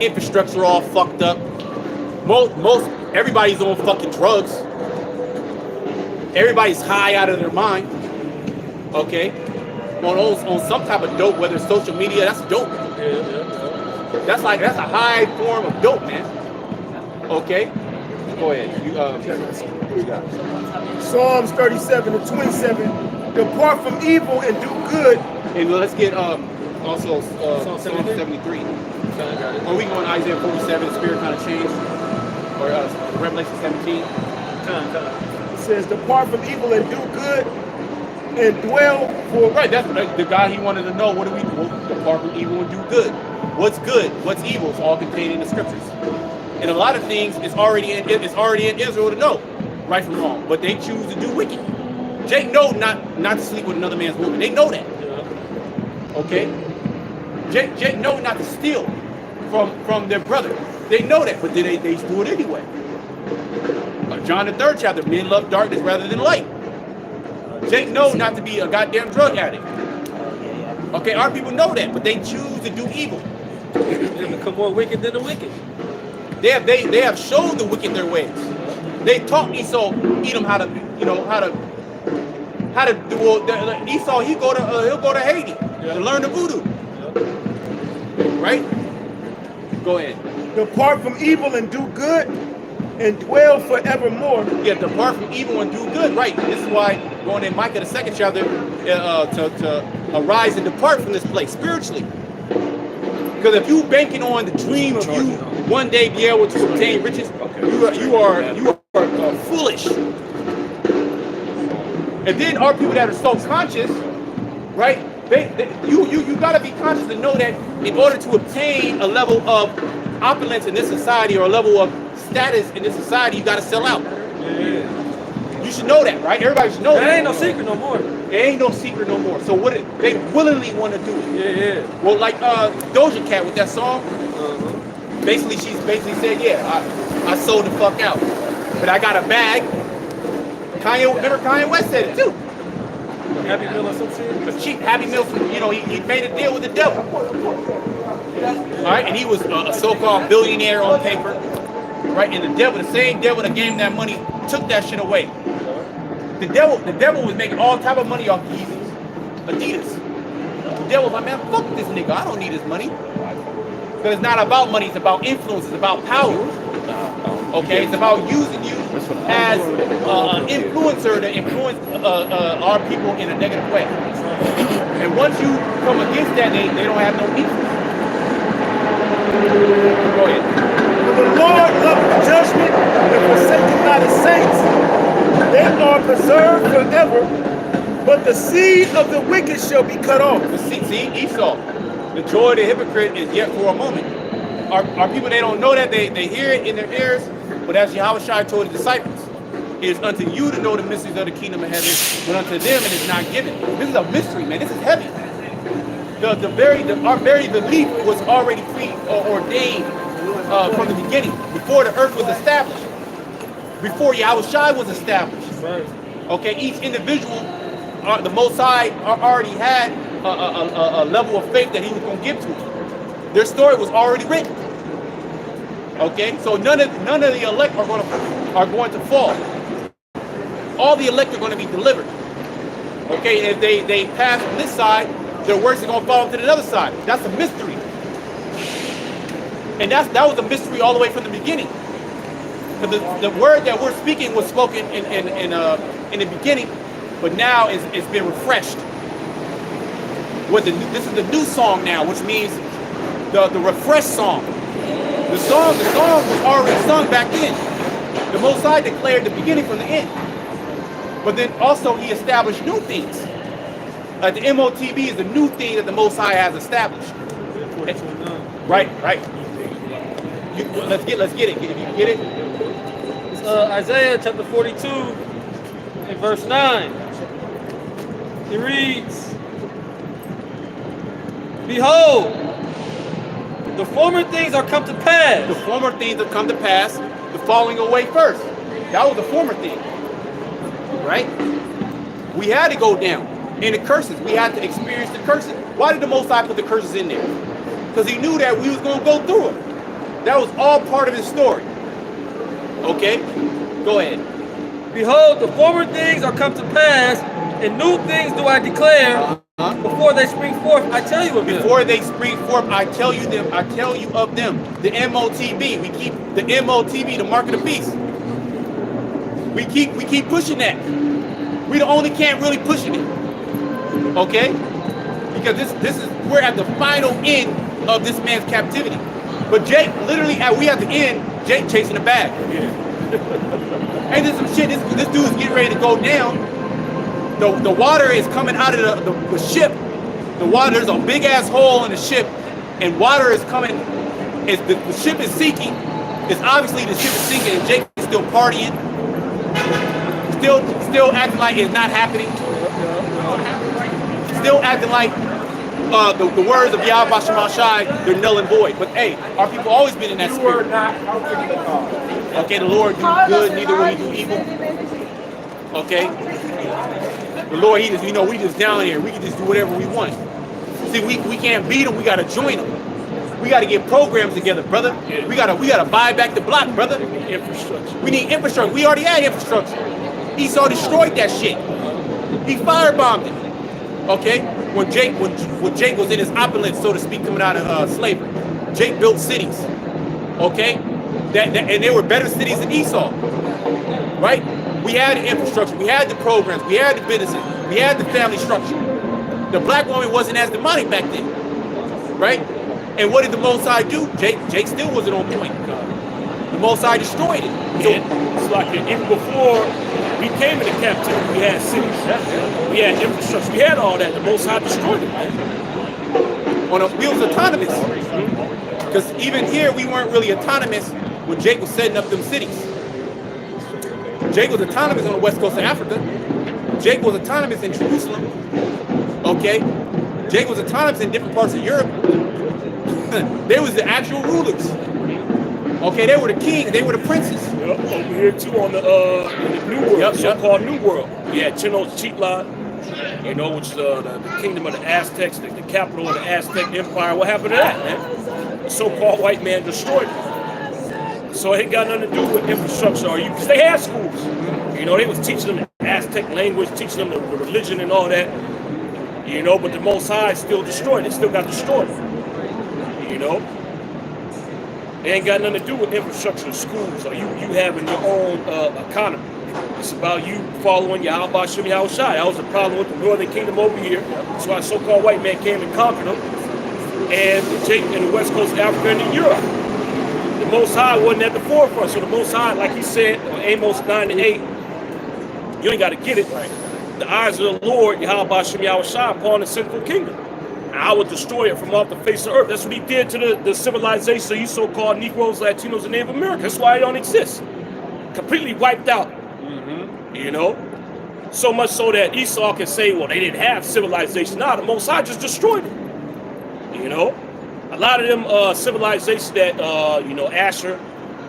infrastructure all fucked up. Everybody's on fucking drugs. Everybody's high out of their mind. Okay, on some type of dope, whether it's social media, that's dope. That's a high form of dope, man. Okay, go ahead. You got Psalms 37:27. Depart from evil and do good. And let's get also Psalm 73. Or we go in Isaiah 47. The spirit kind of changed, or Revelation 17. It says, "Depart from evil and do good, and dwell for." Right, that's the guy he wanted to know. What do we do? Depart from evil and do good. What's good? What's evil? It's all contained in the scriptures. And a lot of things is already in Israel to know right from wrong, but they choose to do wicked. Jake know not to sleep with another man's woman. They know that. Okay. Jake know not to steal from their brother. They know that, but they do it anyway. John the 3rd chapter, men love darkness rather than light. Jake know not to be a goddamn drug addict. Okay, our people know that, but they choose to do evil. They become more wicked than the wicked. They have showed the wicked their ways. They taught Esau, Edom, how to do. Well, Esau, he'll go to Haiti to learn the voodoo. Right? Go ahead. Depart from evil and do good, and dwell forevermore. Yeah, depart from evil and do good. Right. This is why going in Micah the 2nd chapter to arise and depart from this place spiritually. Because if you banking on the dream of you one day be able to obtain riches, you are foolish. And then our people that are so conscious, right? You got to be conscious to know that in order to obtain a level of opulence in this society or a level of status in this society, you got to sell out. Yeah. You should know that, right? Everybody should know that. There ain't no secret no more. There ain't no secret no more. So they willingly want to do it. Yeah. Well, like Doja Cat with that song, basically she's said, yeah, I sold the fuck out, but I got a bag. Remember Kanye West said it too. Happy Meal or some shit? A cheap Happy Meal, he made a deal with the devil. All right, and he was a so-called billionaire on paper, right? And the same devil that gave him that money, took that shit away. The devil was making all type of money off Adidas. The devil was like, man, fuck this nigga. I don't need his money. Because it's not about money. It's about influence. It's about power. Okay, it's about using you as an influencer to influence our people in a negative way. And once you come against that, they don't have no influence. Go ahead. For the Lord loveth judgment and forsaketh not his saints. They are preserved forever, but the seed of the wicked shall be cut off. See, Esau, the joy of the hypocrite is yet for a moment. Our people, they don't know that. They hear it in their ears, but as Yahushua told the disciples, it is unto you to know the mysteries of the kingdom of heaven, but unto them it is not given. This is a mystery, man. This is heavy. Our very belief was already preordained from the beginning, before the earth was established, before Yahushua was established. Right. Okay, each individual, the Most High already had a level of faith that he was going to give to them. Their story was already written. Okay, so none of the elect are going to fall. All the elect are going to be delivered. Okay, and if they pass from this side, their works are going to fall to the other side. That's a mystery. And that was a mystery all the way from the beginning. The word that we're speaking was spoken in the beginning, but now it's been refreshed. This is the new song now, which means the refreshed song. The song was already sung back then. The Most High declared the beginning from the end. But then also he established new things. Like the MOTB is a new thing that the Most High has established. Right. Let's get it. If you can get it. It's Isaiah chapter 42 and verse 9. It reads, "Behold, the former things are come to pass." The former things have come to pass. The falling away first. That was the former thing. Right? We had to go down. And the curses. We had to experience the curses. Why did the Most High put the curses in there? Because he knew that we was going to go through it. That was all part of his story. Okay? Go ahead. Behold, the former things are come to pass, and new things do I declare. Before they spring forth, I tell you of them. Before they spring forth, I tell you of them. The MOTB. We keep the MOTB, the mark of the beast. We keep pushing that. We the only can't really pushing it. Okay? Because this is we're at the final end of this man's captivity. But Jake, literally, we at the end, Jake chasing the bag. Yeah. Ain't this some shit? This dude's getting ready to go down. The water is coming out of the ship. The water, there's a big ass hole in the ship, and water is coming. The ship is sinking. It's obviously the ship is sinking, and Jake is still partying. Still acting like it's not happening. Still acting like the words of Yahweh Shem Shai, they're null and void. But hey, our people always been in that spirit. Okay, the Lord do good, neither will he do evil. Okay? The Lord, we just down here. We can just do whatever we want. See, we can't beat them, we gotta join them. We gotta get programs together, brother. Yeah. We gotta buy back the block, brother. Infrastructure. We need infrastructure. We already had infrastructure. Esau destroyed that shit. He firebombed it. Okay? When Jake was in his opulence, so to speak, coming out of slavery, Jake built cities. Okay? And they were better cities than Esau. Right? We had the infrastructure, we had the programs, we had the businesses, we had the family structure. The black woman wasn't as demonic back then. Right? And what did the Most High do? Jake still wasn't on point. The Most High destroyed it. So It's like even before we came into captivity, we had cities, we had infrastructure, we had all that. The Most High destroyed it, man. we was autonomous. Because even here, we weren't really autonomous when Jake was setting up them cities. Jake was autonomous on the west coast of Africa. Jake was autonomous in Jerusalem. Okay? Jake was autonomous in different parts of Europe. They was the actual rulers. Okay, they were the kings, they were the princes. Yep, over here too on the New World, so-called New World. We had Tenochtitlan, which is the kingdom of the Aztecs, the capital of the Aztec Empire. What happened to that, man? The so-called white man destroyed it. So it ain't got nothing to do with infrastructure, because they had schools. They was teaching them the Aztec language, teaching them the religion and all that. But the Most High still destroyed it. Still got destroyed. It ain't got nothing to do with infrastructure, schools, or you having your own economy. It's about you following Yahweh Shem Shai. That was the problem with the northern kingdom over here. That's why a so-called white man came and conquered them. And Jake in the west coast of Africa and in Europe. The Most High wasn't at the forefront. So the Most High, like he said on Amos 9:8, you ain't got to get it right. The eyes of the Lord, Yahweh Shem Shai, upon the sinful kingdom. I would destroy it from off the face of the earth. That's what he did to the civilization of you so-called Negroes, Latinos, and Native Americans. That's why they don't exist. Completely wiped out. So much so that Esau can say, well, they didn't have civilization. Nah, the Most High just destroyed it. A lot of them civilizations that, Asher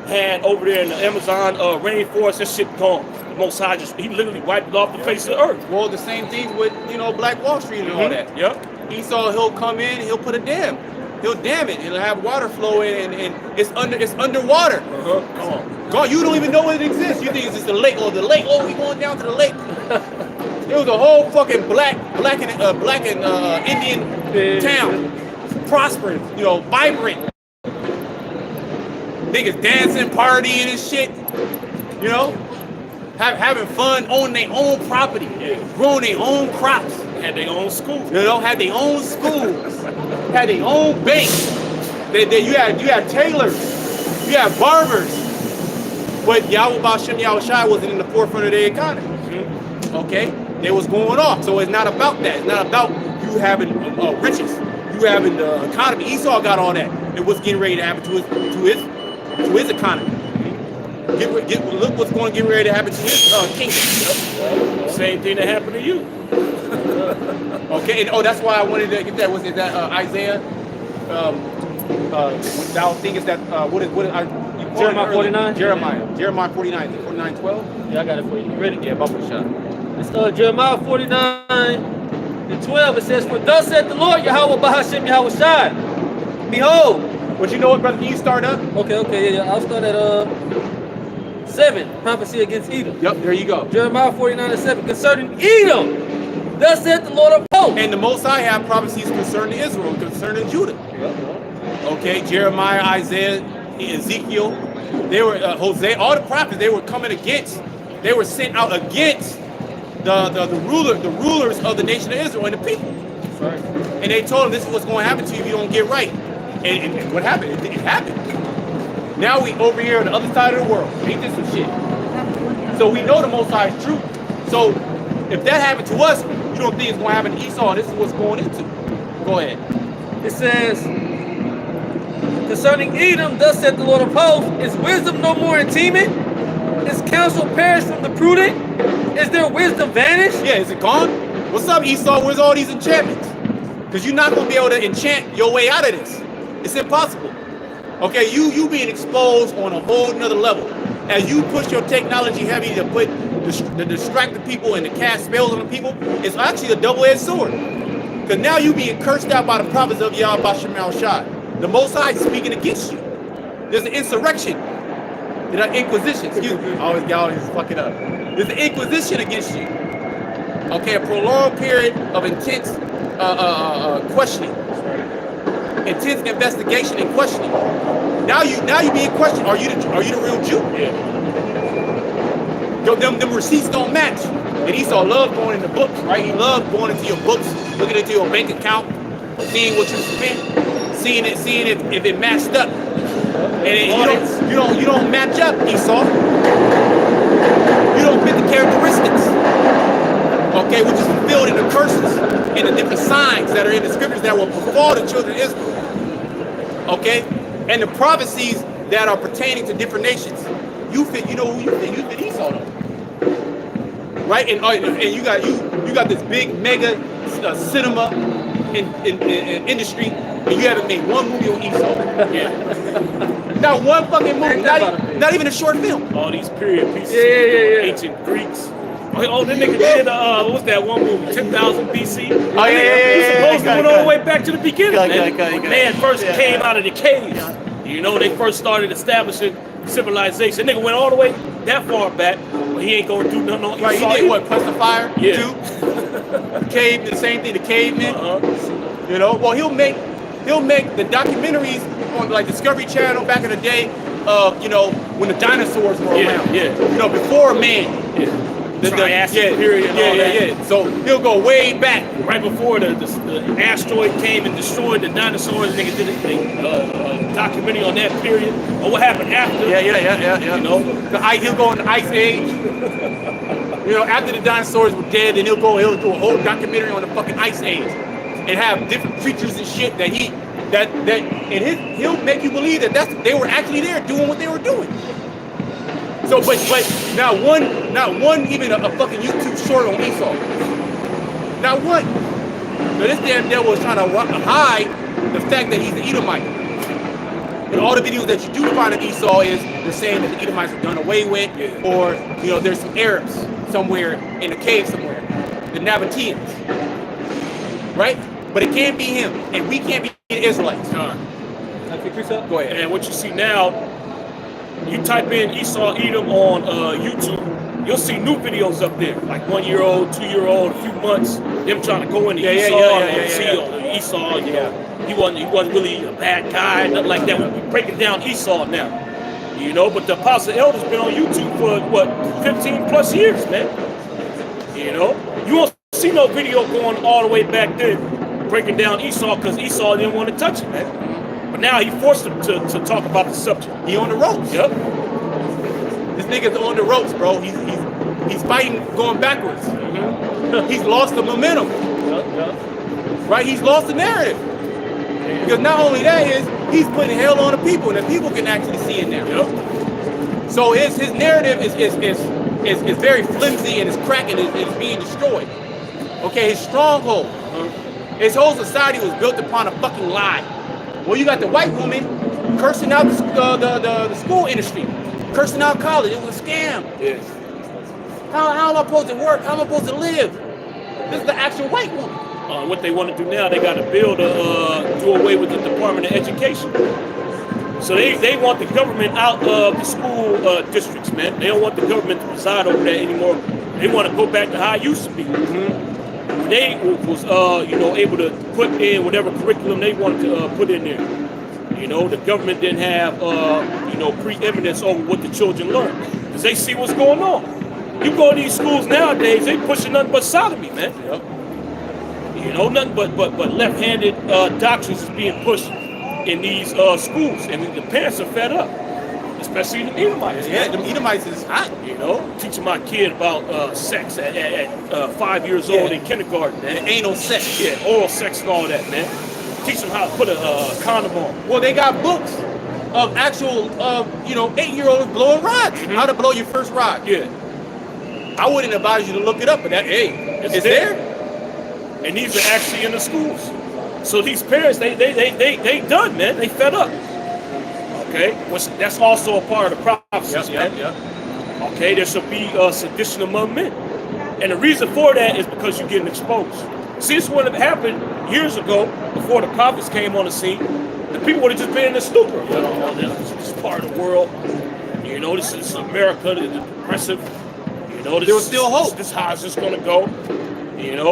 had over there in the Amazon rainforest, that shit gone. The Most High he literally wiped it off the face of the earth. Well, the same thing with, Black Wall Street and all that. Yep. Esau, he'll come in, he'll put a dam. He'll dam it. He'll have water flow in, and it's underwater. Come on. You don't even know it exists. You think it's just a lake. Oh, the lake. Oh, we going down to the lake. It was a whole fucking black and Indian town, prospering, vibrant. Niggas dancing, partying and shit. Having fun, owning their own property, growing their own crops. Had their own schools. Had their own schools. Had their own banks. You had tailors. You had barbers. But Yahweh Shem Shai wasn't in the forefront of their economy. Okay? They was going off. So it's not about that. It's not about you having riches. You having the economy. Esau got all that. And what's getting ready to happen to his economy. Look what's going to get ready to happen to his kingdom. Same thing that happened to you. Okay, and that's why I wanted to get that. Was it that Isaiah? Thou thinkest that Jeremiah 49? Jeremiah 49. 49:12. Yeah, I got it for you. You ready? Yeah, bubble shot. It's Jeremiah 49:12. It says, "For thus saith the Lord Yahweh Bahashem Yahweh Shai, behold, But you know what, brother? Can you start up? Okay, yeah. I'll start at 7. Prophecy against Edom. Yep, there you go. Jeremiah 49:7. Concerning Edom, thus saith the Lord of hosts. And the Most High have prophecies concerning Israel, concerning Judah. Okay, Jeremiah, Isaiah, Ezekiel, they were Hosea, all the prophets they were coming against. They were sent out against the rulers of the nation of Israel and the people. Right. And they told them this is what's going to happen to you if you don't get right. And what happened? It happened. Now we over here on the other side of the world. Ain't this some shit? So we know the Most High is true. So if that happened to us, you don't think it's going to happen to Esau. This is what's going into. Go ahead. It says, concerning Edom, thus saith the Lord of hosts, is wisdom no more in Teman? Is counsel perished from the prudent? Is their wisdom vanished? Yeah, is it gone? What's up, Esau? Where's all these enchantments? Because you're not going to be able to enchant your way out of this. It's impossible. Okay, you being exposed on a whole nother level. As you push your technology heavy to distract the people and to cast spells on the people, it's actually a double-edged sword. Because now you being cursed out by the prophets of Yahweh Shemal Shai. The Most High is speaking against you. There's an insurrection. There's an inquisition. Excuse me. I always fuck it up. There's an inquisition against you. Okay, a prolonged period of intense questioning. Intense investigation and questioning. Now you being questioned. Are you the real Jew? Yeah. Them receipts don't match. And Esau loved going into books, right? He loved going into your books, looking into your bank account, seeing what you spent, seeing if it matched up. And you don't match up, Esau. You don't fit the characteristics. Okay, which is fulfilled in the curses and the different signs that are in the scriptures that will befall the children of Israel. Okay? And the prophecies that are pertaining to different nations. You know who you fit. You fit Esau though. Right? And you got this big mega cinema industry, and you haven't made one movie on Esau. Yeah. Not one fucking movie. Not even a short film. All these period pieces. Yeah. Ancient Greeks. Oh, that nigga did what was that one movie? 10,000 BC. Oh yeah. He's supposed to go all the way back to the beginning. When man first came out of the caves. You know, they first started establishing civilization. Nigga went all the way that far back, but he ain't gonna do nothing on Right, he did what? Quest the Fire? Yeah. Too? Cave, the same thing, the cavemen. You know, well he'll make the documentaries on like Discovery Channel back in the day, you know, when the dinosaurs were around. Yeah. You know, before man. Yeah. The Triassic period and all that. Yeah. So he'll go way back. Right before the asteroid came and destroyed the dinosaurs, nigga did a documentary on that period. Or what happened after. Yeah. You know? He'll go in the Ice Age. You know, after the dinosaurs were dead, then he'll do a whole documentary on the fucking Ice Age. And have different creatures and shit he'll make you believe that they were actually there doing what they were doing. So, but not one even a fucking YouTube short on Esau. Not one. So this damn devil is trying to hide the fact that he's an Edomite. And all the videos that you do find of Esau is they're saying that the Edomites are done away with, or you know there's some Arabs somewhere in a cave somewhere, the Nabateans, right? But it can't be him, and we can't be the Israelites. Go ahead. And what you see now. You type in Esau Edom on YouTube, you'll see new videos up there, like 1 year old, 2 year old, a few months, them trying to go into Esau. You know, he wasn't really a bad guy, nothing like that. We're breaking down Esau now, you know. But the Apostle Elder's been on YouTube for what 15 plus years, man. You know, you won't see no video going all the way back then breaking down Esau because Esau didn't want to touch it, man. But now he forced him to talk about the subject. He on the ropes. Yep. This nigga's on the ropes, bro. He's fighting going backwards. Mm-hmm. He's lost the momentum. Yep. Right? He's lost the narrative. Because not only that is he's putting hell on the people, and the people can actually see it now. Yep. So his narrative is very flimsy and it's cracking. It's being destroyed. Okay, his stronghold. His whole society was built upon a fucking lie. Well, you got the white woman cursing out the school industry, cursing out college. It was a scam. Yes. How am I supposed to work? How am I supposed to live? This is the actual white woman. What they want to do now, they got to build do away with the Department of Education. So they want the government out of the school districts, man. They don't want the government to reside over there anymore. They want to go back to how it used to be. They was able to put in whatever curriculum they wanted to put in there. The government didn't have preeminence over what the children learn, because they see what's going on. You go to these schools nowadays, they pushing nothing but sodomy, man. Yep. Nothing but left-handed doctrines is being pushed in these schools, and the parents are fed up, especially the Edomites. Yeah, the Edomites is hot. Teaching my kid about sex at 5 years old in kindergarten, man. Anal sex. Yeah, oral sex and all that, man. Teach them how to put a condom on. Well, they got books of actual, 8-year-olds blowing rods. How to blow your first rod. Yeah. I wouldn't advise you to look it up, but it's there. And these are actually in the schools. So these parents, they done, man. They fed up. Okay, that's also a part of the prophecies, man. Okay, there shall be sedition among men, and the reason for that is because you're getting exposed. See, this would have happened years ago before the prophets came on the scene. The people would have just been in the stupor. This is part of the world. This is America. It's oppressive. There was still hope. This is how it's just gonna go.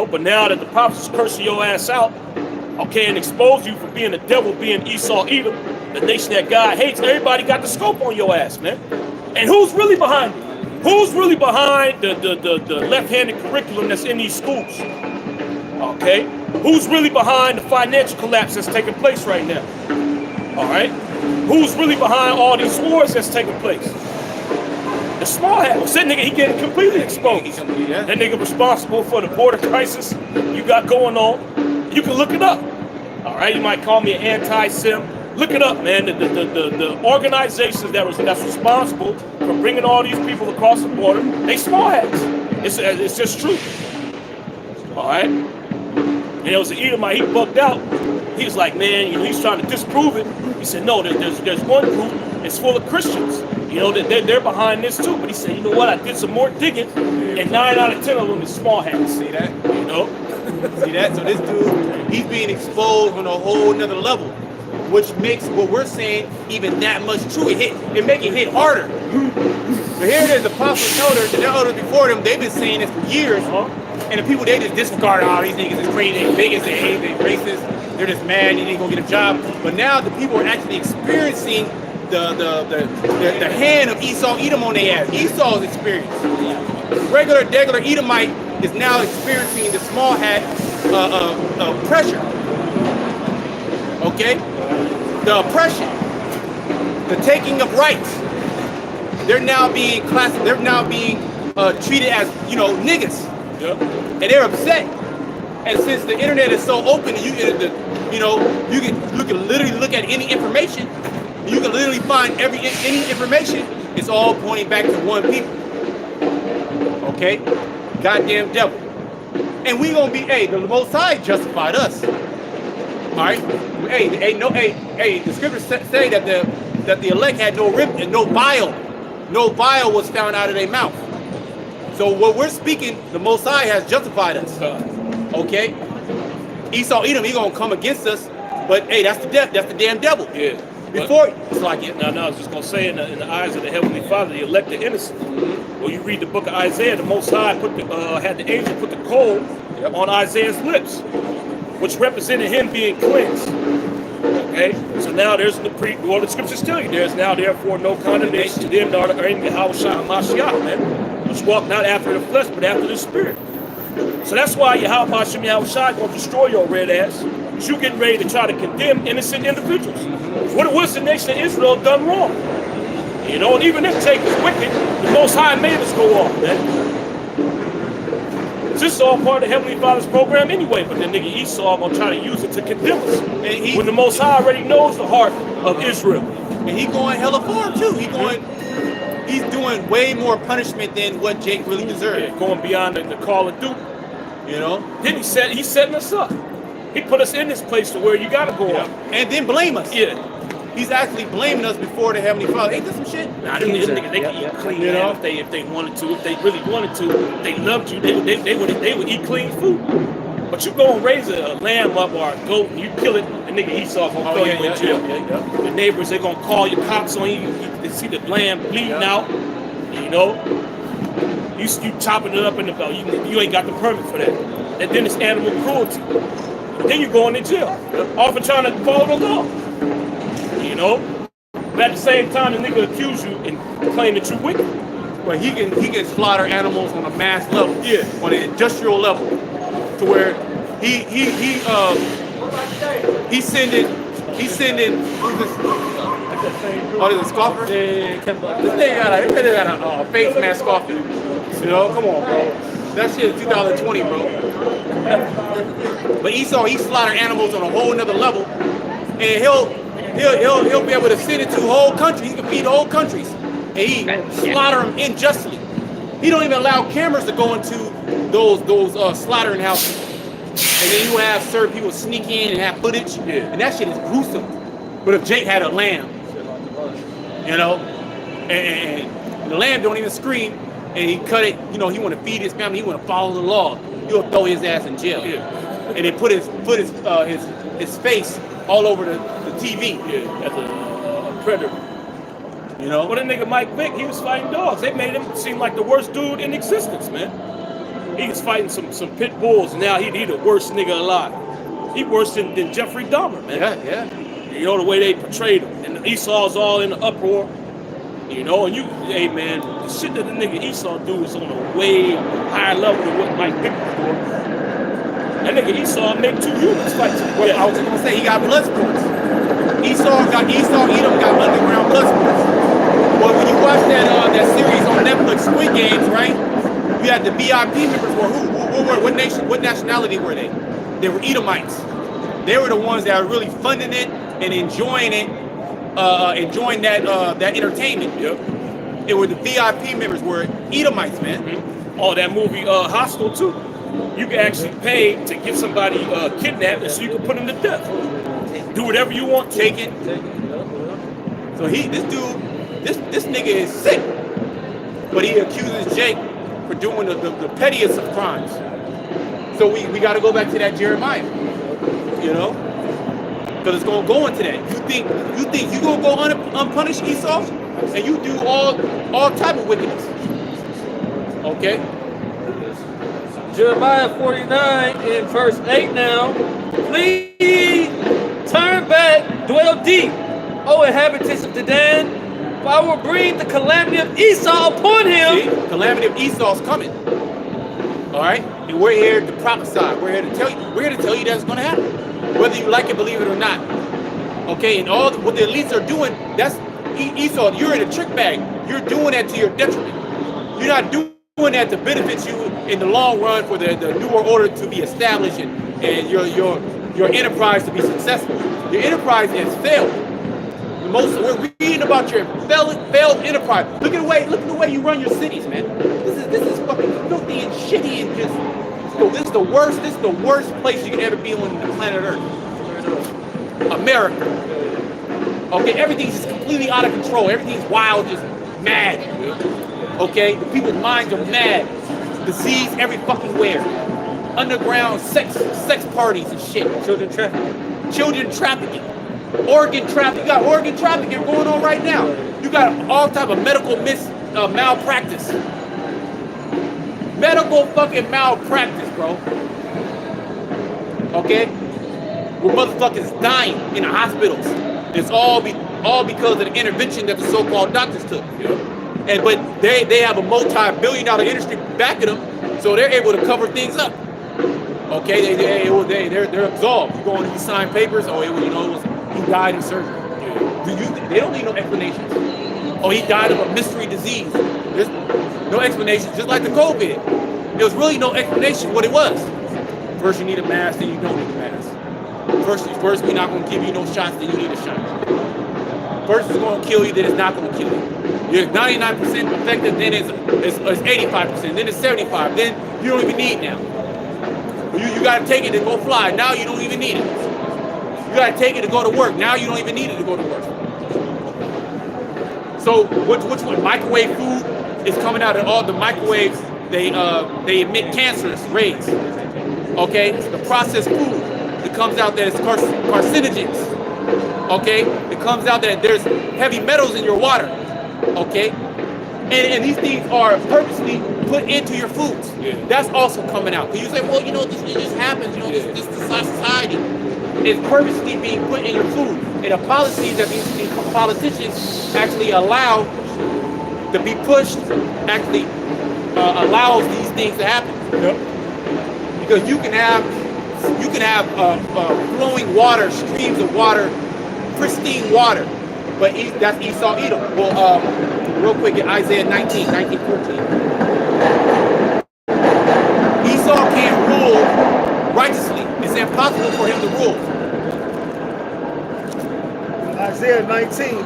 But now that the prophets cursing your ass out, okay, and expose you for being the devil, being Esau, Edom, the nation that God hates, everybody got the scope on your ass, man. And who's really behind it? Who's really behind the left-handed curriculum that's in these schools? Okay? Who's really behind the financial collapse that's taking place right now? All right? Who's really behind all these wars that's taking place? The small hat. That nigga, he getting completely exposed. That nigga responsible for the border crisis you got going on. You can look it up. All right? You might call me an anti-Sim. Look it up, man. The organizations that's responsible for bringing all these people across the border, they small hats. It's just true. All right? And it was an Edomite, he bugged out. He was like, man, he's trying to disprove it. He said, no, there's one group, it's full of Christians. That they're behind this too. But he said, you know what, I did some more digging, and 9 out of 10 of them is small hats. See that? See that? So this dude, he's being exposed on a whole nother level, which makes what we're saying even that much true. It make it hit harder. But here it is, the apostles told her, the elders before them, they've been saying this for years, and the people, they just disregard all these niggas is crazy, they bigots, they hate, they racist, they're just mad, they ain't gonna get a job. But now the people are actually experiencing the hand of Esau, Edom on their ass. Esau's experience. Regular, Edomite is now experiencing the small hat pressure. Okay? The oppression, the taking of rights. They're now being treated as, niggas. Yep. And they're upset. And since the internet is so open, you can literally look at any information. You can literally find any information. It's all pointing back to one people. Okay? Goddamn devil. And we gonna be, the Most High justified us. All right? The scriptures say that the elect had no bile. No bile was found out of their mouth. So what we're speaking, the Most High has justified us. Okay? Esau, Edom, he gonna come against us, but that's the damn devil. Yeah. Before it's like it. No, I was just gonna say in the eyes of the Heavenly Father, the elect are innocent. When you read the book of Isaiah, the Most High had the angel put the coal on Isaiah's lips, which represented him being cleansed. Okay, so now there's the scriptures tell you there's now therefore no condemnation to them that are in Yahweh Mashiach, man, which walk not after the flesh but after the spirit. So that's why Yahweh Mashiach gonna destroy your red ass. You getting ready to try to condemn innocent individuals. What was the nation of Israel done wrong? And even if take is wicked, the Most High made us go off, man. This is all part of Heavenly Father's program anyway, but the nigga Esau gonna try to use it to condemn us. When the Most High already knows the heart of Israel. And he going hella far too. He's doing way more punishment than what Jake really deserved. Yeah, going beyond the call of duty. Then he's setting us up. He put us in this place to where you gotta go up. And then blame us. Yeah. He's actually blaming us before the Heavenly Father. Ain't this some shit? Nah, they can eat clean, if they wanted to. If they really wanted to, if they loved you, they would eat clean food. But you go and raise a lamb up or a goat and you kill it, the nigga Esau gonna throw you in jail. The neighbors, they gonna call your cops on you. They see the lamb bleeding out. You know, you chopping it up in the belt. You ain't got the permit for that. And then it's animal cruelty. Then you're going to jail, all for trying to follow the law. You know, but at the same time, the nigga accuse you and claim that you're wicked. But he can slaughter animals on a mass level, on an industrial level, to where he's sending who's this? Oh, there's a scoffer. This nigga got a face mask scoffer. You know, come on, bro. That shit is 2020, bro. But Esau, he slaughter animals on a whole nother level, and he'll be able to send it to whole countries. He can feed whole countries, and he slaughter them unjustly. He don't even allow cameras to go into those slaughtering houses, and then you have certain people sneak in and have footage, and that shit is gruesome. But if Jake had a lamb, you know, and the lamb don't even scream, and he cut it, you know, he want to feed his family, he want to follow the law, he'll throw his ass in jail, and then put his face all over the TV, as a predator. You know? Well, that nigga Mike Vick, he was fighting dogs. They made him seem like the worst dude in existence, man. He was fighting some pit bulls, and now he the worst nigga alive. He worse than Jeffrey Dahmer, man. Yeah. You know, the way they portrayed him. And Esau's all in the uproar. You know, and hey man, the shit that the nigga Esau do is on a way higher level than what Mike Vick was doing. That nigga Esau make two humans fight. Well, I was just gonna say he got blood sports. Edom got underground blood sports. Well, when you watch that series on Netflix, Squid Games, right? You had the VIP members were who? What nation? What nationality were they? They were Edomites. They were the ones that were really funding it and enjoying it, enjoying that entertainment. Yep. It were the VIP members were Edomites, man. Mm-hmm. Oh, that movie Hostel too. You can actually pay to get somebody kidnapped, and so you can put them to death. Do whatever you want. Take it. So this nigga is sick, but he accuses Jake for doing the pettiest of crimes. So we got to go back to that Jeremiah, you know, because it's gonna go into that. You think you gonna go unpunished, Esau, and you do all type of wickedness, okay? Jeremiah 49 in verse 8 now. Please turn back, dwell deep, O inhabitants of Dedan, for I will bring the calamity of Esau upon him. See, calamity of Esau's coming. All right, and we're here to prophesy. We're here to tell you. We're here to tell you that it's going to happen, whether you like it, believe it or not. Okay, and all what the elites are doing, that's Esau. You're in a trick bag. You're doing that to your detriment. You're not doing that to benefit you in the long run for the newer order to be established and your enterprise to be successful. Your enterprise has failed. We're reading about your failed enterprise. Look at the way you run your cities, man. This is fucking filthy and shitty and just. This is the worst. This is the worst place you could ever be on the planet Earth. America. Okay, everything's just completely out of control. Everything's wild, just mad. Okay, the people's minds are mad. Disease every fucking where. Underground sex parties and shit. Children trafficking. Organ trafficking. You got organ trafficking going on right now. You got all type of medical malpractice. Medical fucking malpractice, bro. Okay? Where motherfuckers dying in the hospitals. It's all because of the intervention that the so-called doctors took. But they have a multi-billion-dollar industry backing them, so they're able to cover things up. Okay, they're absolved. You go in and you sign papers. Oh, he died in surgery. They don't need no explanations. Oh, he died of a mystery disease. There's no explanation. Just like the COVID, there was really no explanation what it was. First you need a mask, then you don't need a mask. First we're not going to give you no shots, then you need a shot. First it's going to kill you, then it's not going to kill you. You're 99% effective, then it's 85%, then it's 75%, then you don't even need now. You got to take it to go fly. Now you don't even need it. You got to take it to go to work. Now you don't even need it to go to work. So which one? Microwave food is coming out of all the microwaves. They emit cancerous rays. Okay, the processed food. It comes out that it's carcinogens. Okay, it comes out that there's heavy metals in your water. Okay, and these things are purposely put into your foods. Yeah. That's also coming out. You say, well, it just happens. This society is purposely being put in your food. And the policies that these politicians actually allow to be pushed actually allows these things to happen. Yep. Because you can have flowing water, streams of water, pristine water, but that's Esau Edom. Well, real quick in Isaiah 19:14. Esau can't rule righteously. It's impossible for him to rule. Isaiah 19.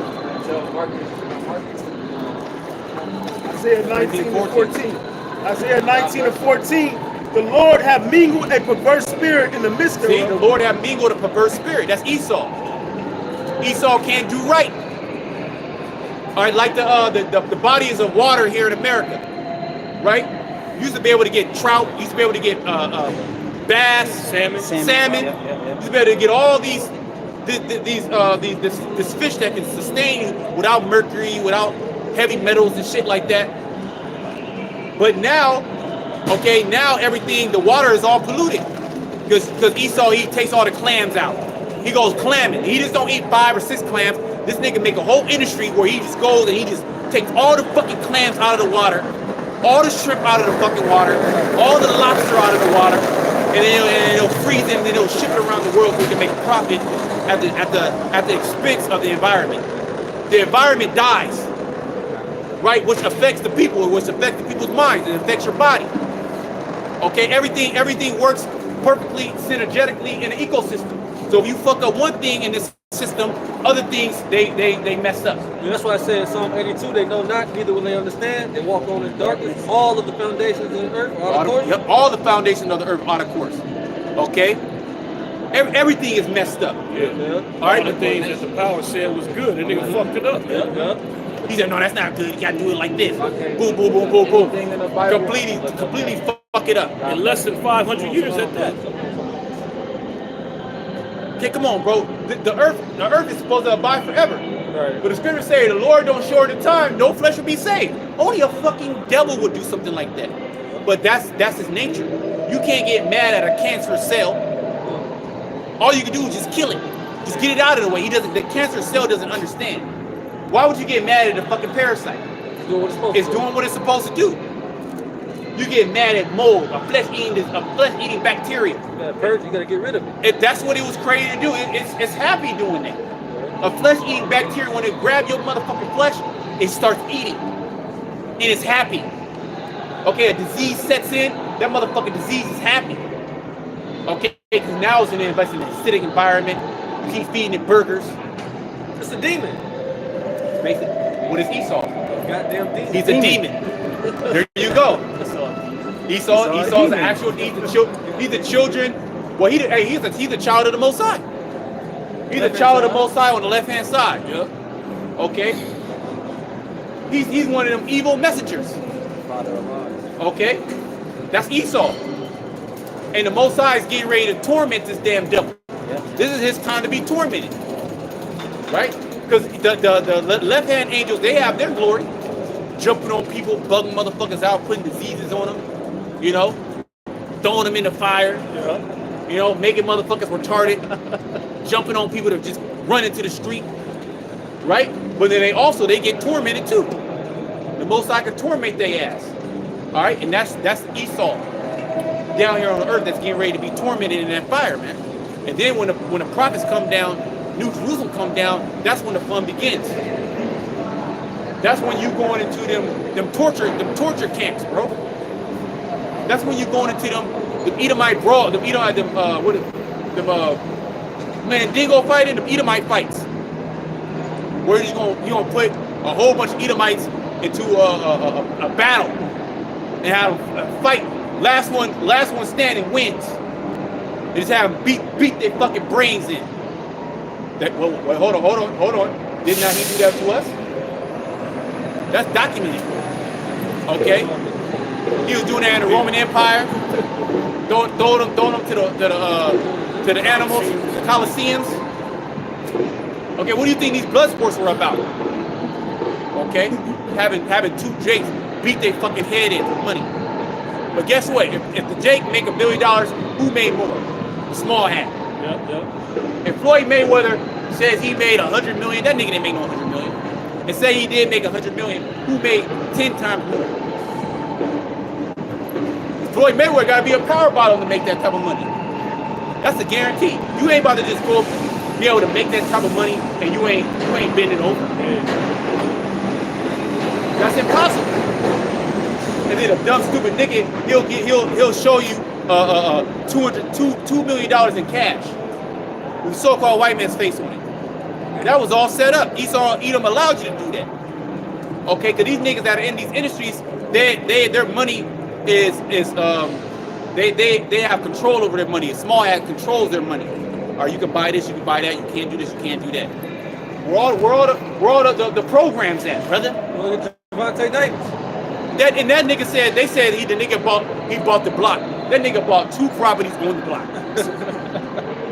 Isaiah 19 and 14. Isaiah 19 and 14. The Lord have mingled a perverse spirit in the midst of See, the Lord have mingled a perverse spirit. That's Esau. Esau can't do right. All right, like the bodies of water here in America, right? You used to be able to get trout. You used to be able to get bass, salmon. You used to be able to get all these this fish that can sustain you without mercury, without heavy metals and shit like that. But now, okay, now everything, the water is all polluted because Esau, he takes all the clams out. He goes clamming. He just don't eat 5 or 6 clams. This nigga make a whole industry where he just goes and he just takes all the fucking clams out of the water, all the shrimp out of the fucking water, all the lobster out of the water, and then he'll freeze it and then he'll ship it around the world so he can make a profit at the expense of the environment. The environment dies, right? Which affects the people, which affects the people's minds. It affects your body. Okay, everything works perfectly synergetically in an ecosystem. So if you fuck up one thing in this system, other things they mess up. And that's why I say in Psalm 82, they know not, neither will they understand. They walk on in darkness. All of the foundations of the earth are out of course. Yep, all the foundations of the earth are out of course. Okay? Everything is messed up. Yeah. All right? All the things that the power said was good, and nigga fucked it up. Yeah. He said, no, that's not good. You gotta do it like this. Boom, boom, boom, boom, boom. Completely fuck it up. In less than 500 years at that. Okay, come on, bro. The earth is supposed to abide forever. Right. But the scriptures say the Lord don't shorten the time, no flesh will be saved. Only a fucking devil would do something like that. But that's his nature. You can't get mad at a cancerous cell. All you can do is just kill it. Just get it out of the way. The cancerous cell doesn't understand. Why would you get mad at a fucking parasite? It's doing what it's supposed to do. You get mad at mold, a flesh-eating bacteria. You gotta purge, you gotta get rid of it. That's what it was created to do. It's happy doing that. A flesh-eating bacteria, when it grabs your motherfucking flesh, it starts eating. And it's happy. Okay, a disease sets in, that motherfucking disease is happy. Okay, because now it's in an acidic environment. You keep feeding it burgers. It's a demon. Basically, what is Esau? Goddamn demon. He's a demon. There you go. Esau's an actual. He's the children. Well, he's a child of the Most High. He's a child of the Most High on the left hand side. Yep. Okay. He's one of them evil messengers. Okay. That's Esau. And the Most High is getting ready to torment this damn devil. This is his time to be tormented. Right? Because the left hand angels, they have their glory. Jumping on people, bugging motherfuckers out, putting diseases on them, you know, throwing them in the fire, you know, making motherfuckers retarded, jumping on people that just run into the street, right? But then they get tormented too. The Most High can torment their ass, all right? And that's Esau down here on the earth that's getting ready to be tormented in that fire, man. And then when the prophets come down, New Jerusalem come down, that's when the fun begins. That's when you going into them torture camps, bro. That's when you going into them Edomite brawl, Dingo fighting, them Edomite fights. Where you gonna put a whole bunch of Edomites into a battle and have a fight. Last one standing wins. They just have them beat their fucking brains in. Wait, hold on. Did not he do that to us? That's documented. Okay? He was doing that in the Roman Empire. throwing them to the animals, the coliseums. Okay, what do you think these blood sports were about? Okay, having two Jakes beat their fucking head in for money. But guess what? If the Jake make $1 billion, who made more? The small hat. Yep. If Floyd Mayweather says he made 100 million, that nigga didn't make no 100 million. And say he did make 100 million, who made 10 times more? Floyd Mayweather got to be a power bottom to make that type of money. That's a guarantee. You ain't about to just go be able to make that type of money and you ain't bending over. That's impossible. And then a dumb stupid nigga, he'll show you $2 million in cash with so-called white man's face on it. That was all set up. Esau Edom allowed you to do that. Okay, because these niggas that are in these industries, their money is they have control over their money. A small hat controls their money. Or you can buy this, you can buy that. You can't do this, you can't do that. Where all the programs at, brother. Look at Devontae Davis. That nigga said the nigga bought the block. That nigga bought 2 properties on the block.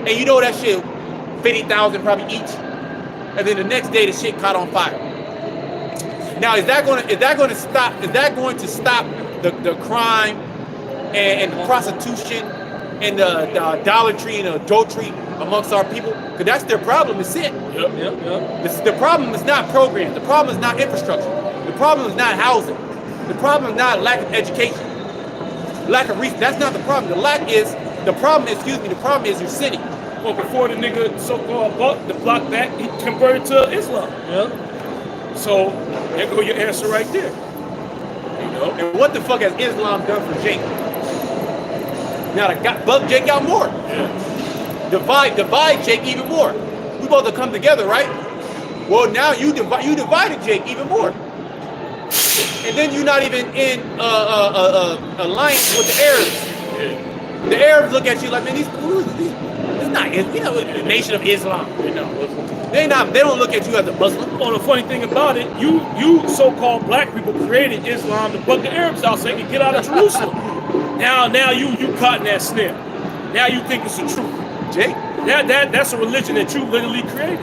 And you know that shit, 50,000 probably each. And then the next day the shit caught on fire. Now is that going to stop the crime and the prostitution and the idolatry and the adultery amongst our people? Because that's their problem, is sin. Yep. The problem is not programs. The problem is not infrastructure. The problem is not housing. The problem is not lack of education, lack of reason. That's not the problem. The problem is you're sinning. Well, before the nigga so-called bought the block back, he converted to Islam. Yep. So there go your answer right there. You know. And what the fuck has Islam done for Jake? Now Bug Jake got more. Yeah. Divide Jake even more. We both have come together, right? Well, now you divided Jake even more. And then you're not even in alliance with the Arabs. Yeah. The Arabs look at you like, man, it's not, the nation of Islam. They don't look at you as a Muslim. Well, the funny thing about it, you so-called black people created Islam to bug the Arabs out so they can get out of Jerusalem. Now you caught in that snare. Now you think it's the truth. Jake? That's a religion that you literally created.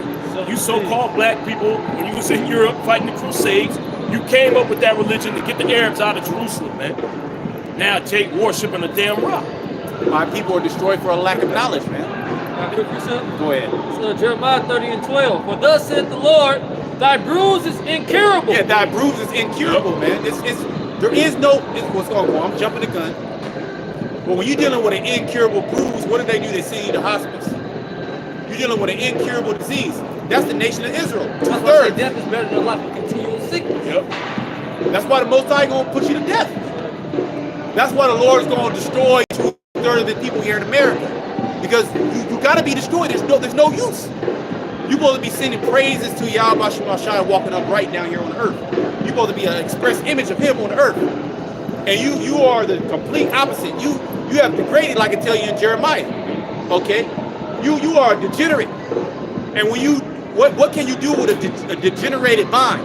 You so-called black people, when you was in Europe fighting the Crusades, you came up with that religion to get the Arabs out of Jerusalem, man. Now Jake worshiping a damn rock. My people are destroyed for a lack of knowledge, man. Quick precept. Go ahead. So Jeremiah 30:12. For thus saith the Lord, thy bruise is incurable. Yeah, thy bruise is incurable, man. There is no. What's going on? I'm jumping the gun. But when you're dealing with an incurable bruise, what do? They send you to hospice. You're dealing with an incurable disease. That's the nation of Israel. That's why I say death is better than a life of continual sickness. Yep. That's why the Most High gonna put you to death. That's why the Lord's gonna destroy 2/3 of the people here in America, because you gotta be destroyed. There's no use. You're supposed to be sending praises to Yahweh Shai walking up right down here on earth. You're supposed to be an express image of Him on earth, and you are the complete opposite. You have degraded, like I tell you in Jeremiah. Okay, you are degenerate, and when what can you do with a degenerated mind?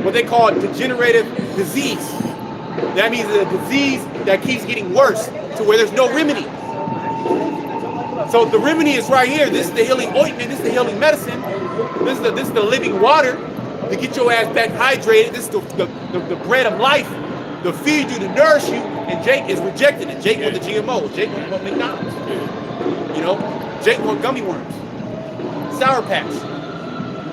What they call degenerative disease. That means a disease that keeps getting worse to where there's no remedy. So the remedy is right here. This is the healing ointment. This is the healing medicine. This is the living water to get your ass back hydrated. This is the bread of life to feed you, to nourish you. And Jake is rejecting it. Jake want the GMOs. Jake want McDonald's. You know, Jake want gummy worms, Sour Patch.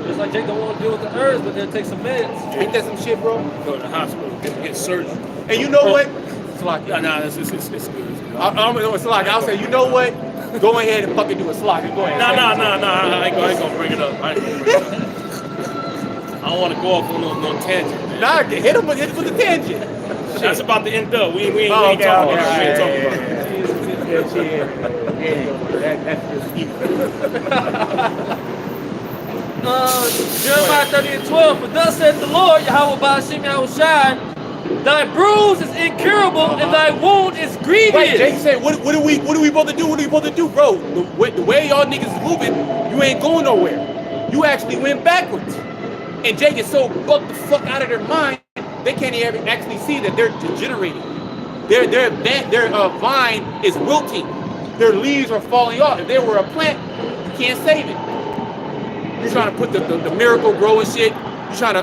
Just like Jake don't want to deal with the herbs, but they'll take some meds. Ain't that some shit, bro? Go to the hospital, get surgery. And you know what? It's like, Nah, it's good. it's like, I'll say, you know what? Go ahead and fucking do a slot. Go ahead. Nah. I ain't gonna bring it up. I don't want to go off on no tangent. Man. Nah, hit him with the tangent. That's about to end up. We ain't Okay, talking about okay, that. We ain't talking about it. That's just evil. Jeremiah 30:12. For thus saith the Lord, Yahweh Ba'ashim Yahushai, thy bruise is incurable and thy wound is grievous. Wait, Jake said, what are we supposed to do? What are we supposed to do, bro? The way y'all niggas is moving, you ain't going nowhere. You actually went backwards. And Jake is so bugged the fuck out of their mind, they can't even actually see that they're degenerating. Their vine is wilting. Their leaves are falling off. If they were a plant, you can't save it. You're trying to put the miracle grow and shit. You're trying to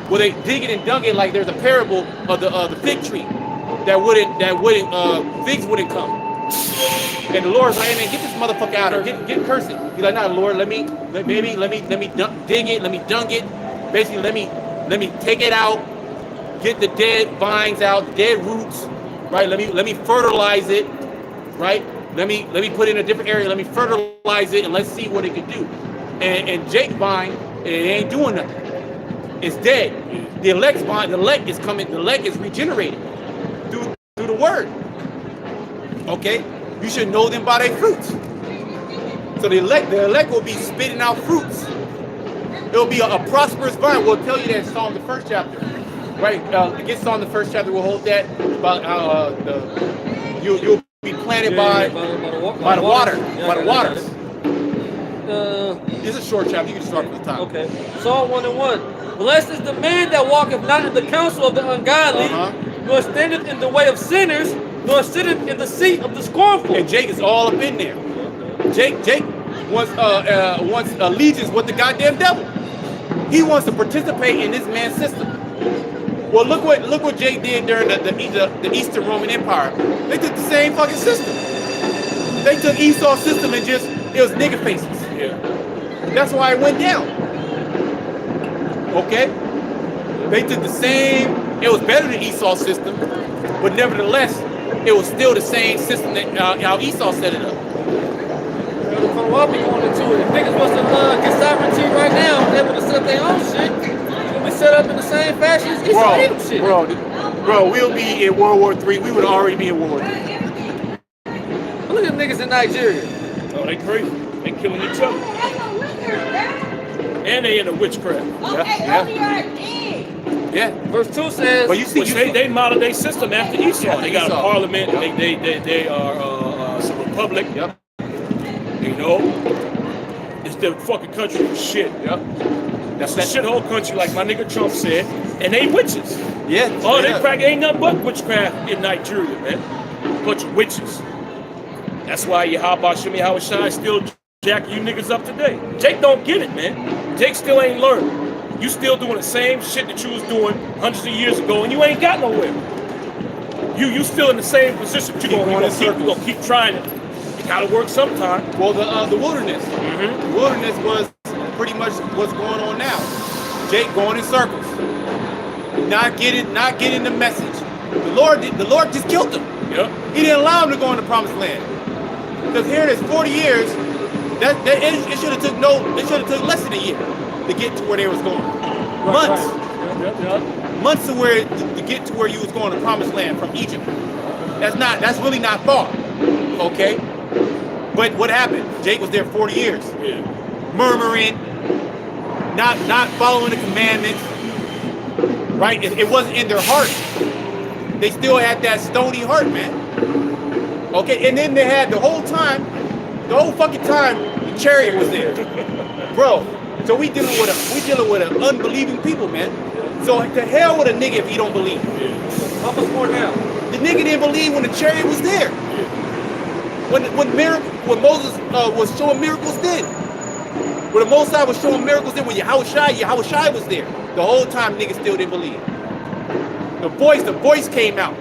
well, they dig it and dug it like there's a parable of the fig tree that wouldn't figs wouldn't come. And the Lord's like, hey man, get this motherfucker out of here. Get cursing. He's like, nah, Lord, let me dig it, let me dunk it. Basically, let me take it out, get the dead vines out, dead roots, right? Let me fertilize it, right? Let me put it in a different area. Let me fertilize it and let's see what it can do. And Jake's vine, it ain't doing nothing. It's dead. The elect's vine, the elect is coming. The elect is regenerated through the word. Okay, you should know them by their fruits. So the elect will be spitting out fruits. It'll be a prosperous vine. We'll tell you that in Psalm the 1st chapter, right? Against Psalm the 1st chapter, we'll hold that about how you'll be planted by the waters. It's a short chapter. You can start from the top. Okay. Psalm 1:1. Blessed is the man that walketh not in the counsel of the ungodly, nor standeth in the way of sinners, nor sitteth in the seat of the scornful. And Jake is all up in there. Jake wants allegiance with the goddamn devil. He wants to participate in this man's system. Well, look what Jake did during the Eastern Roman Empire. They took the same fucking system. They took Esau's system and it was nigger faces. Yeah. That's why it went down. Okay? They took the same, it was better than Esau's system, but nevertheless, it was still the same system that how Esau set it up. I'll be going into it. If niggas was to get sovereignty right now, they would have set up their own shit. It'll be set up in the same fashion as Esau shit. Bro, we'll be in World War III. We would already be in World War III. Look at niggas in Nigeria. Oh, they crazy. They killing each other. And they into witchcraft. Yeah. Verse 2 says, but you see, they model their system after Esau. They got a parliament. Yep. They are some republic. Yep. You know, it's the fucking country of shit. Yep. That's a shithole country, like my nigga Trump said. And they witches. Yeah. Oh, they crack ain't nothing but witchcraft in Nigeria, man. Bunch of witches. That's why Yahweh Shemi Hawashai still jack you niggas up today. Jake don't get it, man. Jake still ain't learned. You still doing the same shit that you was doing hundreds of years ago, and you ain't got nowhere. You still in the same position. You gonna keep trying it. You gotta work sometime. Well, the wilderness. The wilderness was pretty much what's going on now. Jake going in circles, not getting the message. The Lord just killed him. Yep. He didn't allow him to go in the promised land. Because here it is, 40 years. It should have took less than a year to get to where they was going. Months. Yep. Months to get to where you was going, the promised land from Egypt. That's really not far. Okay? But what happened? Jake was there 40 years. Yeah. Murmuring, not following the commandments. Right? It wasn't in their heart. They still had that stony heart, man. Okay, and then they had the whole fucking time, the chariot was there. Bro, so we dealing with an unbelieving people, man. So to hell with a nigga if he don't believe. how much more now? The nigga didn't believe when the chariot was there. When Moses was showing miracles then. When the Most High was showing miracles then, when Yahushai was there. The whole time niggas still didn't believe. The voice came out.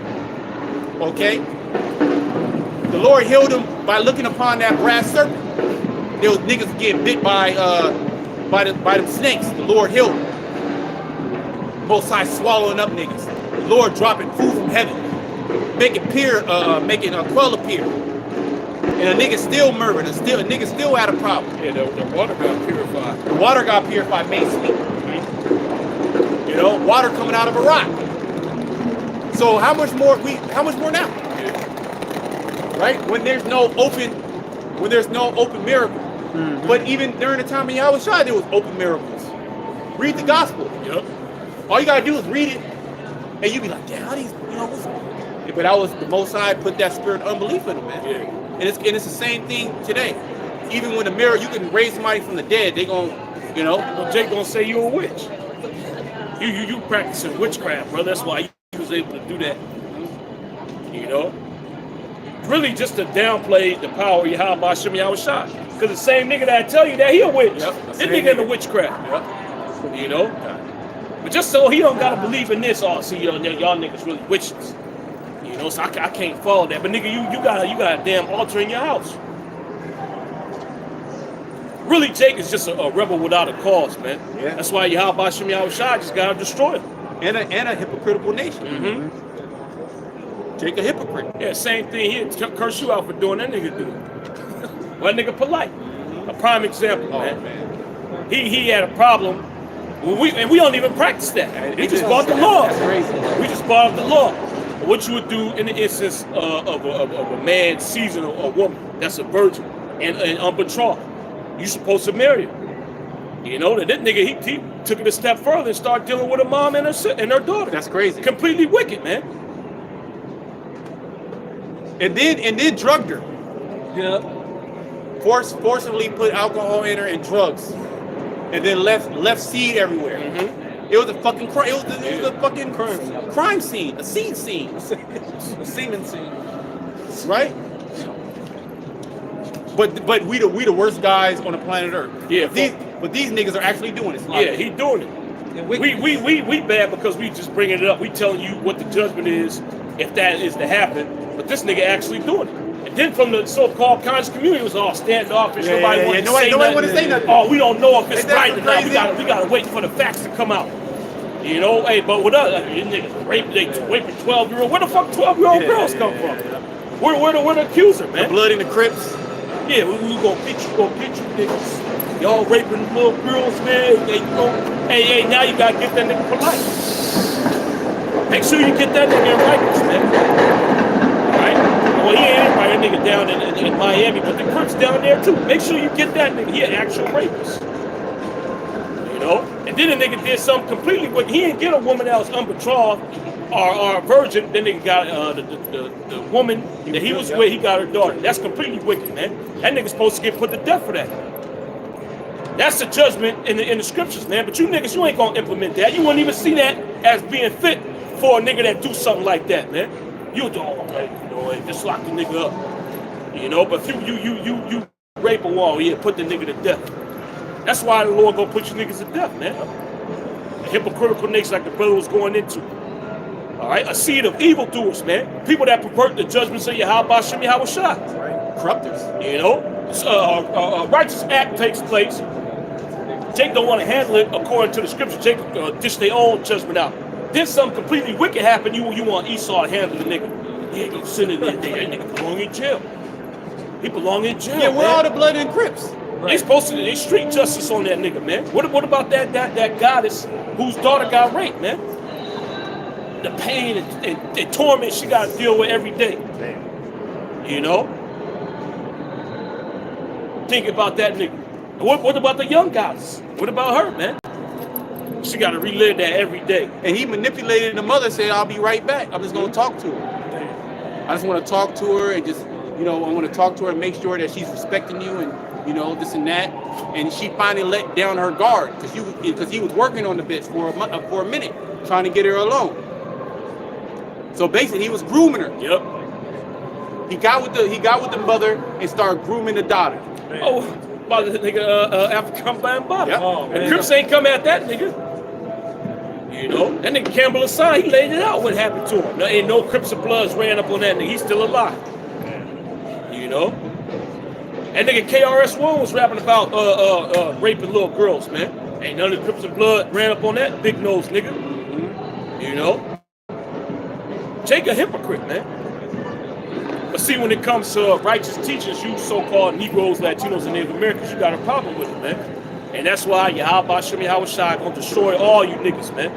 Okay? The Lord healed him by looking upon that brass serpent. There was niggas getting bit by them snakes. The Lord healed them. Most High swallowing up niggas. The Lord dropping food from heaven, making a quail appear. And a nigga still murmured. A nigga still had a problem. Yeah, the water got purified. The water got purified, made sweet. You know, water coming out of a rock. So how much more now? Right? When there's no open miracle. But even during the time of Yahushua, there was open miracles. Read the gospel. Yep. All you gotta do is read it, and you be like, damn, how these, but that was the Most High put that spirit of unbelief in them, man. Yeah. And it's the same thing today. Even when the mirror, you can raise somebody from the dead, they gon', Well, Jake gonna say you a witch. You practicing witchcraft, bro. That's why you was able to do that. You know? Really just to downplay the power of Yahweh Shem Yahushua. Because the same nigga that tell you that he a witch. Yep, This nigga into witchcraft. Yep. You know? But just so he don't gotta believe in this, see y'all niggas really witches. You know, so I can't follow that. But nigga, you got a damn altar in your house. Really, Jake is just a rebel without a cause, man. Yeah. That's why Yahweh Shem Yahushua just gotta destroy him. And a hypocritical nation. Mm-hmm. Jake a hypocrite. Yeah, same thing here. Curse you out for doing that nigga do. Well, that nigga polite. A prime example, Oh, man. man. He had a problem. We don't even practice that. We just bought the law. That's crazy. We just bought the law. What you would do in the instance of a man seizing a woman that's a virgin and unbetrothed, you supposed to marry her. You know, that nigga, he took it a step further and started dealing with her mom and her daughter. That's crazy. Completely wicked, man. And then drugged her. Yeah. Forcibly put alcohol in her and drugs. And then left seed everywhere. Mm-hmm. It was a fucking crime. It was a fucking crime scene, a seed scene, A semen scene. right? But we the worst guys on the planet Earth. Yeah, But these niggas are actually doing it. Yeah, he doing it. And We bad because we just bringing it up. We telling you what the judgment is if that is to happen. But this nigga actually doing it. And then from the so-called conscious community, it was all standoffish. Nobody wanted to say nobody wanted nothing. to say nothing. Oh, we don't know if it's Ain't that right or not. crazy? We gotta wait for the facts to come out. You know, hey, but with us, these niggas raping 12-year-old. Where the fuck 12-year-old girls come from? Where the accuser, The man? blood in the Crips. Yeah, we gonna get you niggas. Y'all raping little girls, man. Hey, now you gotta get that nigga polite. Make sure you get that nigga in Rikers, man. Alright? Well, he ain't right, that nigga down in Miami, but the Crips down there too. Make sure you get that nigga. He an actual rapist. You know? And then the nigga did something completely wicked. He didn't get a woman that was unbetrothed or a virgin. Then nigga got the woman that he was with, he got her daughter. That's completely wicked, man. That nigga's supposed to get put to death for that. That's the judgment in the scriptures, man. But you niggas, you ain't gonna implement that. You wouldn't even see that as being fit for a nigga that do something like that, man. You do, and just lock the nigga up. You know, but if you rape a wall, yeah, put the nigga to death. That's why the Lord gonna put you niggas to death, man. A hypocritical nation like the brother was going into. All right, a seed of evildoers, man. People that pervert the judgments of Yahweh Shem Yahushua. Right. Corruptors. You know, a righteous act takes place. Jake don't want to handle it according to the scripture. Jake dish their own judgment out. Then something completely wicked happen. You want Esau to handle the nigga. He ain't gonna send it in there. That nigga belong in jail. He belong in jail. Yeah, where man. all the blood in Crips? They supposed to, they street justice on that nigga, man. What about that goddess whose daughter got raped, man? The pain and torment she got to deal with every day. Damn. You know? Think about that nigga. What about the young goddess? What about her, man? She got to relive that every day. And he manipulated the mother, said, I'll be right back. I'm just going to talk to her. I just want to talk to her and just, I want to talk to her and make sure that she's respecting you and, this and that. And she finally let down her guard because he was working on the bitch for a minute, trying to get her alone. So basically, he was grooming her. Yep. He got with the mother and started grooming the daughter. Oh, about the nigga African Bambaataa. Yep. Oh, The man. Crips ain't come at that nigga. You know, that nigga Campbell Assange, he laid it out what happened to him. Ain't no Crips of Bloods ran up on that nigga. He's still alive. You know? That nigga KRS-One was rapping about raping little girls, man. Ain't none of the Crips of Blood ran up on that big nose nigga. You know? Jake a hypocrite, man. But see, when it comes to righteous teachers, you so-called Negroes, Latinos, and Native Americans, you got a problem with it, man. And that's why Yahweh Shem Yahushua gonna destroy all you niggas, man.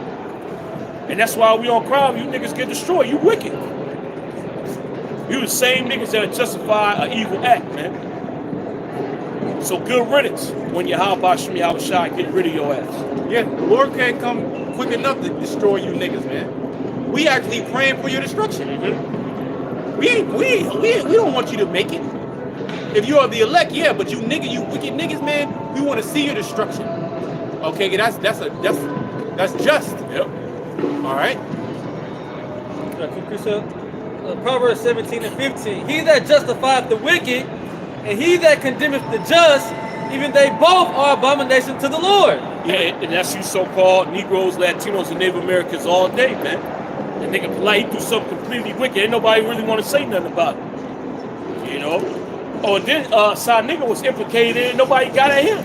And that's why we on crime, you niggas get destroyed. You wicked. You the same niggas that justify an evil act, man. So good riddance when Yahweh Shem Yahushua get rid of your ass. Yeah, the Lord can't come quick enough to destroy you niggas, man. We actually praying for your destruction. Mm-hmm. We don't want you to make it. If you are the elect, yeah, but you wicked niggas, man, we want to see your destruction. Okay, that's just. Yep. All right. Can I cook this up? Proverbs 17 and 15. He that justifieth the wicked, and he that condemneth the just, even they both are abomination to the Lord. Yeah, and that's you so-called Negroes, Latinos, and Native Americans all day, man. And nigga polite, he do something completely wicked. Ain't nobody really want to say nothing about it. You know? Oh, and then Side Nigga was implicated and nobody got at him.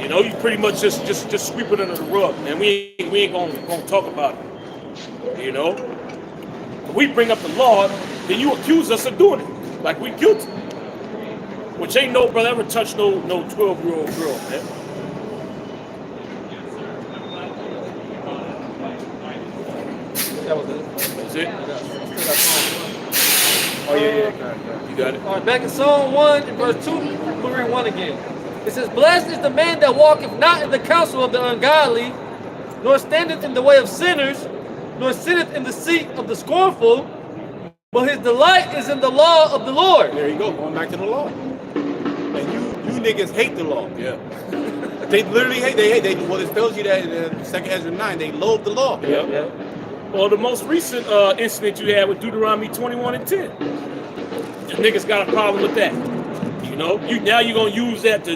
You know, you pretty much just sweep it under the rug, man. We ain't gonna talk about it. You know? If we bring up the law, then you accuse us of doing it. Like we guilty. Which ain't no brother ever touched no 12-year-old girl, man. That was it. That's it? Oh yeah. You got it? All right, back in Psalm 1 and verse 2, we'll read 1 again. It says, Blessed is the man that walketh not in the counsel of the ungodly, nor standeth in the way of sinners, nor sitteth in the seat of the scornful, but his delight is in the law of the Lord. There you go. Going back to the law. And you niggas hate the law. Yeah. They literally hate. They hate. Well, it tells you that in 2nd Ezra 9. They loathe the law. Yeah. Well, the most recent incident you had with Deuteronomy 21 and 10. The niggas got a problem with that. You know, now you're gonna use that to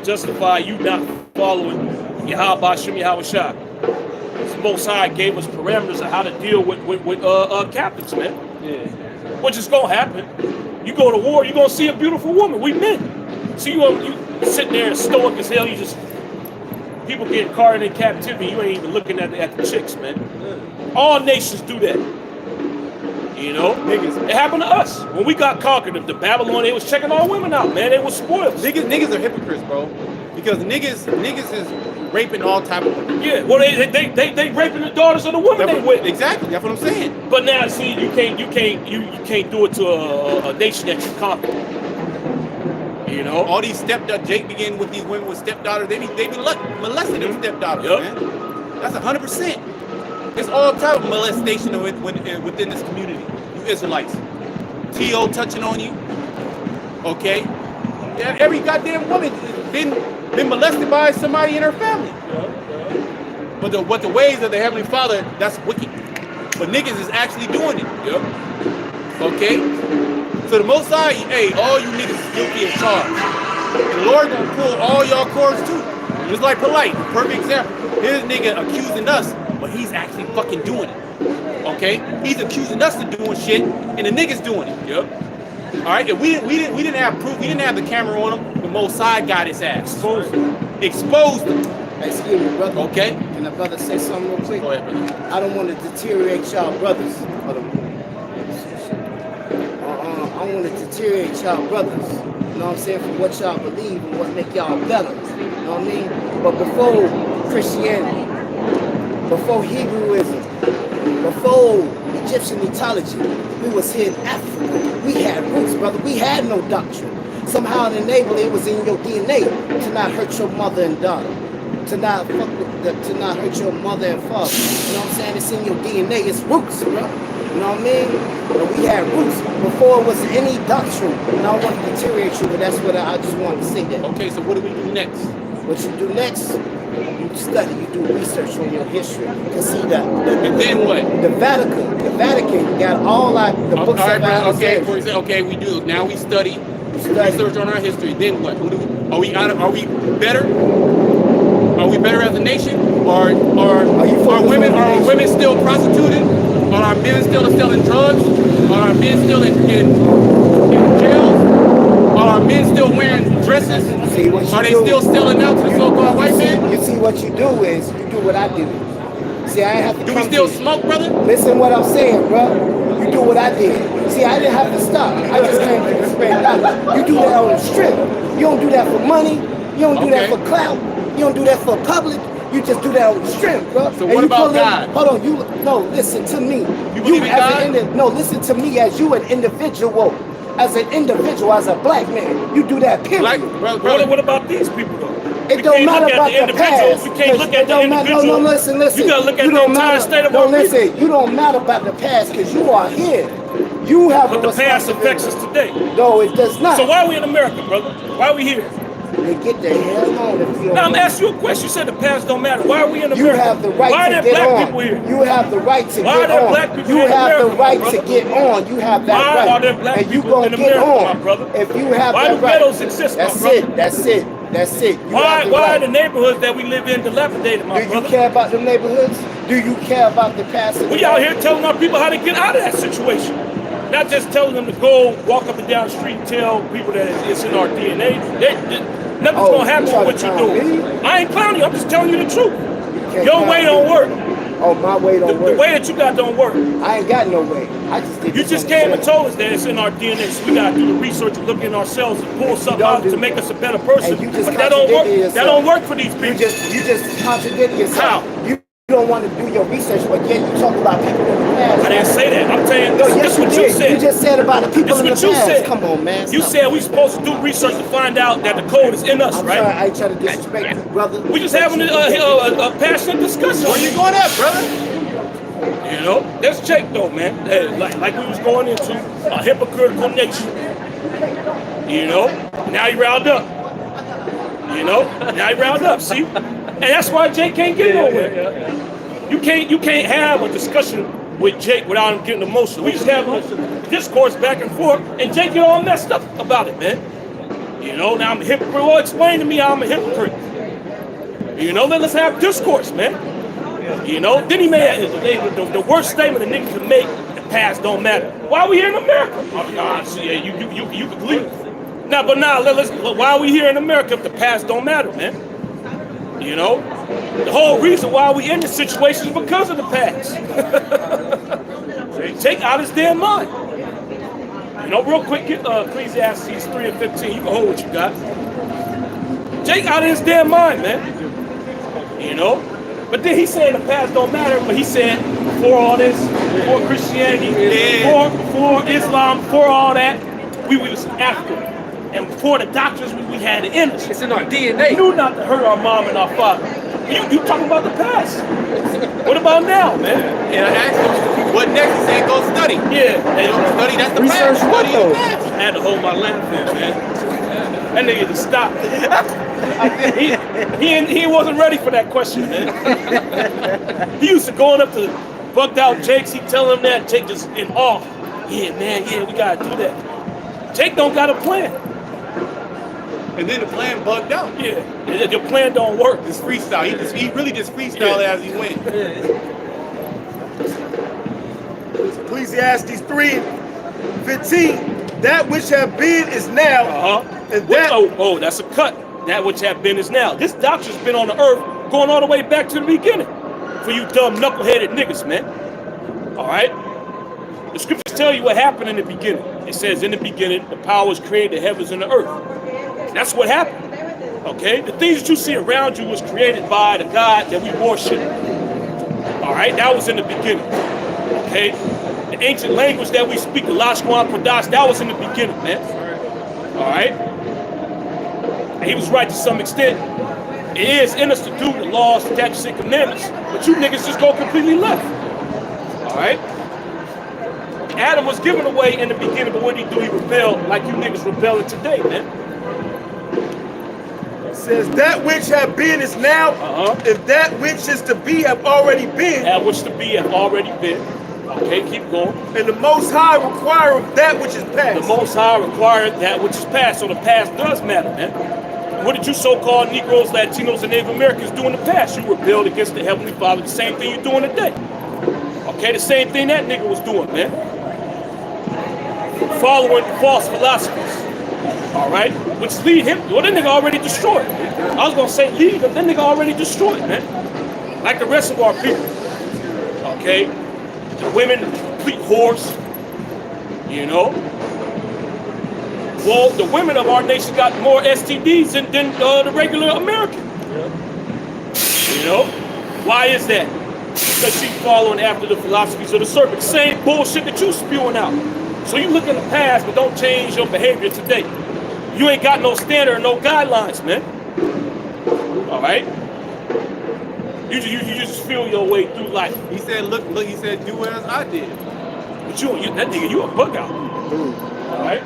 justify you not following Yahweh Shem Yahweh Shah. The Most High gave us parameters of how to deal with captives, man. Yeah. Which is gonna happen. You go to war, you're gonna see a beautiful woman. We men. So you sitting there stoic as hell. You just people getting caught in captivity. You ain't even looking at the chicks, man. All nations do that. You know, Niggas. it happened to us when we got conquered. The Babylon, they was checking all women out, man. They was spoiled. Niggas are hypocrites, bro. Because niggas is raping all type of women. Yeah, well, they raping the daughters of the women they with. Exactly. That's what I'm saying. But now, see, you can't do it to a nation that you conquered. You know, All these stepdaughters. Jake began with these women with stepdaughters. They be molesting them stepdaughters, man. That's 100%. It's all type of molestation within this community. You Israelites. T.O. touching on you. Okay? Yeah, every goddamn woman been molested by somebody in her family. But the ways of the Heavenly Father, that's wicked. But niggas is actually doing it. Yep. Okay? So the Most High, hey, all you niggas is guilty as charged. And the Lord gonna pull all y'all cords too. Just like Polite, perfect example. Here's a nigga accusing us, but he's actually fucking doing it. Okay? He's accusing us of doing shit, and the niggas doing it. Yep. All right? If we didn't have proof, we didn't have the camera on him, the Most High got his ass. Exposed him. Excuse me, brother. Okay? Can the brother say something real quick? Go ahead, brother. I don't want to deteriorate y'all brothers. I want to deteriorate y'all brothers. You know what I'm saying? For what y'all believe and what make y'all better. You know what I mean? But before Christianity, before Hebrewism, before Egyptian mythology, we was here in Africa. We had roots, brother. We had no doctrine. Somehow it enabled it was in your DNA to not hurt your mother and daughter. To not hurt your mother and father. You know what I'm saying? It's in your DNA. It's roots, bro. You know what I mean? But we had roots before it was any doctrine. And I want to deteriorate you, but that's what I just wanted to say that. Okay, so what do we do next? What you do next, you study, you do research on your history. You see that. And then what? The Vatican got all the books all right, of okay, Alexander. for example, okay, we do. Now we study, Study. research on our history. Then what? Are we better? Are we better as a nation? Or are women still prostituted? Are our men still selling drugs? Are our men still in jails? Are our men still wearing dresses? See, what you Are they do- still selling out to the so-called white man? You see what you do is you do what I do. See, I ain't have to Do we come still to you. smoke, brother? Listen what I'm saying, bro. You do what I did. See, I didn't have to stop. I just came to the spread knowledge. You do that on the strip. You don't do that for money. You don't do that Okay. for clout. You don't do that for public. You just do that on the strip, bro. So And what you about pull in- God? Hold on. Listen to me. You believe in as God? no, listen to me as you an individual. As an individual, as a black man, you do that, period. Like, brother, What about these people though? It don't matter about the past. You can't look at the individual. No, listen. You gotta look at You the don't entire matter. state of No, our listen. people. You don't matter about the past because you are here. You have But a the past responsibility. affects us today. No, it does not. So why are we in America, brother? Why are we here? then get the hell on if you don't. Now I'm asking you a question. You said the past don't matter. Why are we in America? You have the right Why to are there get black on. people here? You have the right to Why get are there on. black people You in have America, the right my to brother? get on. You have that Why right. are there black and you people gonna in get America, my on brother? if you have Why that do right. ghettos exist, my That's brother? it. That's it. That's it. You have the Why right. are the neighborhoods that we live in dilapidated, my Do you brother? care about the neighborhoods? Do you care about the past? We out here telling our people how to get out of that situation. Not just telling them to go walk up and down the street and tell people that it's in our DNA. Nothing's gonna happen with what you're doing. I ain't clowning you, I'm just telling you the truth. Your way don't work. Oh, my way don't work. The way that you got don't work. I ain't got no way. I just did You this just on the came and channel. told us that it's in our DNA, so we gotta do the research and look in ourselves and pull something don't out do to make that. us a better person. And you just But that don't work. contradicted That don't yourself. work for these people. You just contradicted yourself. How? You don't want to do your research, but yet you talk about people in the past. I didn't say that. I'm saying No, this yes, is what you did. said. You just said about the people This in the what you past. said. Come on, man. You Stop. said we supposed to do research to find out that the code is in us, I'm right? sorry, I ain't trying to disrespect you, brother. We just having a passionate discussion. Where you going at, brother? You know, that's Jake though, man. Like we was going into a hypocritical nation. You know, now you riled up. You know, now you riled up. See, and that's why Jake can't get nowhere. You can't have a discussion with Jake without him getting emotional. We just have a discourse back and forth, and Jake get all messed up about it, man. You know, now I'm a hypocrite. Well, explain to me how I'm a hypocrite. You know, then let's have discourse, man. You know, then he made the worst statement a nigga can make, the past don't matter. Why are we here in America? Oh, nah, see, you can leave. Nah, but now, why are we here in America if the past don't matter, man? You know? The whole reason why we in this situation is because of the past. Take out his damn mind. You know, real quick, get Ecclesiastes 3 and 15. You can hold what you got. Take out his damn mind, man. You know? But then he's saying the past don't matter, but he said before all this, before Christianity, before Islam, before all that, we was African. And before the doctors, we had it in us. It's in our DNA. We knew not to hurt our mom and our father. You talking about the past. What about now, man? And I asked him, what next? He said, go study. Yeah. They don't study, that's the Research past. what, Study though? the past. I had to hold my laugh in, man. That nigga just stopped. He wasn't ready for that question, man. He used to going up to bugged out Jakes. He tell him that. Jake just in awe. Yeah, man. Yeah, we gotta do that. Jake don't got a plan. And then the plan bugged out. Yeah, your plan don't work. It's freestyle. He really just freestyle as he went. Ecclesiastes 3:15. That which have been is now. And that Oh, that's a cut. That which have been is now. This doctrine's been on the earth going all the way back to the beginning. For you dumb knuckleheaded niggas, man. All right? The scriptures tell you what happened in the beginning. It says in the beginning, the powers created the heavens and the earth. That's what happened. Okay? The things that you see around you was created by the God that we worship. All right? That was in the beginning. Okay? The ancient language that we speak, the Lashwan Pradas, that was in the beginning, man. All right? And he was right to some extent. It is in us to do the laws, statutes, and commandments, but you niggas just go completely left. All right? Adam was given away in the beginning, but what did he do? He rebelled like you niggas rebelling today, man. says that which have been is now, and that which is to be have already been. That which to be have already been. Okay, keep going. And the Most High require of that which is past. The Most High required that which is past, so the past does matter, man. What did you so-called Negroes, Latinos, and Native Americans do in the past? You rebelled against the Heavenly Father, the same thing you're doing today. Okay, the same thing that nigga was doing, man. Following false philosophies. All right, which lead him. Well, that nigga already destroyed. I was gonna say lead, but that nigga already destroyed, man. Like the rest of our people. Okay, the women, complete whores. You know. Well, the women of our nation got more STDs than the regular American. You know, why is that? Because she's following after the philosophies of the serpent. Same bullshit that you spewing out. So you look in the past, but don't change your behavior today. You ain't got no standard, no guidelines, man. All right? You just feel your way through life. He said, look, he said, do as I did. But that nigga, you a bug out. All right?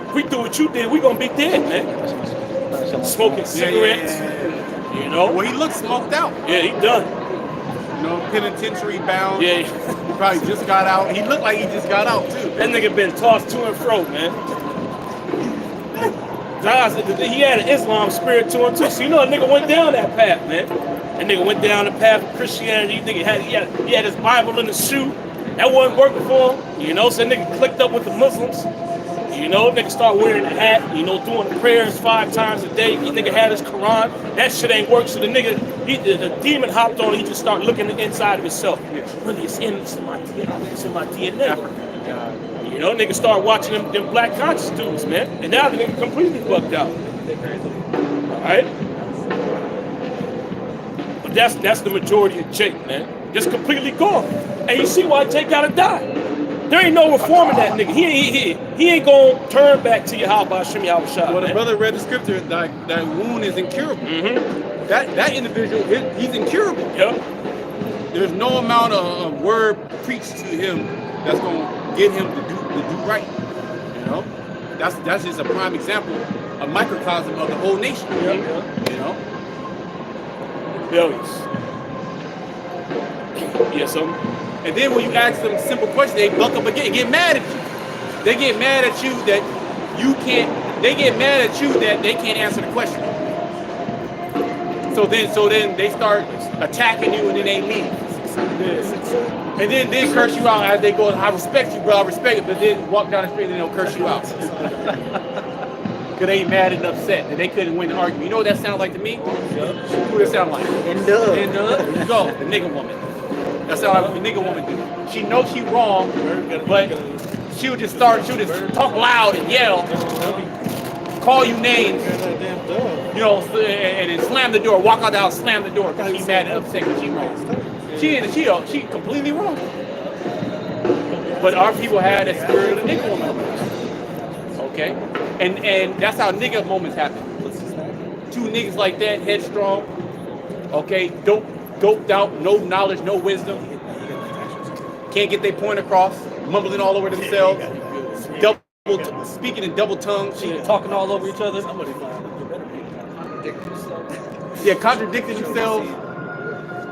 If we do what you did, we gonna be dead, man. smoking cigarettes. You know? Well, he looks smoked out. Yeah, he done. You know, penitentiary bound. Yeah. He probably just got out. He looked like he just got out too. That nigga been tossed to and fro, man. He had an Islam spirit to him too. So you know a nigga went down that path, man. That nigga went down the path of Christianity. He had his Bible in his shoe. That wasn't working for him. You know, so that nigga clicked up with the Muslims. You know, nigga start wearing a hat, you know, doing the prayers 5 times a day. He nigga had his Quran. That shit ain't work. So the nigga, the demon hopped on. He just started looking inside of himself. Really, it's in my DNA. You know, nigga start watching them black conscious dudes, man. And now the nigga completely bugged out. All right? But that's the majority of Jake, man. Just completely gone. And you see why Jake gotta die. There ain't no reforming that nigga. He ain't gonna turn back to Yahweh Shimmy Shah. Well, the brother read the scripture that wound is incurable. Mm-hmm. That individual, he's incurable. Yep. There's no amount of word preached to him that's gonna get him to do right. You know, that's just a prime example, a microcosm of the whole nation. Yep. You know. Rebellious. Yeah, so. And then when you ask them simple questions, they buck up again and get mad at you. They get mad at you that you can't. They get mad at you that they can't answer the question. So then they start attacking you and then they leave. And then they curse you out as they go. I respect you, bro. I respect it. But then walk down the street and they'll curse you out. Because they ain't mad and upset that they couldn't win the argument. You know what that sounds like to me? Who does it sound like? There you Go, the nigga woman. That's how a nigga woman do. She knows she wrong, but she'll just talk loud and yell, call you names, you know, and then slam the door, walk out the house, slam the door because she's mad and upset because she's wrong. She completely wrong. But our people had that spirit of the nigga woman. Okay? And that's how nigga moments happen. 2 niggas like that, headstrong, okay, doped out, no knowledge, no wisdom, can't get their point across, mumbling all over themselves, speaking in double tongue, talking all over each other. Contradicting themselves.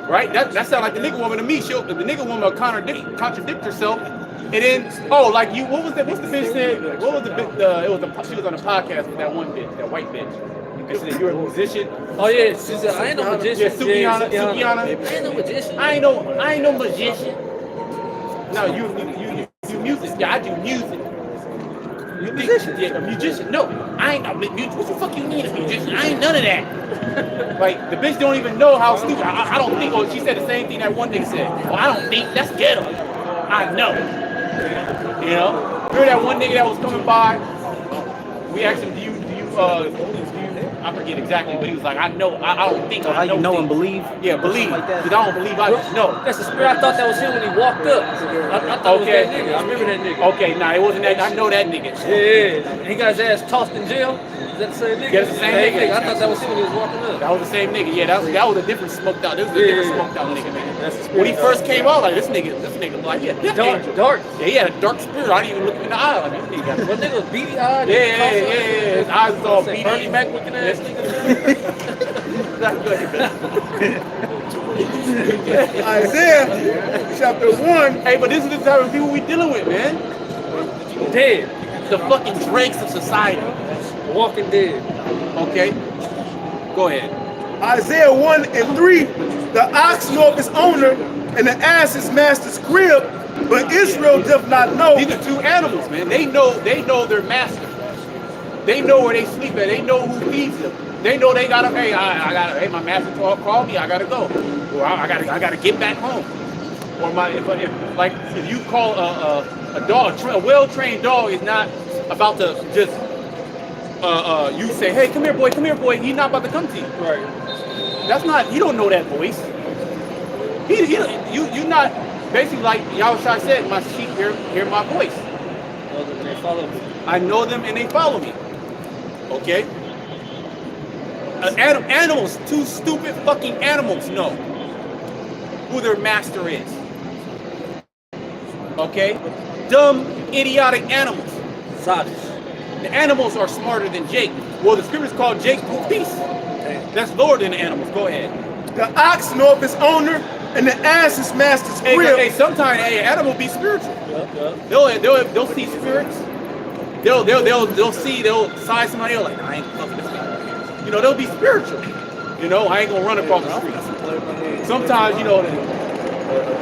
Right? That sounds like the nigga woman to me. The nigga woman will contradict herself, and then like you. What was that? What's the bitch said? What was the bitch? She was on a podcast with that one bitch, that white bitch. And she said, "You're a musician." Oh yeah, she said, "I ain't no magician." Yeah, Sukiana. I ain't no magician. I ain't no magician. No, you music. Yeah, I do music. You musician? Yeah, a musician. No, I ain't a musician. What the fuck you mean a musician? I ain't none of that. Like, the bitch don't even know how stupid. I don't think. She said the same thing that one nigga said. Well, I don't think that's ghetto. I know. You know? Remember that one nigga that was coming by? We asked him, do you I forget exactly, but he was like, I know, I don't think. So how you know and believe? Yeah, believe. Because I don't believe, I just know. That's the spirit. I thought that was him when he walked up. I thought it was that nigga. I remember that nigga. Okay, nah, it wasn't that. I know that nigga. Yeah. And he got his ass tossed in jail. Is that the same nigga? Yeah, it's the same nigga. I thought that was him when he was walking up. That was the same nigga. Yeah, that was a different smoked out. This was a different smoked out nigga. When he first came out, like this nigga, like Dark. Yeah, he had a dark spirit. I didn't even look him in the eye. Like, this nigga. What nigga was beady eyed? Yeah. His eyes was all beady. Bernie Mac looking ass nigga. Isaiah chapter 1. Hey, but this is the type of people we dealing with, man. Dead. The fucking Drakes of society. Walking dead. Okay? Go ahead. Isaiah 1:3. The ox knoweth his owner, and the ass his master's crib, but Israel doth not know. These are 2 animals, man. They know their master. They know where they sleep at. They know who feeds them. They know they gotta. Hey, hey, my master called me. I gotta go. Or I gotta get back home. Or if you call a dog, a well-trained dog is not about to just you say, hey, come here, boy. He's not about to come to you. Right. That's not. He don't know that voice. You not basically like Yahushua said. My sheep hear my voice. They follow me. I know them and they follow me. Okay. Animals, 2 stupid fucking animals know who their master is. Okay? Dumb, idiotic animals. Sadish. The animals are smarter than Jake. Well, the scriptures call Jake beast. That's lower than the animals. Go ahead. The ox knoweth his owner, and the ass his master's crib. Hey, sometimes an animal be spiritual. They'll see spirits. They'll side somebody else like, I ain't fucking this guy. You know, they'll be spiritual. You know, I ain't gonna run across the street. Sometimes, you know, the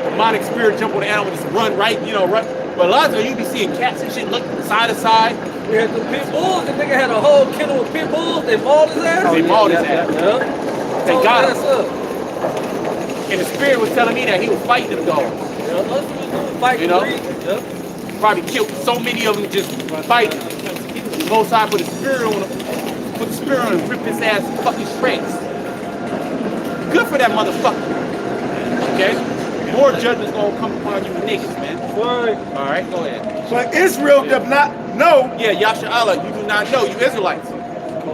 demonic spirit jump on the animal, just run right, you know, run. But a lot of times you be seeing cats and shit look side to side. We had the pit bulls. The nigga had a whole kennel of pit bulls. They mauled his ass. They mauled his ass. Yeah. They got him. Up. And the spirit was telling me that he was fighting them dogs. You know? Probably killed so many of them just fighting. Both sides put the spirit on him, and rip his ass fucking shreds. Good for that motherfucker. Okay? More judgment's gonna come upon you niggas, man. Alright, go ahead. But Israel does not know. Yeah, Yasha Allah, you do not know, you Israelites.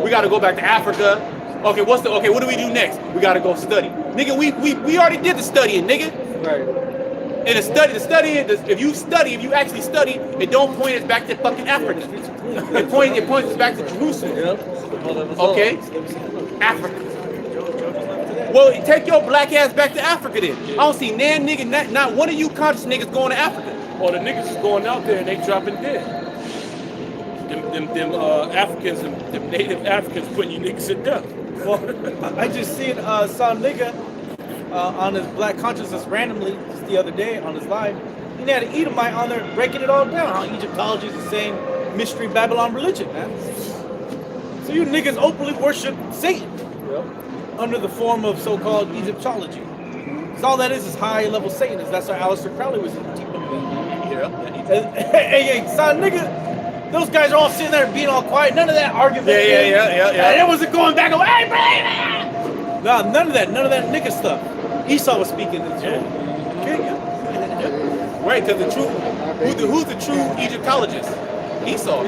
We gotta go back to Africa. Okay, what do we do next? We gotta go study. Nigga, we already did the studying, nigga. Right. And if you actually study, it don't point us back to fucking Africa. It points us back to Jerusalem. Okay? Africa. Well, take your black ass back to Africa then. I don't see not one of you conscious niggas going to Africa. Or the niggas is going out there and they dropping dead. Them Africans, them native Africans putting you niggas to death. Well, I just seen some nigga on his black consciousness randomly just the other day on his live. He had an Edomite on there breaking it all down. How Egyptology is the same mystery Babylon religion, man. So you niggas openly worship Satan under the form of so-called Egyptology. Because all that is high-level Satanism. That's why Aleister Crowley was deep into that. Hey, son, nigga, those guys are all sitting there being all quiet. None of that argument. Yeah. It wasn't going back. Hey, believe it! No, none of that nigga stuff. Esau was speaking in the Right, because who's the true Egyptologist? Esau.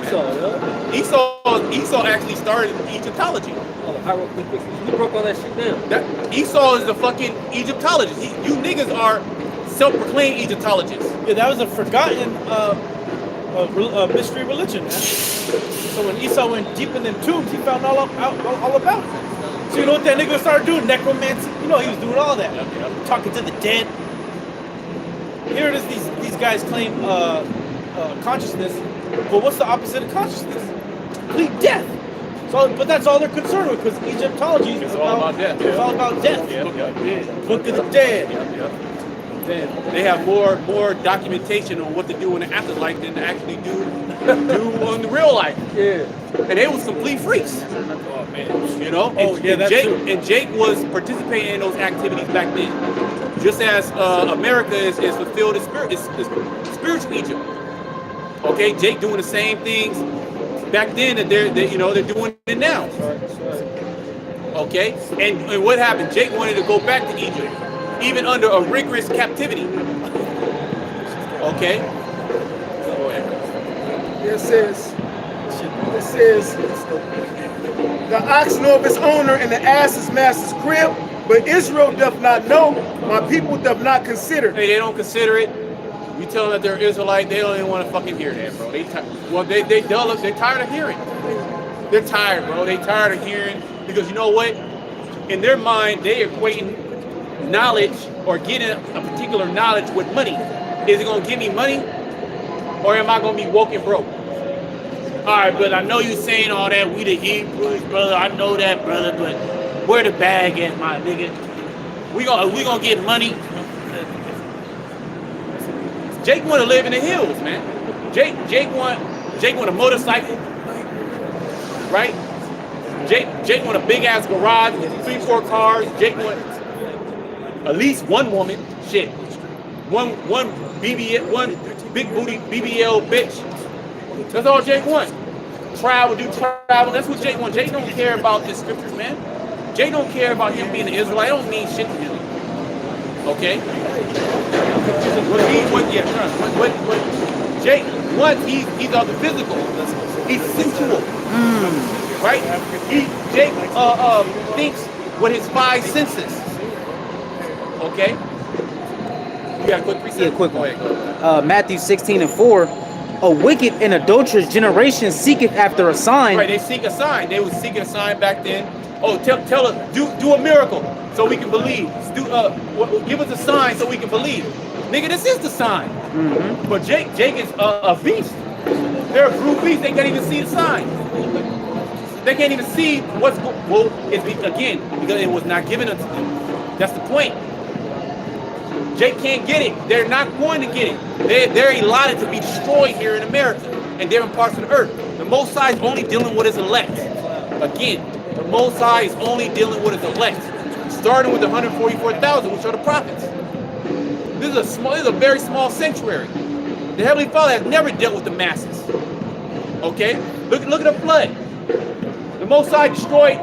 Esau actually started Egyptology. He broke all that shit down. Esau is the fucking Egyptologist. You niggas are self-proclaimed Egyptologists. Yeah, that was a forgotten mystery religion, man. So when Esau went deep in them tombs, he found all about it. So you know what that nigga started doing? Necromancy. You know he was doing all that. Talking to the dead. Here it is. These guys claim consciousness, but what's the opposite of consciousness? Complete death. So, but that's all they're concerned with, because Egyptology is all about death. It's all about death. Book of the dead. They have more documentation on what to do in the afterlife than to actually do on the real life. Yeah. And they was complete freaks. Oh man. You know? And Jake was participating in those activities back then. Just as America is fulfilled in spiritual Egypt. Okay, Jake doing the same things back then that they're doing it now. Okay? And what happened? Jake wanted to go back to Egypt, even under a rigorous captivity. Okay? It says, the ox knoweth his owner, and the ass his master's crib, but Israel doth not know, my people doth not consider. Hey, they don't consider it. You tell them that they're Israelite, they don't even want to fucking hear that, bro. They're tired of hearing. They're tired, bro. They're tired of hearing, because you know what? In their mind, they equating knowledge or getting a particular knowledge with money. Is it going to give me money, or am I going to be woke and broke? All right, but I know you saying all that. We the Hebrews, brother. I know that, brother. But where the bag at, my nigga? We gonna get money. Jake want to live in the hills, man. Jake want a motorcycle, right? Jake want a big ass garage with 3-4 cars. Jake want at least one woman. Shit, one BBL, one big booty BBL bitch. That's all Jake wants. Travel. That's what Jake wants. Jake don't care about the scriptures, man. Jake don't care about him being an Israelite. I don't mean shit to him. Okay? What Jake wants, he's of the physical. He's sensual. Right? Jake thinks with his 5 senses. Okay? You got a quick precept? Yeah, quick one. Matthew 16:4. a wicked and adulterous generation seeketh after a sign. Right, they seek a sign. They was seeking a sign back then. Oh, tell us, do a miracle so we can believe. Give us a sign so we can believe. Nigga, this is the sign. But Jake is a beast. They're a brute beast. They can't even see the sign. They can't even see what's again, because it was not given unto them. That's the point. Jake can't get it. They're not going to get it. They're allotted to be destroyed here in America and different parts of the earth. The Most High is only dealing with his elect. Again, the Most High is only dealing with his elect. Starting with the 144,000, which are the prophets. This is a very small sanctuary. The Heavenly Father has never dealt with the masses. Okay? Look at the flood. The Most High destroyed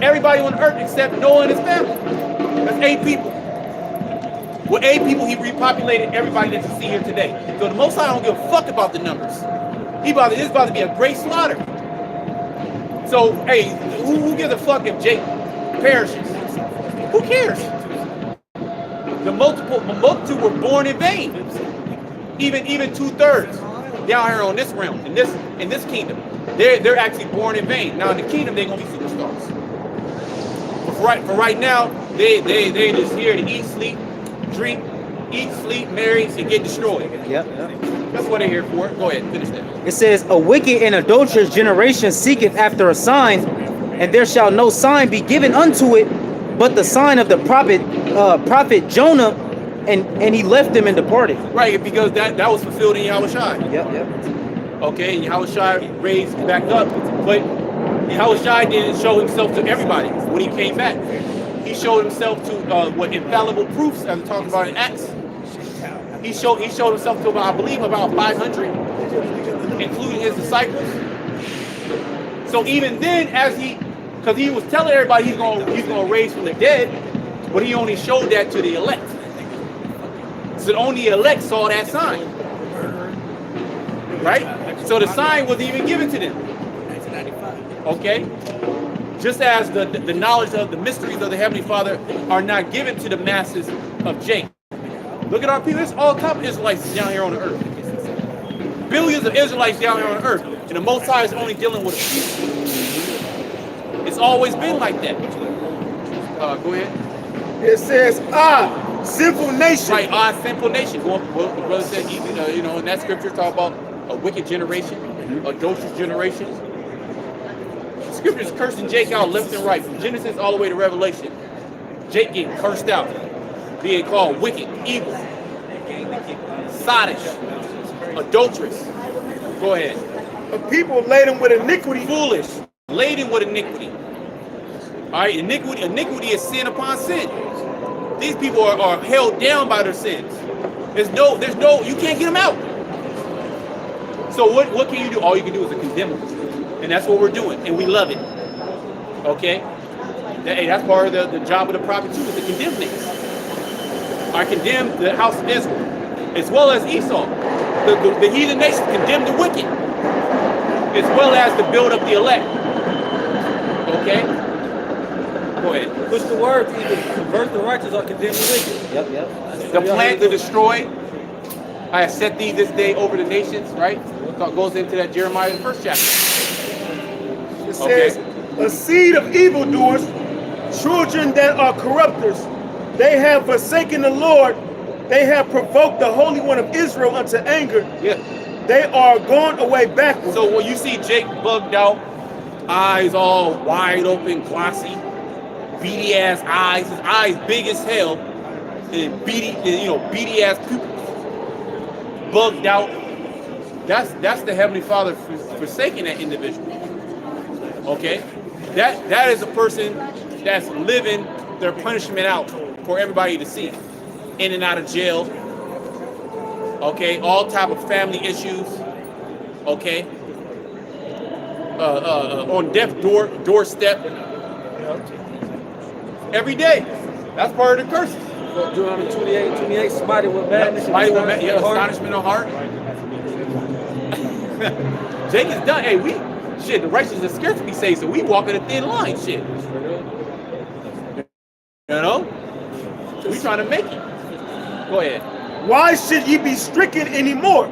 everybody on earth except Noah and his family. That's 8 people. With 8 people, he repopulated everybody that you see here today. So the Most High don't give a fuck about the numbers. It's about to be a great slaughter. So, hey, who gives a fuck if Jake perishes? Who cares? The multitude were born in vain. Even 2/3 down here on this realm, in this kingdom, they're actually born in vain. Now in the kingdom, they're gonna be superstars. But for right now, they just here to eat, sleep, drink, eat, sleep, marry, and get destroyed. Yep. That's what they're here for. Go ahead, finish that. It says, a wicked and adulterous generation seeketh after a sign, and there shall no sign be given unto it, but the sign of the prophet Jonah, and he left them and departed. Right, because that was fulfilled in Yahushua. Yep. Okay, and Yahushua raised back up, but Yahushua didn't show himself to everybody when he came back. He showed himself to infallible proofs, as we talked about in Acts. He showed himself to I believe about 500, including his disciples. So even then, because he was telling everybody he's gonna raise from the dead, but he only showed that to the elect. So only the elect saw that sign, right? So the sign wasn't even given to them. Okay. Just as the knowledge of the mysteries of the Heavenly Father are not given to the masses of Jake. Look at our people. It's all top Israelites down here on the earth. Billions of Israelites down here on the earth. And the Most High is only dealing with a few. It's always been like that. Go ahead. It says, sinful nation. Right, sinful nation. Well, the brother said, in that scripture, talk about a wicked generation, adulterous generation. Scriptures cursing Jake out left and right, from Genesis all the way to Revelation. Jake getting cursed out, being called wicked, evil, sottish, adulterous. Go ahead. A people laden with iniquity. Foolish, laden with iniquity. All right, iniquity is sin upon sin. These people are held down by their sins. There's no, you can't get them out. So what can you do? All you can do is to condemn them. And that's what we're doing, and we love it. Okay? That's part of the job of the prophet too, is to condemn things. I condemn the house of Israel, as well as Esau. The heathen nation condemn the wicked, as well as to build up the elect. Okay? Go ahead. Push the word to either convert the righteous or condemn the wicked. Yep. The plan to destroy, I have set thee this day over the nations, right? Goes into that Jeremiah 1st chapter. It says, a seed of evildoers, children that are corrupters, they have forsaken the Lord, they have provoked the Holy One of Israel unto anger. Yeah. They are gone away backwards. So when you see Jake bugged out, eyes all wide open, glossy, beady ass eyes, his eyes big as hell, and beady ass pupils, bugged out. That's the Heavenly Father forsaking that individual. Okay, that is a person that's living their punishment out for everybody to see, in and out of jail. Okay, all type of family issues. Okay, on death doorstep every day. That's part of the curses. Deuteronomy 28, somebody with madness. Astonishment of heart. Jake is done. Hey, the righteous are scared to be saved, so we walk in a thin line, shit. You know? We trying to make it. Go ahead. Why should ye be stricken anymore?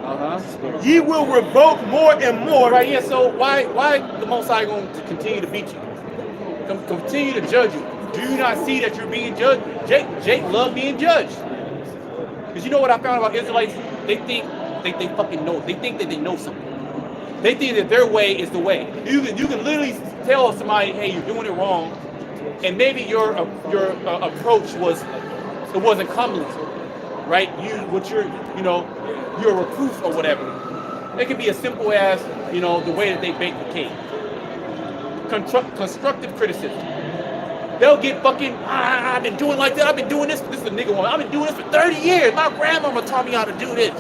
Ye will revolt more and more. Right, yeah, so why the Most High going to continue to beat you? Continue to judge you. Do you not see that you're being judged? Jake love being judged. Because you know what I found about Israelites? They think they fucking know. They think that they know something. They think that their way is the way. You can literally tell somebody, hey, you're doing it wrong, and maybe your approach wasn't comely, right? You're a reproof or whatever. It could be as simple as the way that they bake the cake. Constructive criticism. They'll get fucking, I've been doing like that. I've been doing this. This is a nigga one. I've been doing this for 30 years. My grandmama taught me how to do this.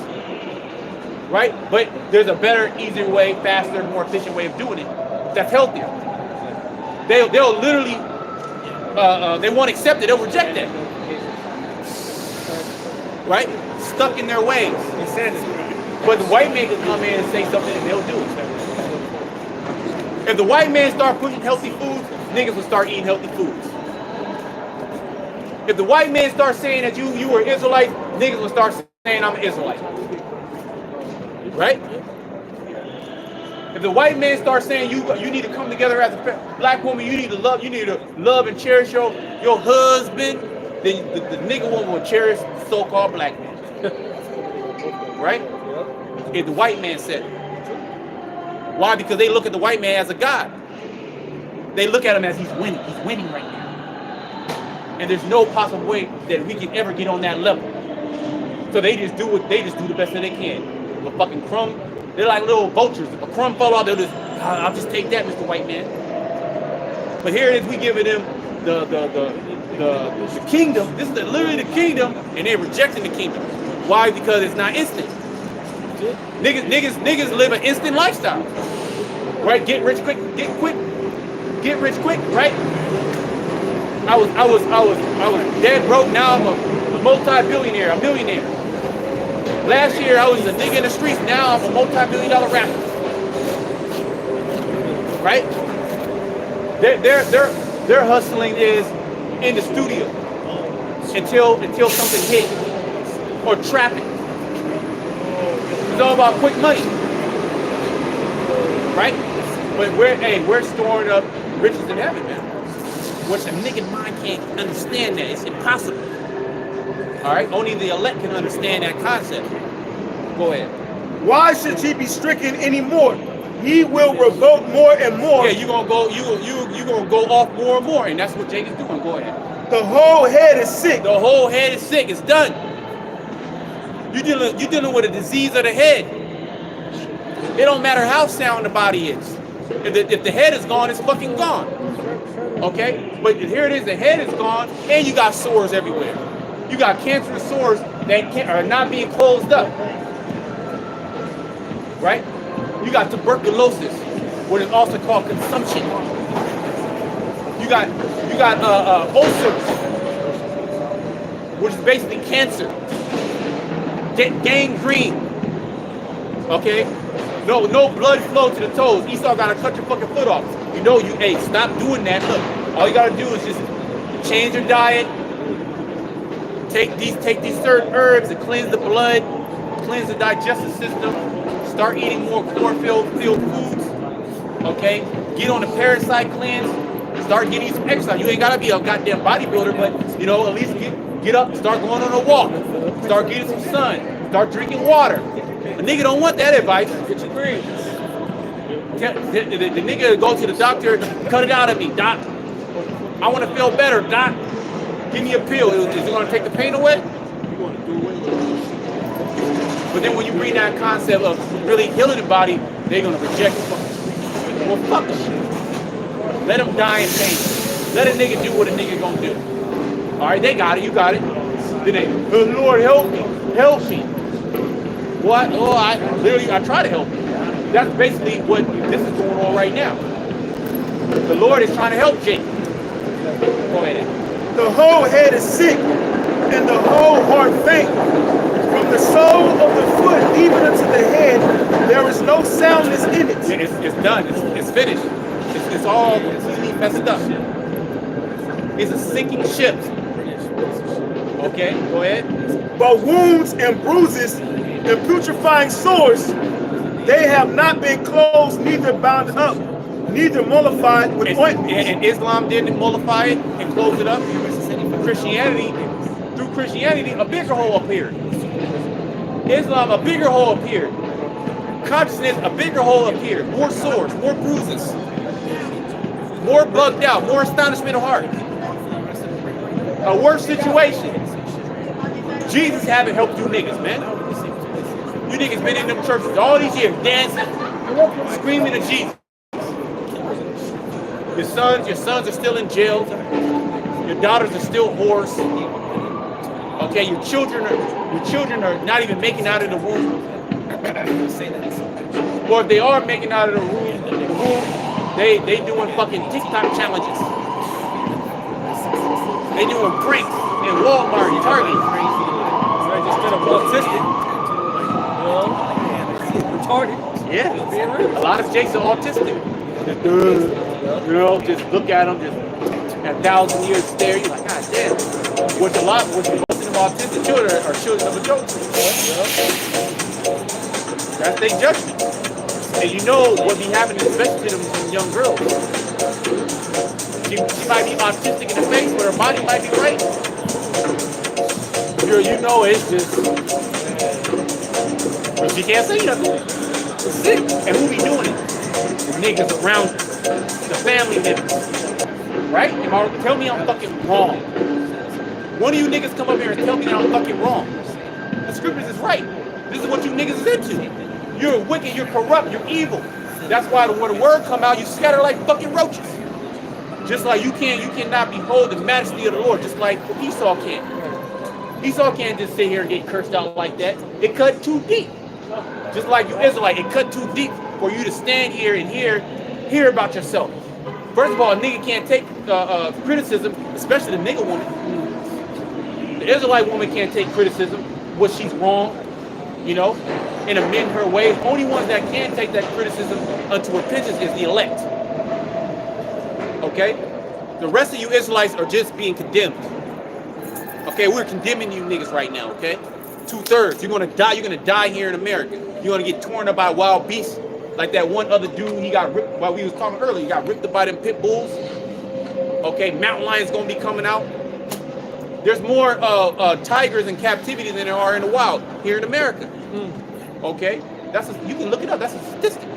Right? But there's a better, easier way, faster, more efficient way of doing it that's healthier. They'll literally, they won't accept it. They'll reject that. Right? Stuck in their ways. But the white man can come in and say something and they'll do it. If the white man start pushing healthy foods, niggas will start eating healthy foods. If the white man starts saying that you were Israelite, niggas will start saying I'm an Israelite. Right? If the white man starts saying you need to come together as a black woman, you need to love and cherish your husband, then the nigga woman will cherish the so-called black man. Right? If the white man said it. Why? Because they look at the white man as a god. They look at him as he's winning. He's winning right now. And there's no possible way that we can ever get on that level. So they just do the best that they can. A fucking crumb, they're like little vultures. If a crumb fall out, they'll just, I'll just take that, Mr. White Man. But here it is, we giving them the kingdom. This is literally the kingdom, and they're rejecting the kingdom. Why? Because it's not instant. Niggas live an instant lifestyle. Right? Get rich quick, get rich quick, right? I was dead broke, now I'm a multi-billionaire, a millionaire. Last year I was a nigga in the streets, now I'm a multi-billion-dollar rapper. Right? Their hustling is in the studio until something hits or traffic. It's all about quick money. Right? But we're storing up riches in heaven now. Which a nigga mind can't understand that. It's impossible. Alright? Only the elect can understand that concept. Go ahead. Why should ye be stricken anymore? Ye will revolt more and more. Yeah, you're gonna go off more and more, and that's what Jake is doing. Go ahead. The whole head is sick. The whole head is sick, it's done. You're dealing with a disease of the head. It don't matter how sound the body is. If the head is gone, it's fucking gone. Okay? But here it is, the head is gone, and you got sores everywhere. You got cancerous sores that are not being closed up. Right? You got tuberculosis, what is also called consumption. You got ulcers, which is basically cancer. Gangrene. Okay? No blood flow to the toes. Esau gotta cut your fucking foot off. Hey, stop doing that. Look, all you gotta do is just change your diet. Take these certain herbs and cleanse the blood, cleanse the digestive system. Start eating more chlorophyll-filled foods. Okay? Get on the parasite cleanse. Start getting some exercise. You ain't gotta be a goddamn bodybuilder, but at least get up, start going on a walk. Start getting some sun. Start drinking water. A nigga don't want that advice. Get your greens. The nigga go to the doctor, cut it out of me, doc. I want to feel better, doc. Give me a pill. Is it going to take the pain away? But then when you bring that concept of really healing the body, they're going to reject it. Well, fuck them. Let them die in pain. Let a nigga do what a nigga gonna do. All right, they got it. You got it. Then they, oh, Lord, help me. Help me. What? Oh, I try to help you. That's basically what this is going on right now. The Lord is trying to help Jake. Go ahead. The whole head is sick, and the whole heart faint. From the sole of the foot even unto the head, there is no soundness in it. It's done. It's finished. It's all completely messed up. It's a sinking ship. Okay, go ahead. But wounds and bruises and putrefying sores, they have not been closed, neither bound up, neither mollified with ointment. And Islam didn't mollify it and close it up. Christianity, through Christianity, a bigger hole appeared. Islam, a bigger hole appeared. Consciousness, a bigger hole appeared. More sores, more bruises, more bugged out, more astonishment of heart. A worse situation. Jesus haven't helped you niggas, man. You niggas been in them churches all these years, dancing, screaming at Jesus. Your sons are still in jail. Your daughters are still whores. Okay, your children are not even making out of the womb. Or if they are making out of the womb, they doing fucking TikTok challenges. They doing pranks in Walmart and Target. Instead of autistic, retarded. Yeah, a lot of Jakes are autistic. You know, just look at them, just a 1,000 years stare. You're like, God damn. Which most of them autistic children are children of adults. That's their judgment. And you know what be happening, especially to them young girls. She might be autistic in the face, but her body might be right. You know it's just, but she can't say nothing. It's sick. And who be doing it? The niggas around her. The family members. Right? Tell me I'm fucking wrong. One of you niggas come up here and tell me that I'm fucking wrong. The scriptures is right. This is what you niggas is into. You're wicked, you're corrupt, you're evil. That's why when the word come out, you scatter like fucking roaches. Just like you cannot behold the majesty of the Lord, just like Esau can. Esau can't just sit here and get cursed out like that. It cut too deep. Just like you Israelite, it cut too deep for you to stand here and hear about yourself. First of all, a nigga can't take criticism, especially the nigga woman. The Israelite woman can't take criticism, what she's wrong, you know, and amend her ways. Only ones that can take that criticism unto repentance is the elect. Okay? The rest of you Israelites are just being condemned. Okay, we're condemning you niggas right now, okay? 2/3. You're gonna die here in America. You're gonna get torn up by wild beasts. Like that one other dude, he got ripped while we was talking earlier, he got ripped up by them pit bulls. Okay, mountain lions gonna be coming out. There's more tigers in captivity than there are in the wild here in America. Okay, you can look it up. That's a statistic.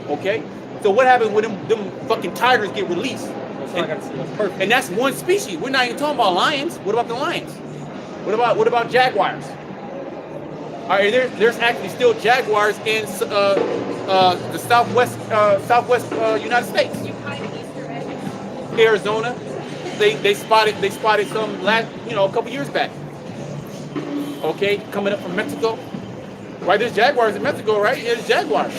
Okay, so what happens when them fucking tigers get released? And that's one species. We're not even talking about lions. What about the lions? What about jaguars? All right, there's actually still jaguars in the southwest United States. Arizona, they spotted some a couple years back. Okay, coming up from Mexico. Right, there's jaguars in Mexico, right? Yeah, there's jaguars.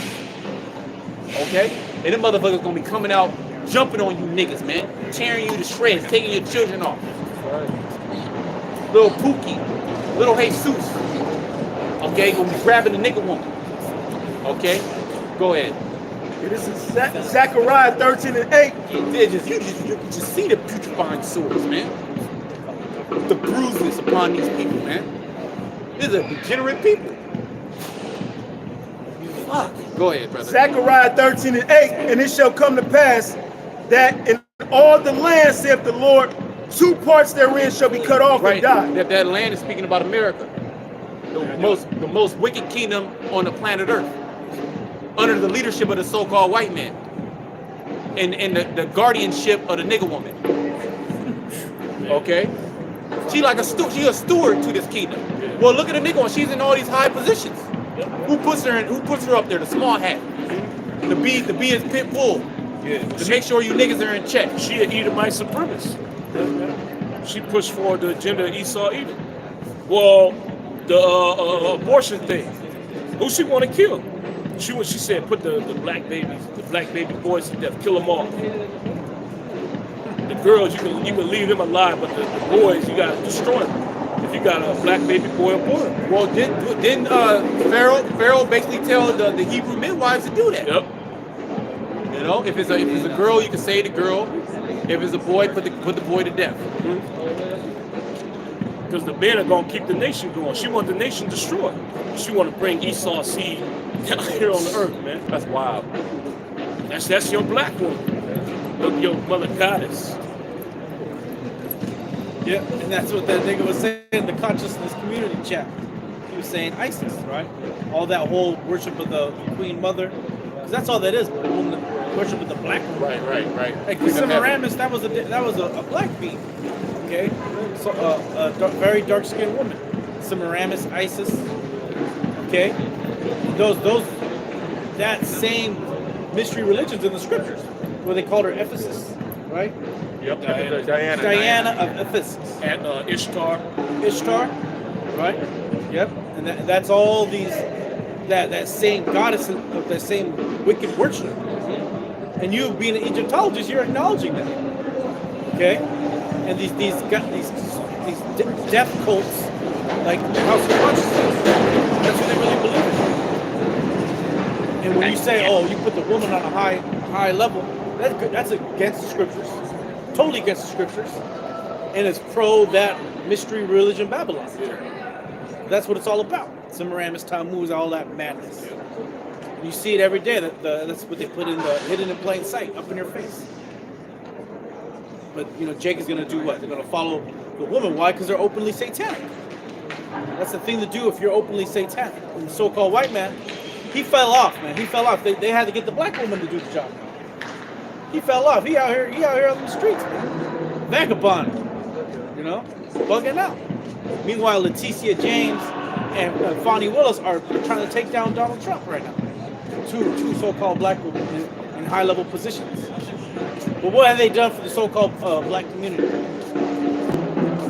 Okay, and them motherfuckers gonna be coming out, jumping on you niggas, man, tearing you to shreds, taking your children off. Little Pookie, little Jesus. Okay, gonna be grabbing the nigga woman. Okay, go ahead. This is Zechariah 13:8. You just see the putrefying sores, man. The bruises upon these people, man. These are degenerate people. Fuck. Go ahead, brother. Zechariah 13:8, and it shall come to pass that in all the land, saith the Lord, 2 parts therein shall be cut off and die. That land is speaking about America. The most wicked kingdom on the planet Earth, under the leadership of the so-called white man, and the guardianship of the nigga woman. Okay, she a steward to this kingdom. Well, look at the nigga one. She's in all these high positions. Who puts her up there? The small hat. The be his pit bull. Yeah. To make sure you niggas are in check. She an Edomite supremacist. She pushed forward the agenda of Esau Edom. Well, the abortion thing. Who she want to kill? She said put the black baby boys to death, kill them all. The girls you can leave them alive, but the boys you gotta destroy them. If you got a black baby boy or boy. Well, didn't Pharaoh basically tell the Hebrew midwives to do that? Yep. You know, if it's a girl, you can say the girl. If it's a boy, put the boy to death. because the men are gonna keep the nation going. She want the nation destroyed. She want to bring Esau's seed down here on the earth, man. That's wild. That's your black woman, your mother goddess. Yeah, and that's what that nigga was saying in the consciousness community chat. He was saying ISIS, right? All that whole worship of the Queen Mother, because that's all that is. The woman worship of the black woman. Right. Like Semiramis, that was a black being. Okay, so very dark skinned woman. Semiramis, Isis. Okay, that same mystery religions in the scriptures, where they called her Ephesus, right? Yep. Diana of Ephesus. And Ishtar. Ishtar, right? Yep. And that's all these that same goddess of that same wicked worship. And you being an Egyptologist, you're acknowledging that. Okay? And these death cults, like House of Consciousness, that's what they really believe in. And when you say, oh, you put the woman on a high level, that's against the scriptures. Totally against the scriptures. And it's pro that mystery religion Babylon. That's what it's all about. Semiramis, Tammuz, all that madness. You see it every day. That's what they put in the hidden in plain sight, up in your face. But Jake is going to do what? They're going to follow the woman. Why? Because they're openly satanic. That's the thing to do if you're openly satanic. And the so-called white man, he fell off, man. He fell off. They had to get the black woman to do the job. He fell off. He out here on the streets, man. Vagabond. Bugging out. Meanwhile, Leticia James and Fonnie Willis are trying to take down Donald Trump right now. Two so-called black women in high-level positions. But what have they done for the so-called black community?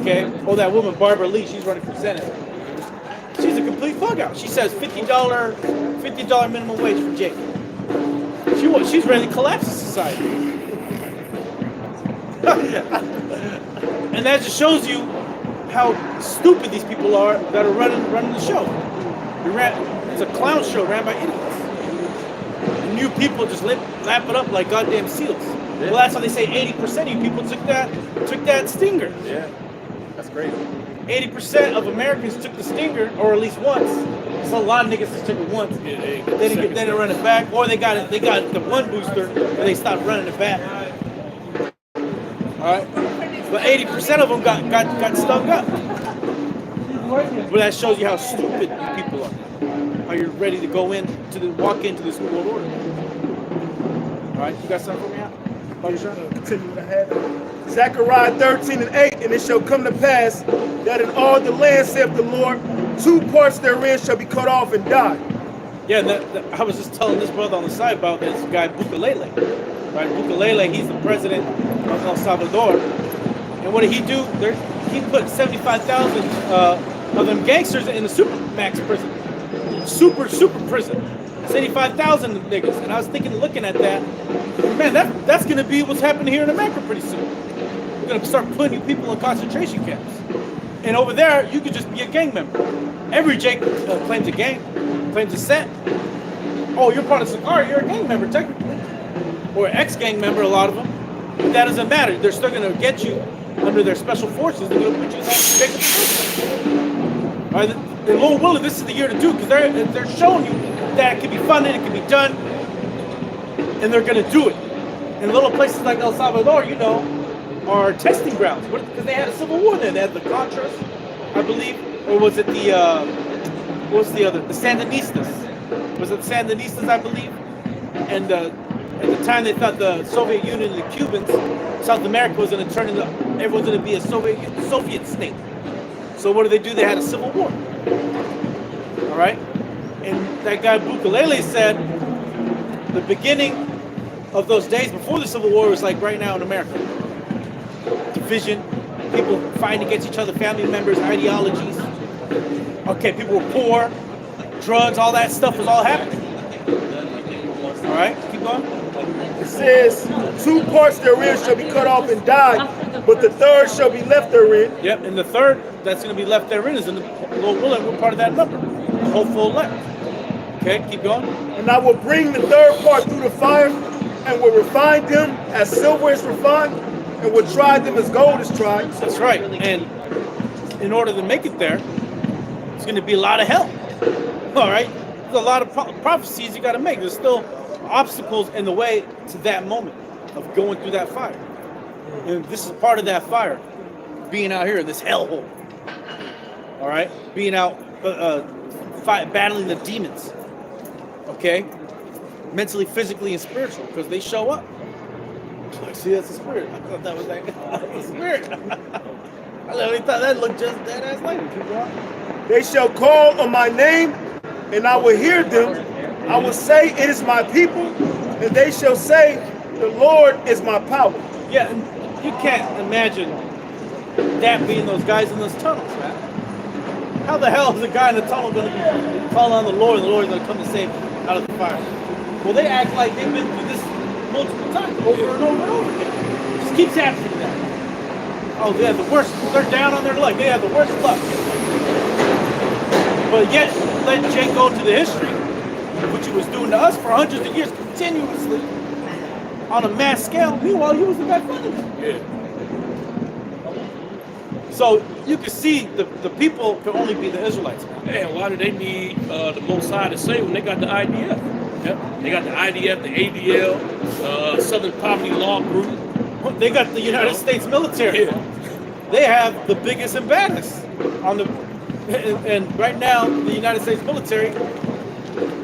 Okay. Oh, that woman, Barbara Lee, she's running for Senate. She's a complete bug out. She says $50 minimum wage for Jake. She's ready to collapse society. And that just shows you how stupid these people are that are running the show. It's a clown show ran by idiots. And you people just lap it up like goddamn seals. Yeah. Well, that's how they say 80% of you people took that stinger. Yeah, that's crazy. 80% of Americans took the stinger, or at least once. So a lot of niggas just took it once. Yeah, they didn't run it back, or they got the one booster, and they stopped running it back. All right, but 80% of them got stung up. But that shows you how stupid you people are. How you're ready to walk into this new world order. All right, you got something for me out? Continue ahead. Zechariah 13:8, and it shall come to pass that in all the land, saith the Lord, 2 parts therein shall be cut off and die. Yeah, I was just telling this brother on the side about this guy Bukalele. Right, Bukalele, he's the president of El Salvador. And what did he do? He put 75,000 of them gangsters in the Supermax prison. Super prison. 75,000 niggas. And I was looking at that, man, that's going to be what's happening here in America pretty soon. We're going to start putting people in concentration camps. And over there, you could just be a gang member. Every Jake claims a gang, claims a set. Oh, you're part of Sakari, you're a gang member, technically. Or an ex-gang member, a lot of them. But that doesn't matter. They're still going to get you under their special forces. They're going to put you in that Jacob prison. All right, and Lord willing, this is the year to do it, because they're showing you that it can be funded, it can be done, and they're going to do it. And little places like El Salvador, are testing grounds, because they had a civil war there. They had the Contras, I believe, or was it the Sandinistas? Was it the Sandinistas, I believe? And at the time, they thought the Soviet Union and the Cubans, South America was going to turn into, everyone's going to be a Soviet state. So what did? They had a civil war. All right? And that guy Bukalele said the beginning of those days before the Civil War was like right now in America. Division, people fighting against each other, family members, ideologies. Okay, people were poor, drugs, all that stuff was all happening. All right, keep going. It says, 2 parts therein shall be cut off and die, but the third shall be left therein. Yep, and the third that's going to be left therein is in the Lord willing, we're part of that number. The whole full elect. Okay, keep going. And I will bring the third part through the fire, and will refine them as silver is refined, and will try them as gold is tried. That's right. And in order to make it there, it's going to be a lot of hell. All right? There's a lot of prophecies you got to make. There's still obstacles in the way to that moment of going through that fire. And this is part of that fire, being out here in this hellhole. All right? Being out battling the demons. Okay? Mentally, physically, and spiritual, because they show up. See, that's a spirit. I thought that was a spirit. I literally thought that looked just dead ass like it. They shall call on my name, and I will hear them. I will say, it is my people, and they shall say, the Lord is my power. Yeah, and you can't imagine that being those guys in those tunnels, man. How the hell is a guy in the tunnel going to be calling on the Lord, and the Lord is going to come to save him out of the fire? Well, they act like they've been through this multiple times, over and over and over again. It just keeps happening now. Oh, they have the worst. They're down on their luck. They have the worst luck. But yet, let Jake go to the history, which he was doing to us for hundreds of years, continuously, on a mass scale. Meanwhile, he was the guy funding it. Yeah. So you can see the people can only be the Israelites. Man, why do they need the Most High to save when they got the IDF? Yep. They got the IDF, the ADL, Southern Poverty Law Group. They got the United States military. Yeah. They have the biggest and baddest on the, and right now the United States military.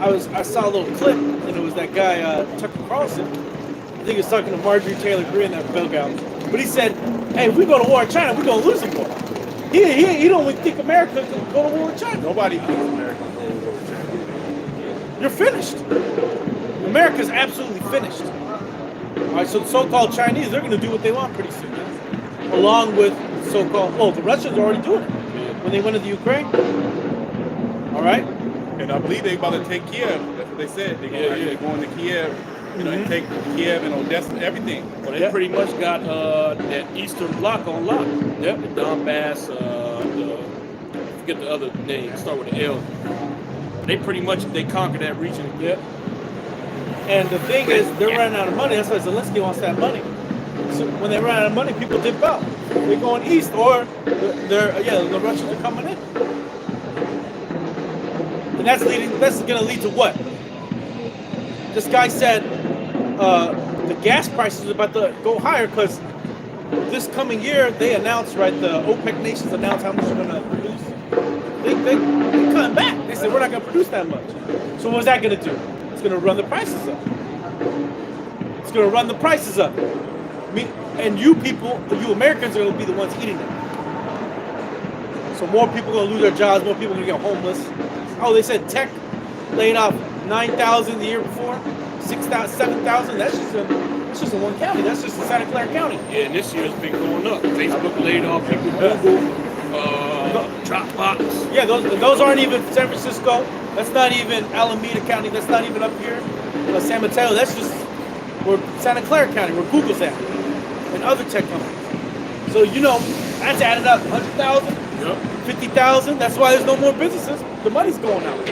I saw a little clip, and it was that guy Tucker Carlson. I think he was talking to Marjorie Taylor Greene, that bell gown. But he said, "Hey, if we go to war with China, we're gonna lose the war." He don't even think America can go to war with China. Nobody thinks America can go to war with China. You're finished. America's absolutely finished. All right, so the so-called Chinese, they're going to do what they want pretty soon, along with so-called. Well, the Russians are already doing it when they went into Ukraine. All right, And I believe they're about to take Kiev. That's what they said. They're going to Kiev, you know, and take Kiev and Odessa, everything. Well, they pretty much got that Eastern Bloc on lock. Yep, the Donbass, I forget the other name, start with the L. They pretty much, they conquered that region. Yep. And the thing is, they're running out of money. That's why Zelensky wants that money. So when they run out of money, people dip out. They're going east, or the Russians are coming in. And that's going to lead to what? This guy said the gas prices are about to go higher because this coming year they announced, right? The OPEC nations announced how much they're going to produce. They cutting back. They said we're not going to produce that much. So what's that going to do? It's going to run the prices up. It's going to run the prices up. And you people, you Americans are going to be the ones eating it. So more people are going to lose their jobs. More people are going to get homeless. Oh, they said tech laid off 9,000 the year before, 6,000, 7,000. That's just in one county. That's just in Santa Clara County. Yeah, and this year's been going up. Facebook laid off people, Google, Dropbox. Yeah, those aren't even San Francisco. That's not even Alameda County. That's not even up here, San Mateo. That's just where Santa Clara County, where Google's at, and other tech companies. So that's added up 100,000, 50,000. That's why there's no more businesses. The money's going out.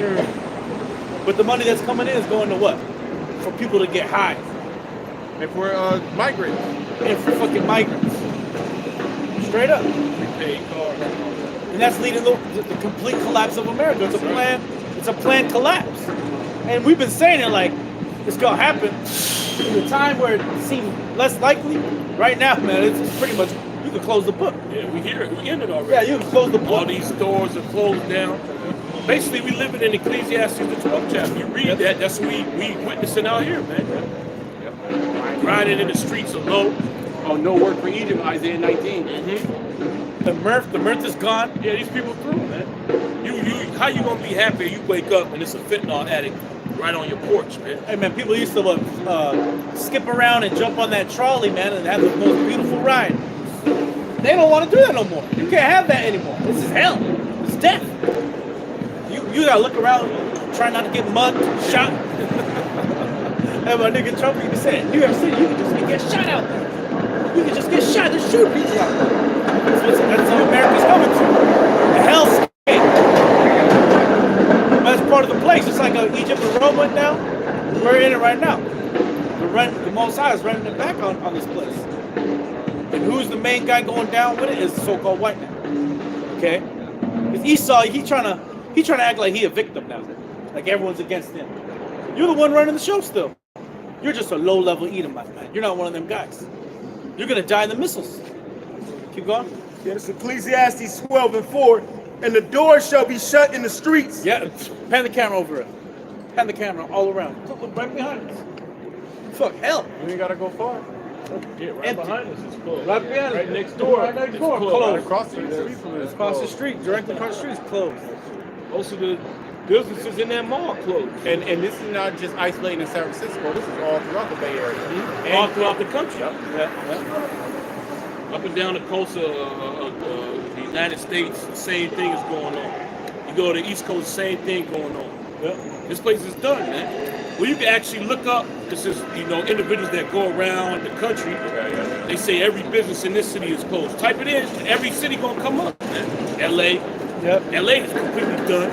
But the money that's coming in is going to what? For people to get high. And for migrants. And for fucking migrants. Straight up. Prepaid cards. And that's leading to the complete collapse of America. It's a planned collapse. And we've been saying it like it's gonna happen. In a time where it seemed less likely, right now, man, it's pretty much you can close the book. Yeah, we hear it. We ended already. Yeah, you can close the book. All these stores are closed down. Basically, we living in Ecclesiastes, the 12th chapter. You read that, that's what we witnessing out here, man. Yep. Grinding in the streets of low. Oh, no work for Egypt, Isaiah 19. Mm-hmm. The mirth is gone. Yeah, these people through, man. How you gonna be happy you wake up and it's a fentanyl addict right on your porch, man? Hey, man, people used to skip around and jump on that trolley, man, and have the most beautiful ride. They don't want to do that no more. You can't have that anymore. This is hell. It's death. You gotta look around, try not to get mugged, shot. And my nigga Trump even said, New York City, you can just get shot out there. You can just get shot. They're shooting people out there. That's how America's coming to. The hellscape. That's part of the place. Just like Egypt and Rome went down, we're in it right now. The Most High is running it back on this place. And who's the main guy going down with it is the so-called white man. Okay, because Esau, he trying to act like he a victim now, like everyone's against him. You're the one running the show still. You're just a low-level Edomite, man. You're not one of them guys. You're gonna die in the missiles. Keep going. Yes, Ecclesiastes 12:4, and the doors shall be shut in the streets. Yeah, pan the camera over it. Pan the camera all around. Look right behind us. Fuck hell. You ain't gotta go far. Yeah, right Empty. behind us is closed. Right behind us. Right next door. Right next it's door. closed. Closed. Right across the street from us. Across the street, directly across the street is closed. Most of the businesses in that mall closed. And this is not just isolated in San Francisco. This is all throughout the Bay Area. Mm-hmm. All throughout the country. Yeah. Up and down the coast of the United States, the same thing is going on. You go to the East Coast, same thing going on. This place is done, man. Well, you can actually look up. This is, individuals that go around the country. They say every business in this city is closed. Type it in, and every city gonna come up, man. LA. Yep. LA is completely done.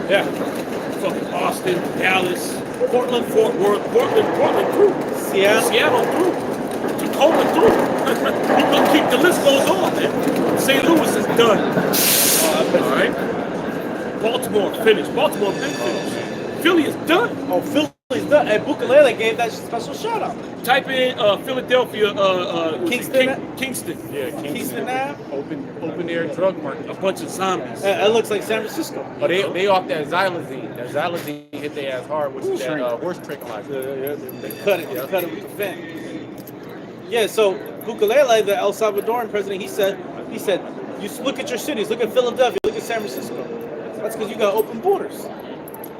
Yeah. Fucking Boston, Dallas, Portland, Fort Worth, Portland through. Seattle through. Tacoma through. You can keep the list goes on, man. St. Louis is done. All right. Baltimore finished. Baltimore big finish. Philly is done. Oh, Philly's done. And Bukalele gave that special shout out. Type in Philadelphia, Kingston? Kingston. Yeah, Kingston Ave. Open air drug market. A bunch of zombies. That looks like San Francisco. But they off that xylazine. That xylazine hit their ass hard with that horse tranquilizer. They cut it. They cut it with the fan. Yeah. So Bukalele, the El Salvadoran president, he said, you look at your cities. Look at Philadelphia. Look at San Francisco. That's because you got open borders.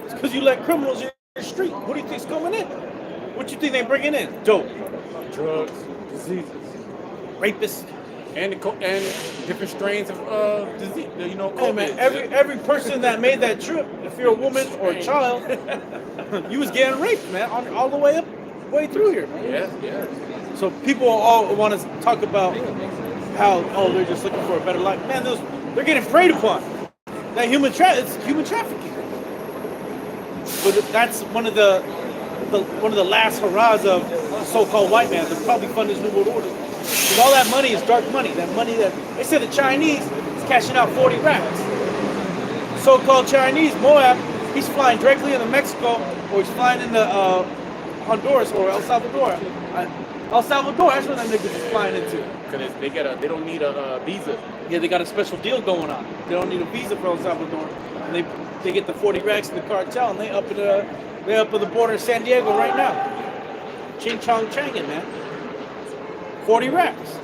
It's because you let criminals in your street. What do you think's coming in? What do you think they bringing in? Dope, Drugs, diseases, rapists. and different strains of disease. Hey COVID. man, every person that made that trip, if you're a woman or a child, you was getting raped, man, all the way through here, man. Yeah. So people all want to talk about how they're just looking for a better life. Man, they're getting preyed upon. That it's human trafficking. But that's one of the last hurrahs of the so-called white man. They'll probably fund this New World Order. Because all that money is dark money. That money that they said the Chinese is cashing out 40 racks. So-called Chinese Moab, he's flying directly into Mexico, or he's flying into Honduras or El Salvador. El Salvador, that's where them niggas is flying into. Because they don't need a visa. Yeah, they got a special deal going on. They don't need a visa for El Salvador. And they get the 40 racks in the cartel, and they up at the border of San Diego right now. Ching chong changing, man. 40 racks.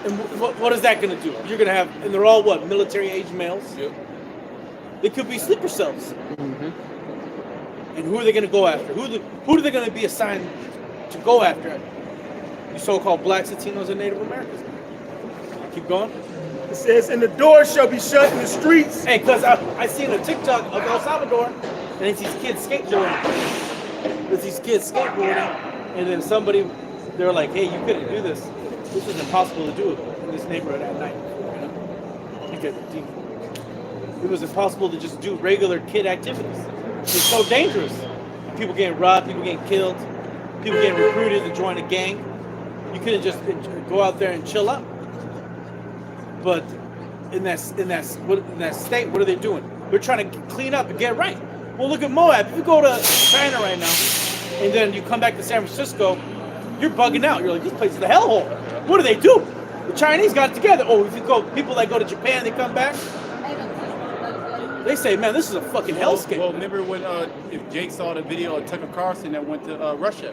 And what is that going to do? You're going to have, and they're all what? Military-age males? Yep. They could be sleeper cells. Mm-hmm. And who are they going to go after? Who are they going to be assigned to go after? You so-called blacks, Latinos, and Native Americans. Keep going. It says, and the doors shall be shut in the streets. Hey, because I seen a TikTok of El Salvador, and it's these kids skateboarding. And then they're like, hey, you couldn't do this. This is impossible to do in this neighborhood at night. Because it was impossible to just do regular kid activities. It's so dangerous. People getting robbed, people getting killed, people getting recruited to join a gang. You couldn't just go out there and chill out. But in that state, what are they doing? They're trying to clean up and get right. Well, look at Moab. If you go to China right now, and then you come back to San Francisco, you're bugging out. You're like, this place is a hellhole. What do they do? The Chinese got it together. Oh, if you go, people that go to Japan, they come back. They say, man, this is a fucking hellscape. Well, remember when if Jake saw the video of Tucker Carlson that went to Russia?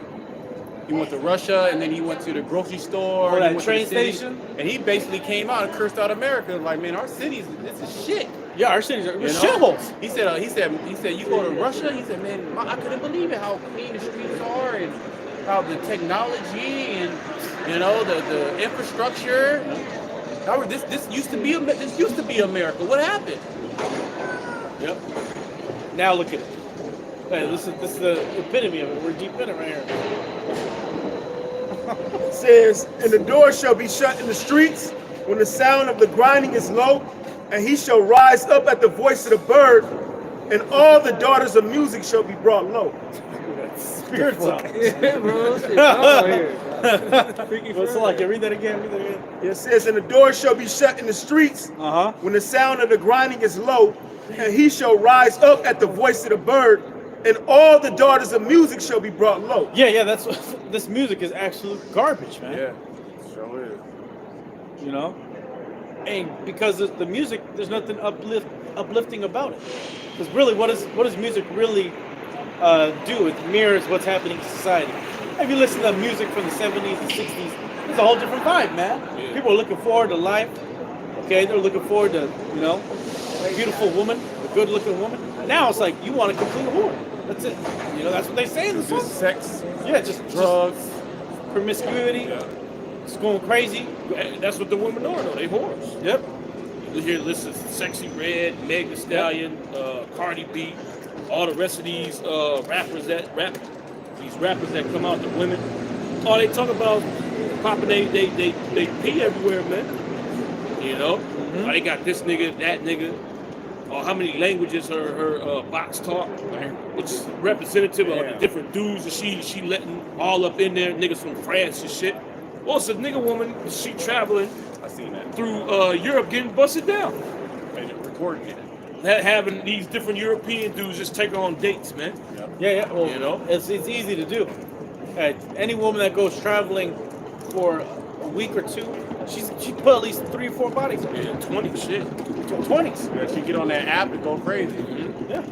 He went to Russia, and then he went to the grocery store. Or that he went train to the city, station. And he basically came out and cursed out America. Like, man, our cities, this is shit. Yeah, our cities are shitholes. He said, you go to Russia. He said, man, I couldn't believe it how clean the streets are and how the technology and the infrastructure. This used to be America. What happened? Yep. Now look at it. Man, this is the epitome of it. We're deep in it right here. It says, and the doors shall be shut in the streets when the sound of the grinding is low, and he shall rise up at the voice of the bird, and all the daughters of music shall be brought low. Spiritual. Yeah, bro. Shit, out here. What's it like? Read that again. Read that again. It says, and the doors shall be shut in the streets when the sound of the grinding is low, and he shall rise up at the voice of the bird, and all the daughters of music shall be brought low. Yeah. That's what, this music is absolute garbage, man. Yeah, sure is. You know, and because the music, there's nothing uplifting about it. Because really, what does music really do? It mirrors what's happening in society. If you listen to music from the 70s and 60s, it's a whole different vibe, man. Yeah. People are looking forward to life. Okay, they're looking forward to, you know, a beautiful woman, a good-looking woman. Now it's like you want a complete whore. That's it. You know, that's what they say in the song. Just sex, Yeah, just drugs. promiscuity. Yeah. It's going crazy. And that's what the women are, though. They whores. Yep. You hear listen, Sexy Red, Meg Thee Stallion, Cardi B, all the rest of these rappers that come out, the women. All they talk about popping they pee everywhere, man. You know? Mm-hmm. They got this nigga, that nigga. Or how many languages her box talk. Which is representative of the different dudes that she letting all up in there, niggas from France and shit. Well, it's a nigga woman, she traveling I seen that. through Europe getting busted down. And recording it. Having these different European dudes just take her on dates, man. Yeah. Well, You know? it's easy to do. Any woman that goes traveling for a week or two, she put at least 3 or 4 bodies on. Yeah, 20 shit. 20s. Yeah, she get on that app and go crazy. Yeah.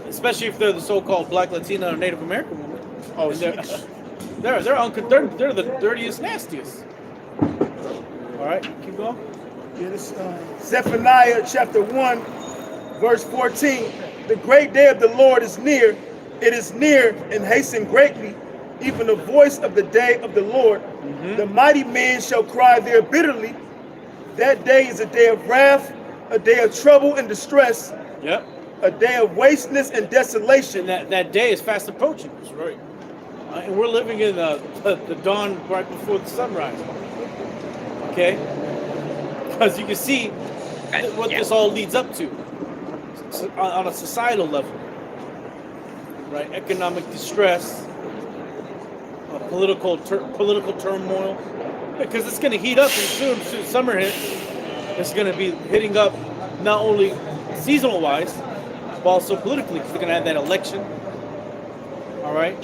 Especially if they're the so-called Black, Latina, or Native American women. Oh, And she, they're the dirtiest, nastiest. All right, keep going. Yeah, this, Zephaniah chapter 1, verse 14. The great day of the Lord is near. It is near and hasten greatly, even the voice of the day of the Lord. The mighty men shall cry there bitterly. That day is a day of wrath, a day of trouble and distress, Yep. a day of wasteness and desolation. And that day is fast approaching. That's right. And we're living in the dawn right before the sunrise. Okay? Because you can see what this all leads up to on a societal level. Right? Economic distress, political turmoil. Because it's going to heat up, and soon summer hits, it's going to be hitting up not only seasonal-wise, but also politically, because they're going to have that election. All right?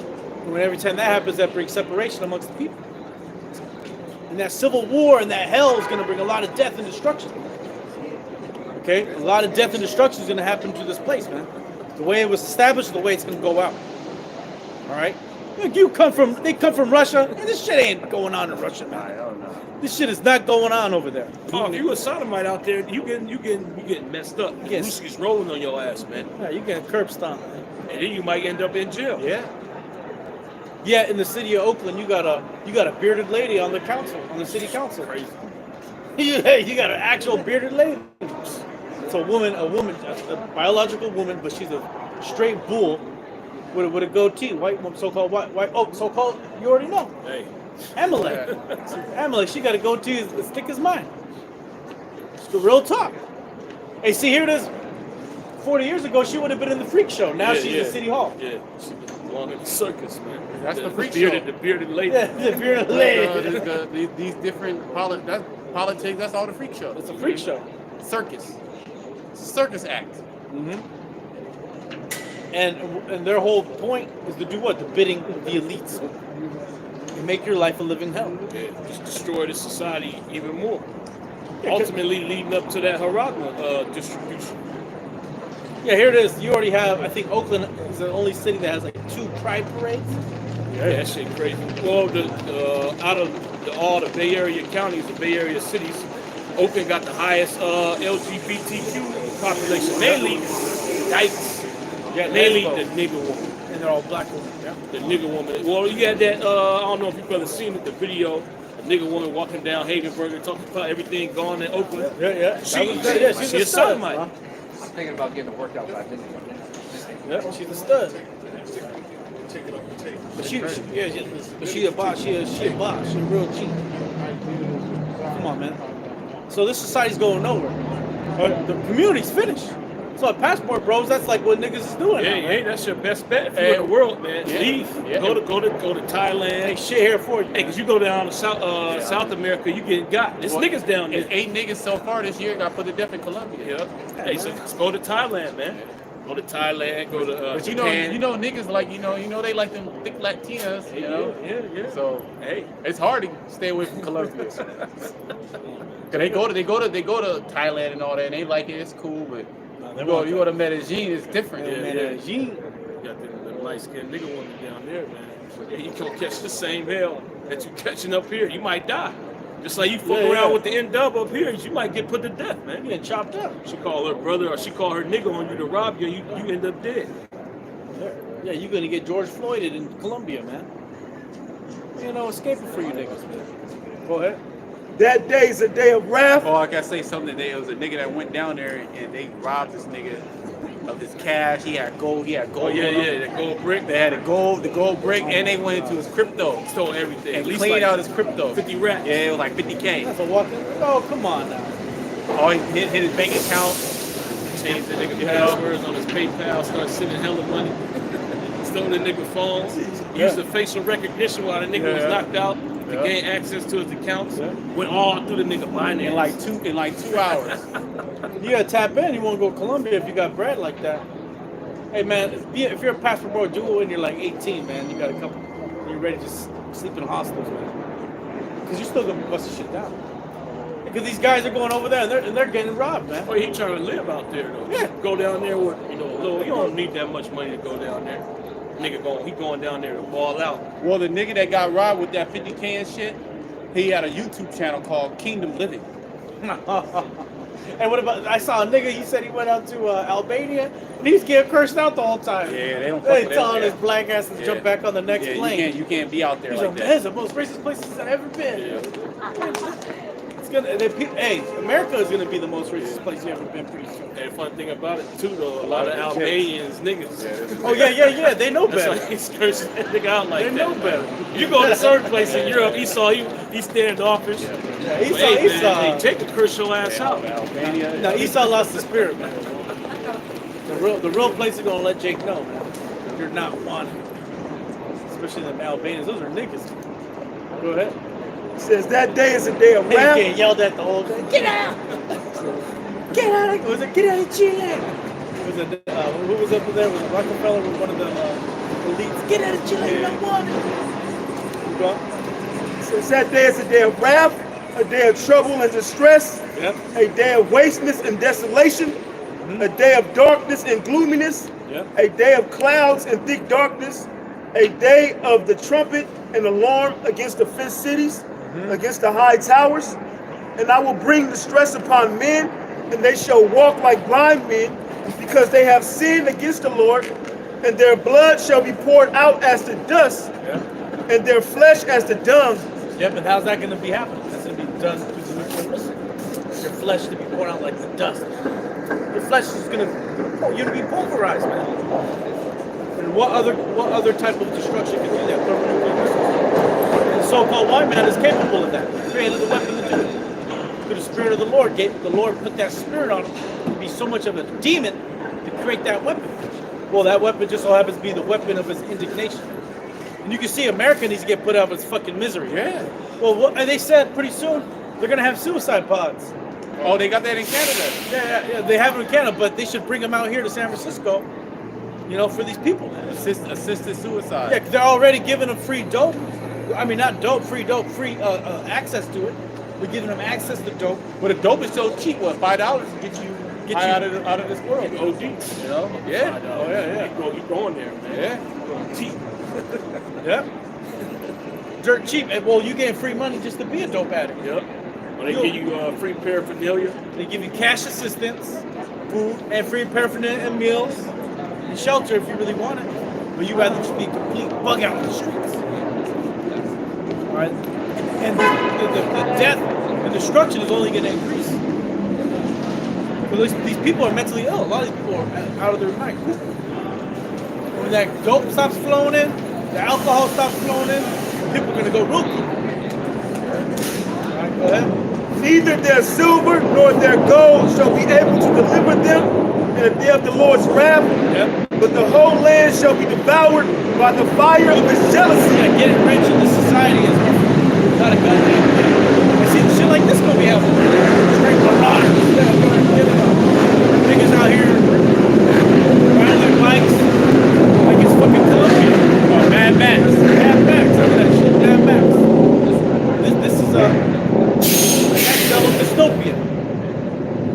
And every time that happens, that brings separation amongst the people. And that civil war and that hell is going to bring a lot of death and destruction. Okay? A lot of death and destruction is going to happen to this place, man. The way it was established, the way it's going to go out. All right? Look, they come from Russia, and this shit ain't going on in Russia, man. This shit is not going on over there. Oh, if you a sodomite out there, you getting messed up. Yes. Ruski's rolling on your ass, man. Yeah, you getting curb stomped. And then you might end up in jail. Yeah. Yeah, in the city of Oakland, you got a bearded lady on the council, on the city council. Crazy. You got an actual bearded lady. It's a woman, a biological woman, but she's a straight bull with a goatee, so-called white. Oh, so-called. You already know. Hey. Amalek. Amalek, she got a goatee as thick as mine. It's the real talk. Hey, see, here it is. 40 years ago, she would have been in the freak show. Now she's in City Hall. Yeah, she belongs in the circus, man. That's the freak bearded, show. The bearded lady. Yeah, the bearded lady. These different politics, that's all the freak show. It's a freak show. Circus. It's a circus act. Mm-hmm. And their whole point is to do what? The bidding of the elites. And make your life a living hell. Yeah, just destroy the society even more. Yeah, Ultimately leading up to that Haragma distribution. Yeah, here it is. You already have, I think Oakland is the only city that has like 2 pride parades. Yeah, that shit crazy. Well, out of all the Bay Area counties, the Bay Area cities, Oakland got the highest LGBTQ population. Mainly dykes. Yeah, Mainly lesbo. the nigga woman. And they're all black women. Yeah. The nigga woman. Well, you had that, I don't know if you brothers seen it, the video, a nigga woman walking down Hagenberger talking about everything gone in Oakland. Yeah. She's a sodomite. Huh? I'm thinking about getting a workout by this. Yeah, she's a stud. But she a boss. She a boss. She a real G. Come on, man. So this society's going nowhere. The community's finished. So at Passport Bros, that's like what niggas is doing. Hey, now, hey, right? that's your best bet if you're in the world, man. Yeah. Leave. Yeah. Go to Thailand. Hey, shit here for you. Hey, cause you go down to South America, you get got. There's Well, niggas down there. There's 8 niggas so far this year got put to death in Colombia. Yeah. Hey, so just go to Thailand, man. Go to Thailand. Go to But Japan. you know niggas like they like them thick Latinas, you know. Yeah. So Hey, it's hard to stay away from Colombia. Cause they go to Thailand and all that, and they like it. It's cool, but you go to Medellin, it's different. Yeah. Medellin. You got the light skinned nigga woman down there, man. Yeah, you can catch the same hell that you catching up here. You might die. Just like you fuck around with the N-dub up here, you might get put to death, man. You get chopped up. She call her brother or she call her nigga on you to rob you, you end up dead. Yeah, you're gonna get George Floyded in Colombia, man. You know, escaping for you niggas, man. Go ahead. That day is a day of wrath. Oh, I gotta say something today. It was a nigga that went down there and they robbed this nigga of his cash. He had gold. Oh yeah, that gold brick. They had the gold brick, and they went into his crypto Stole everything. and At least cleaned like out his crypto. 50 racks. Yeah, it was like 50K. That's a walk. Oh, come on now. Oh, he hit his bank account. Changed the nigga passwords on his PayPal, started sending hella money. Stole the nigga phones. Used the facial recognition while the nigga was knocked out to gain access to his accounts. Went all through the nigga Binance. in like 2 hours. You gotta tap in. You wanna go to Colombia if you got bread like that. Hey man, if you're a Passport Bro duo and you're like 18, man, you got a couple, you're ready to sleep in hostels, man. Because you're still gonna bust the shit down. Because these guys are going over there and they're getting robbed, man. Oh, he trying to live out there though. Yeah. Go down there with a little. You don't need that much money to go down there. Nigga going down there to ball out. Well, the nigga that got robbed with that 50K and shit, he had a YouTube channel called Kingdom Living. And what about? I saw a nigga. He said he went out to Albania and he's getting cursed out the whole time. Yeah, they don't fuck They with telling that. his black ass to jump back on the next Yeah, plane. you can't be out there He's like like, that. that's the most racist places I've ever been. It's gonna. Hey, America is gonna be the most racist place you ever been pretty soon. And the fun thing about it too, though, a lot of Albanians niggas. Oh yeah. They know That's better. why he's cursing that nigga out like They that. know better. You go to certain places in Europe, Esau, he standoffish. Yeah, But, hey, man, hey, take the curse your ass out. Albania. Now Esau lost the spirit, man. The real place is gonna let Jake know, man. You're not wanted. Especially them Albanians. Those are niggas. Go ahead. Says that day is a day of He's wrath. getting yelled at the whole day. Get out! Get out of was it get out of Chile? Was it who was up there? Was it Rockefeller was one of the elites? Get out of Chile, you don't want it. You go. Says that day is a day of wrath, a day of trouble and distress, Yep. a day of wasteness and desolation, a day of darkness and gloominess, Yep. a day of clouds and thick darkness, a day of the trumpet and alarm against the fenced cities, against the high towers. And I will bring distress upon men, and they shall walk like blind men, because they have sinned against the Lord, and their blood shall be poured out as the dust, and their flesh as the dung. Yep, and how's that going to be happening? That's going to be done through the ritualistic. Your flesh to be poured out like the dust. Your flesh is going to, you're to be pulverized, man. And what other type of destruction can do that? Thermonuclear missiles. And the so-called white man is capable of that. He created the weapon to do it. Through the Spirit of the Lord, the Lord put that spirit on him to be so much of a demon to create that weapon. Well, that weapon just so happens to be the weapon of his indignation. And you can see America needs to get put out of its fucking misery. Yeah. Well, and they said pretty soon they're gonna have suicide pods. Oh, they got that in Canada. Yeah. They have them in Canada, but they should bring them out here to San Francisco. You know, for these people, man. Assisted suicide. Yeah, 'cause they're already giving them free dope. I mean, not dope, free access to it. We're giving them access to dope. But the dope is so cheap. What, $5 to get you out of this world? OD. You know? Yeah. Oh yeah. You going there, man. Yeah. Cheap. Yeah. Dirt cheap. And well, you getting free money just to be a dope addict. Yep. Well, they give you free paraphernalia. They give you cash assistance, food, and free paraphernalia and meals, and shelter if you really want it. But you rather just be a complete bug out in the streets. All right. And the death and destruction is only going to increase. Because these people are mentally ill. A lot of these people are out of their mind. When that dope stops flowing in, the alcohol stops flowing in, people are going to go real cool. All right, go ahead. Neither their silver nor their gold shall be able to deliver them in the day of the Lord's wrath, but the whole land shall be devoured by the fire of his jealousy. Yeah, getting rich in this society is not a good thing. I see shit like this gonna be happening. Straight marauders. Niggas out here riding their bikes like it's fucking Colombia. Oh, Mad Max. Mad Max. Look at that shit. Mad Max. This is the next level dystopia.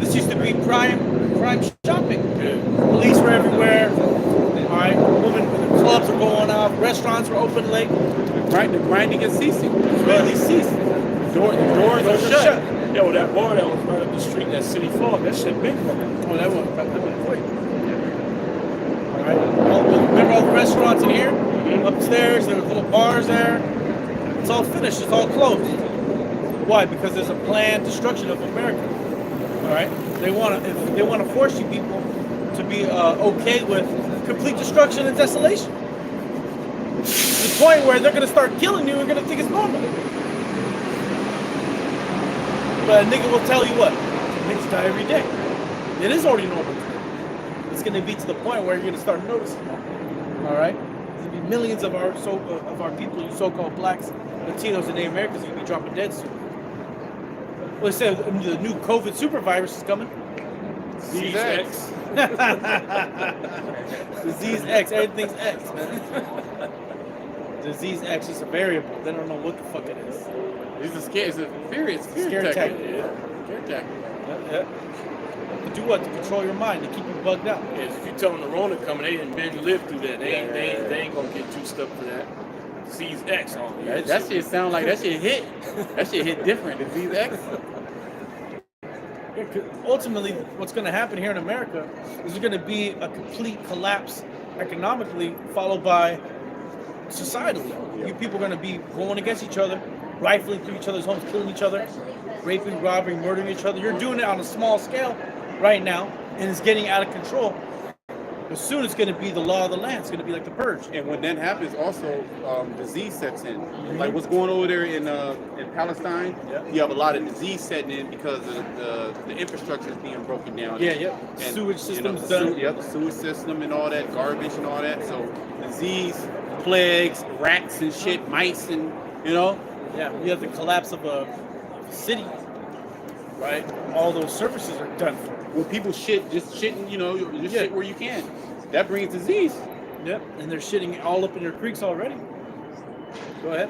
This used to be prime shopping. Police were everywhere. All right, clubs are going off. Restaurants were open late. The grinding is ceasing. It's really ceased. Doors are shut. Yo, that bar that was right up the street, that City Fog, that shit big. Oh, that was quick. All right. Remember all the restaurants in here? Upstairs, there were little bars there. It's all finished. It's all closed. Why? Because there's a planned destruction of America. All right. They want to force you people to be okay with complete destruction and desolation. To the point where they're gonna start killing you and gonna think it's normal. But a nigga will tell you what? Niggas die every day. It is already normal. It's gonna be to the point where you're gonna start noticing. All right. There's gonna be millions of our people, you so-called blacks, Latinos, and Native Americans, gonna be dropping dead soon. Well, they said the new COVID super virus is coming. Disease X. Disease X. Everything's X, man. Disease X is a variable. They don't know what the fuck it is. It's a scare. It's a Scare tactic. Yeah. Scare tactic. Yeah. To do what? To control your mind, to keep you bugged out. Yeah, if you tell them the Rona coming, they didn't been live through that. They ain't gonna get juiced up for that. Disease X on you. That shit sound like that shit hit. That shit hit different. Disease X. Ultimately, what's going to happen here in America is there's going to be a complete collapse economically, followed by societally. You people are going to be going against each other, rifling through each other's homes, killing each other, raping, robbing, murdering each other. You're doing it on a small scale right now, and it's getting out of control. But soon it's going to be the law of the land. It's going to be like the purge. And when that happens, also disease sets in. Like what's going over there in Palestine, you have a lot of disease setting in because of the infrastructure is being broken down. Yeah. And, Sewage system's the done. the sewage system and all that, garbage and all that. So disease, plagues, rats and shit, mice and, Yeah, you have the collapse of a city, right? All those services are done for. When people shit shit where you can. That brings disease. Yep, and they're shitting all up in your creeks already. Go ahead.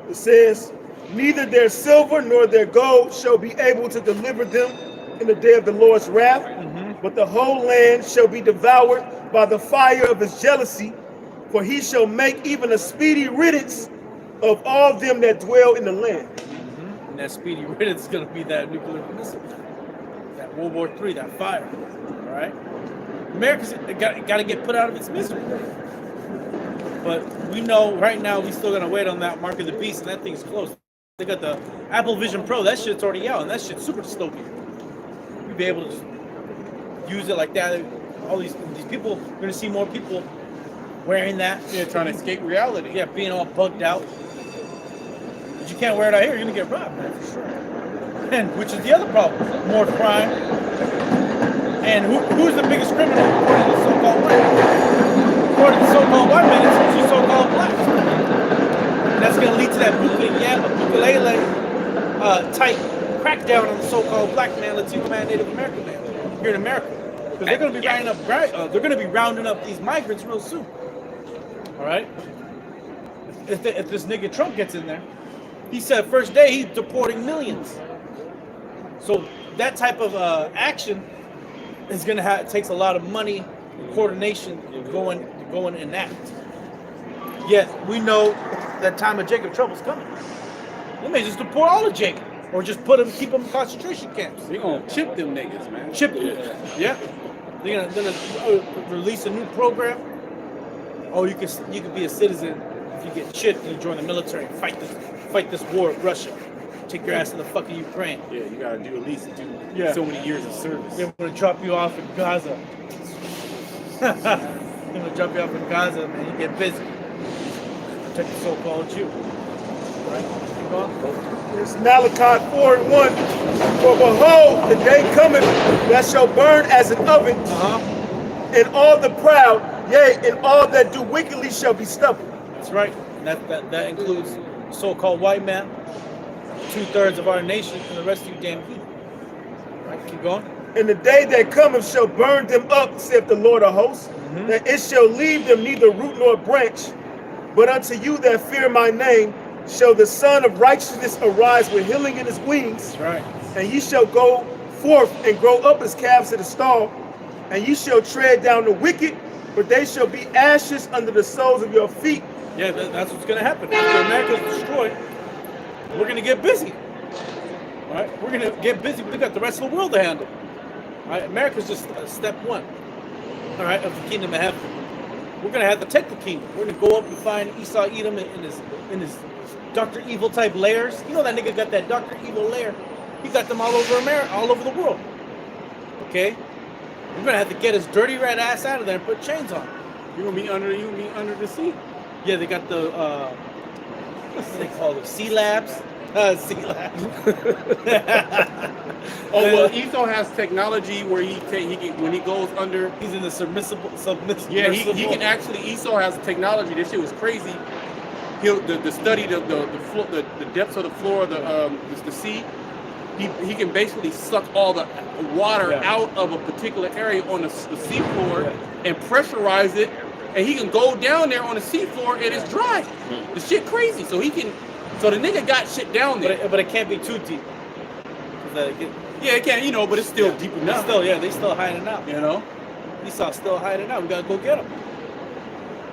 It says, neither their silver nor their gold shall be able to deliver them in the day of the Lord's wrath, but the whole land shall be devoured by the fire of his jealousy, for he shall make even a speedy riddance of all them that dwell in the land. And that speedy riddance is going to be that nuclear missile, that World War III, that fire. All right? America's got to get put out of its misery. But we know right now we still got to wait on that Mark of the Beast, and that thing's close. They got the Apple Vision Pro. That shit's already out, and that shit's super dystopian. You'll be able to just use it like that. All these people, you're going to see more people wearing that. Yeah, trying to escape reality. Yeah, being all bugged out. But you can't wear it out here, you're going to get robbed, man, for sure. And which is the other problem. More crime. And who's the biggest criminal according to the so-called white man? According to the so-called white man, it's usually so-called blacks. And that's going to lead to that ukulele type crackdown on the so-called black man, Latino man, Native American man here in America. Because they're going to be rounding up these migrants real soon. All right. If this nigga Trump gets in there, he said first day he's deporting millions. So that type of action is going to takes a lot of money and coordination to go and enact. Yet we know that time of Jacob trouble's coming. They may just deport all of Jacob, or just keep them in concentration camps. They're gonna chip them niggas, man. Chip them. Yeah. They're gonna release a new program. Oh, you can be a citizen if you get chipped and you join the military and fight this war with Russia. Take your ass to the fucking Ukraine. Yeah, you gotta do at least so many years of service. They're gonna drop you off in Gaza. They're gonna drop you off in Gaza, man. You get busy. Protect the so-called Jew. Right? It's Malachi 4:1. For behold, the day cometh that shall burn as an oven, and all the proud, yea, and all that do wickedly shall be stubble. That's right. And that includes so-called white man, 2/3 of our nation, and the rest of you damn heathen. Right, keep going. And the day that cometh shall burn them up, saith the Lord of hosts, that it shall leave them neither root nor branch. But unto you that fear my name shall the Son of Righteousness arise with healing in his wings. That's right. And ye shall go forth and grow up as calves of the stall, and ye shall tread down the wicked, for they shall be ashes under the soles of your feet. Yeah, that's what's going to happen. After America's destroyed, we're going to get busy. All right? We're going to get busy. We got the rest of the world to handle. All right? America's just step one, all right, of the kingdom of heaven. We're going to have to take the kingdom. We're going to go up and find Esau Edom in his Dr. Evil type layers. You know that nigga got that Dr. Evil lair. He got them all over America, all over the world. Okay? We're going to have to get his dirty red ass out of there and put chains on him. You're gonna be under the sea. Yeah, they got the what's they call it? Sea labs. Sea labs. Oh well, Esau has technology where he can, when he goes under. He's in the submissive. Yeah, he can actually. Esau has technology. This shit was crazy. He'll the study the depths of the floor of the sea. He can basically suck all the water out of a particular area on the sea floor and pressurize it, and he can go down there on the sea floor and it's dry. The shit crazy. So he can. So the nigga got shit down there. But it can't be too deep. Yeah, it can, but it's still deep enough. They still hiding out. Esau's still hiding out. We gotta go get him.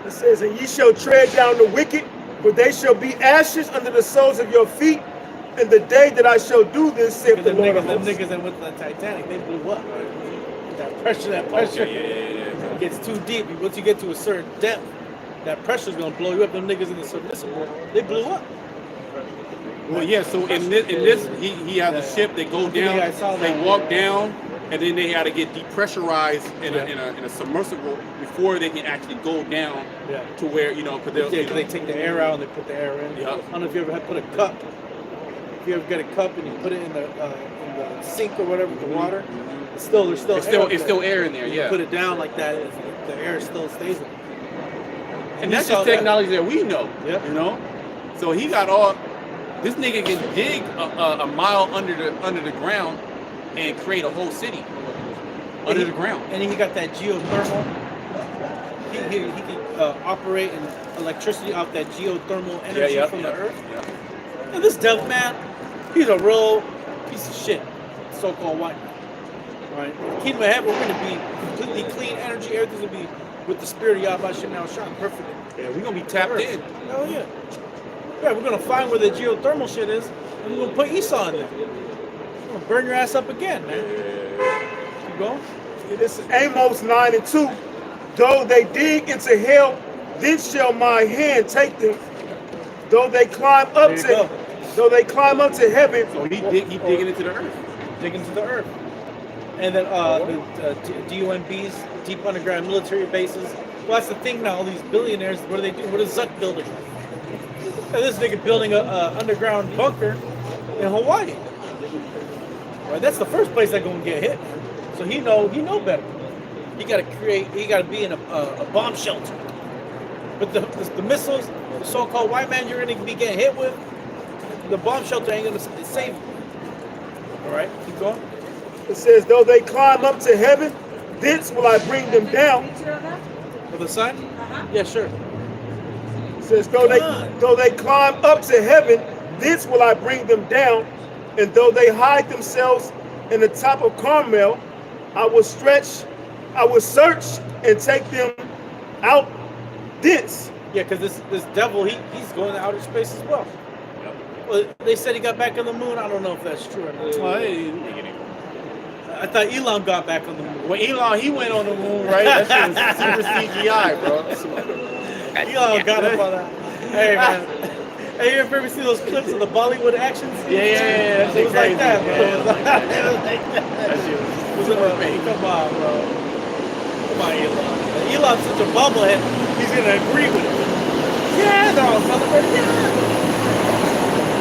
It says, and ye shall tread down the wicked, for they shall be ashes under the soles of your feet. And the day that I shall do this, saith the Lord of them hosts. niggas that went to the Titanic, they blew up. That pressure. It gets too deep. Once you get to a certain depth, that pressure's gonna blow you up. Them niggas in the submissive world, they blew up. Well, yeah. So in this, he has a ship. They go down. They walk down, and then they had to get depressurized in a submersible before they can actually go down to where because they take the air out and they put the air in. Yeah. I don't know if you ever had put a cup. If you ever get a cup and you put it in the sink or whatever with the water, there's still air in there. You Yeah. put it down like that, the air still stays in it. And that's just technology that we know. Yep. So he got all. This nigga can dig a mile under the ground and create a whole city under the ground. And he got that geothermal. He can operate in electricity off that geothermal energy from the earth. Yeah. And this devil man, he's a real piece of shit, so-called white man. Right? The kingdom of heaven, we're going to be completely clean energy. Everything's going to be with the spirit of Yahweh Shem now shine perfectly. Yeah, we're gonna be tapped in. Hell yeah. Yeah, we're gonna find where the geothermal shit is, and we're gonna put Esau in there. We're gonna burn your ass up again, man. Keep going. This is Amos 9:2. Though they dig into hell, then shall my hand take them. Though they climb up to heaven. So he's digging into the earth. Digging into the earth. And then the DOMBs, deep underground military bases. Well, that's the thing now. All these billionaires, what do they do? What is Zuck building? And this nigga building a underground bunker in Hawaii. Right, that's the first place they're gonna get hit. So he know better. He gotta be in a bomb shelter. But the missiles, the so-called white man you're gonna be getting hit with, the bomb shelter ain't gonna save you. All right, keep going. It says, though they climb up to heaven, thence will I bring them down. For the sun? Yeah, sure. It says, though they climb up to heaven, thence will I bring them down. And though they hide themselves in the top of Carmel, I will search and take them out thence. Yeah, because this devil, he's going to outer space as well. Well, they said he got back on the moon. I don't know if that's true or not. I thought Elon got back on the moon. Well, Elon, he went on the moon, right? That shit was super CGI, bro. Elon got up on that. Hey, man. Hey, you ever see those clips of the Bollywood action scenes? Yeah. It was like that, bro. It was like that. That shit was super fake. Come on, bro. Come on, Elon. Elon's such a bubblehead, he's going to agree with it. Yeah, they're all celebrating. Yeah.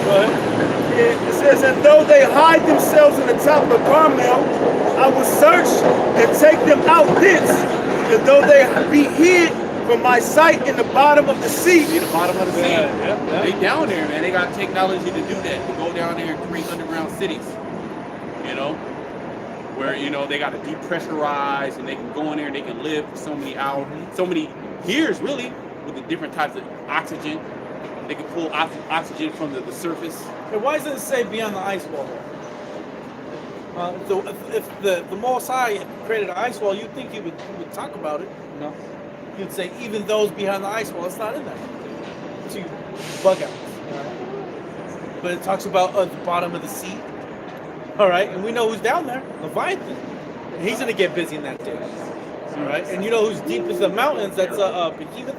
It says, and though they hide themselves in the top of Carmel, I will search and take them out thence. And though they be hid from my sight in the bottom of the sea. In the bottom of the sea. Yeah. They down there, man. They got technology to do that. To go down there and create underground cities. You know? Where, you know, they got to depressurize and they can go in there and they can live for so many hours, so many years, really, with the different types of oxygen. They can pull oxygen from the surface. And why does it say beyond the ice wall? So if the Most High created an ice wall, you'd think he would talk about it. No. You'd say even those behind the ice wall. It's not in there. Two bug outs. But it talks about the bottom of the sea. All right, and we know who's down there, Leviathan. And he's gonna get busy in that day. All right, and you know who's deep as the mountains? That's Behemoth.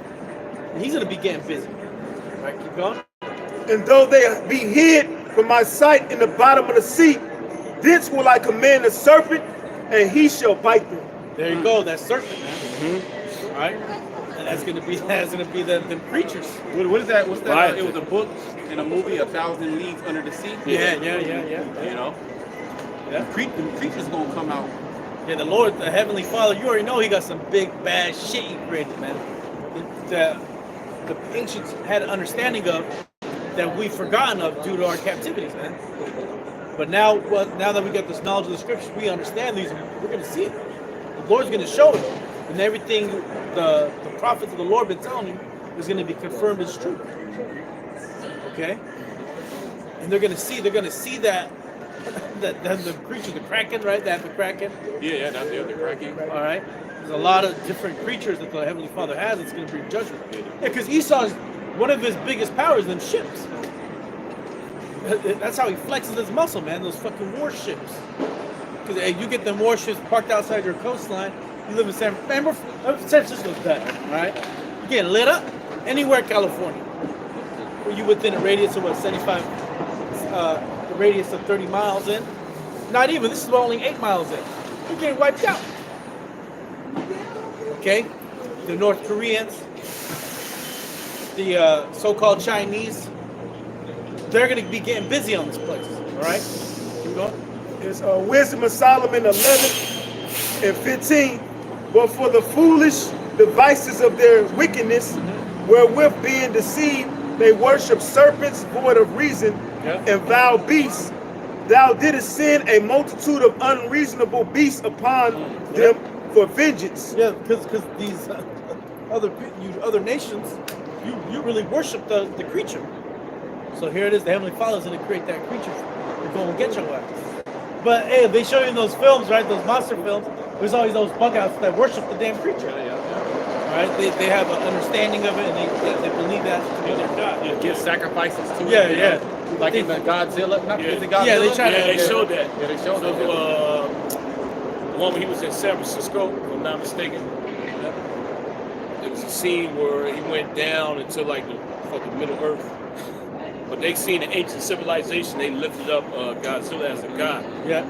And he's gonna be getting busy. All right, keep going. And though they be hid from my sight in the bottom of the sea, thence will I command the serpent, and he shall bite them. There you go, that serpent, man. All right, and that's gonna be the creatures. What is that? What's that? It was a book and a movie, 1,000 Leagues Under the Sea. Yeah. You know? Yeah. The creatures gonna come out. Yeah, the Lord, the Heavenly Father, you already know he got some big bad shit he created, man. The ancients had an understanding of that we've forgotten of due to our captivities, man. But now that we get this knowledge of the scriptures, we understand these. We're going to see it. The Lord's going to show it, and everything the prophets of the Lord been telling you is going to be confirmed as true. Okay, and they're going to see that. The creature, the Kraken, right? That the Kraken. Yeah, that's the Kraken. All right. There's a lot of different creatures that the Heavenly Father has that's going to bring judgment. Yeah, because Esau's one of his biggest powers, them ships. That's how he flexes his muscle, man. Those fucking warships. Because hey, you get them warships parked outside your coastline. You live in San Francisco's better, all right? You get lit up anywhere in California. Were you within a radius of what, 75? The radius of 30 miles in. Not even. This is only 8 miles in. You're getting wiped out. Okay? The North Koreans, the so-called Chinese, they're going to be getting busy on this place. All right? Keep going. It's Wisdom of Solomon 11 and 15. But for the foolish devices of their wickedness, wherewith being deceived, they worship serpents void of reason and vile beasts. Thou didst send a multitude of unreasonable beasts upon them for vengeance. Yeah, because these other nations, you really worship the creature. So here it is, the Heavenly Father's going to create that creature to go and get your ass. But hey, they show you in those films, right? Those monster films. There's always those bug outs that worship the damn creature. Right? They have an understanding of it, and they believe that to be their god. Yeah, give sacrifices to it. Yeah. Like in the Godzilla. Is it Godzilla? Yeah, they try to. They showed that. Yeah, they showed that. The one when he was in San Francisco, if I'm not mistaken. There was a scene where he went down into like the fucking Middle Earth. But they seen the ancient civilization, they lifted up Godzilla as a god. Yeah.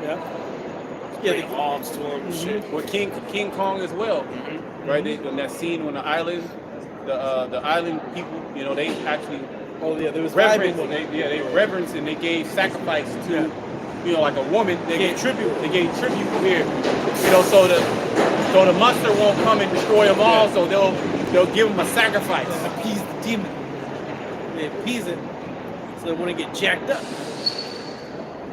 They arms to him and shit. With King Kong as well, right? In that scene on the island, the island people, you know, they actually There was reverence. They reverence and they gave sacrifice to, you know, like a woman. They gave tribute. They gave tribute here, you know, so the monster won't come and destroy them all. So they'll give them a sacrifice. Appease the demon. They appease it so they wouldn't get jacked up.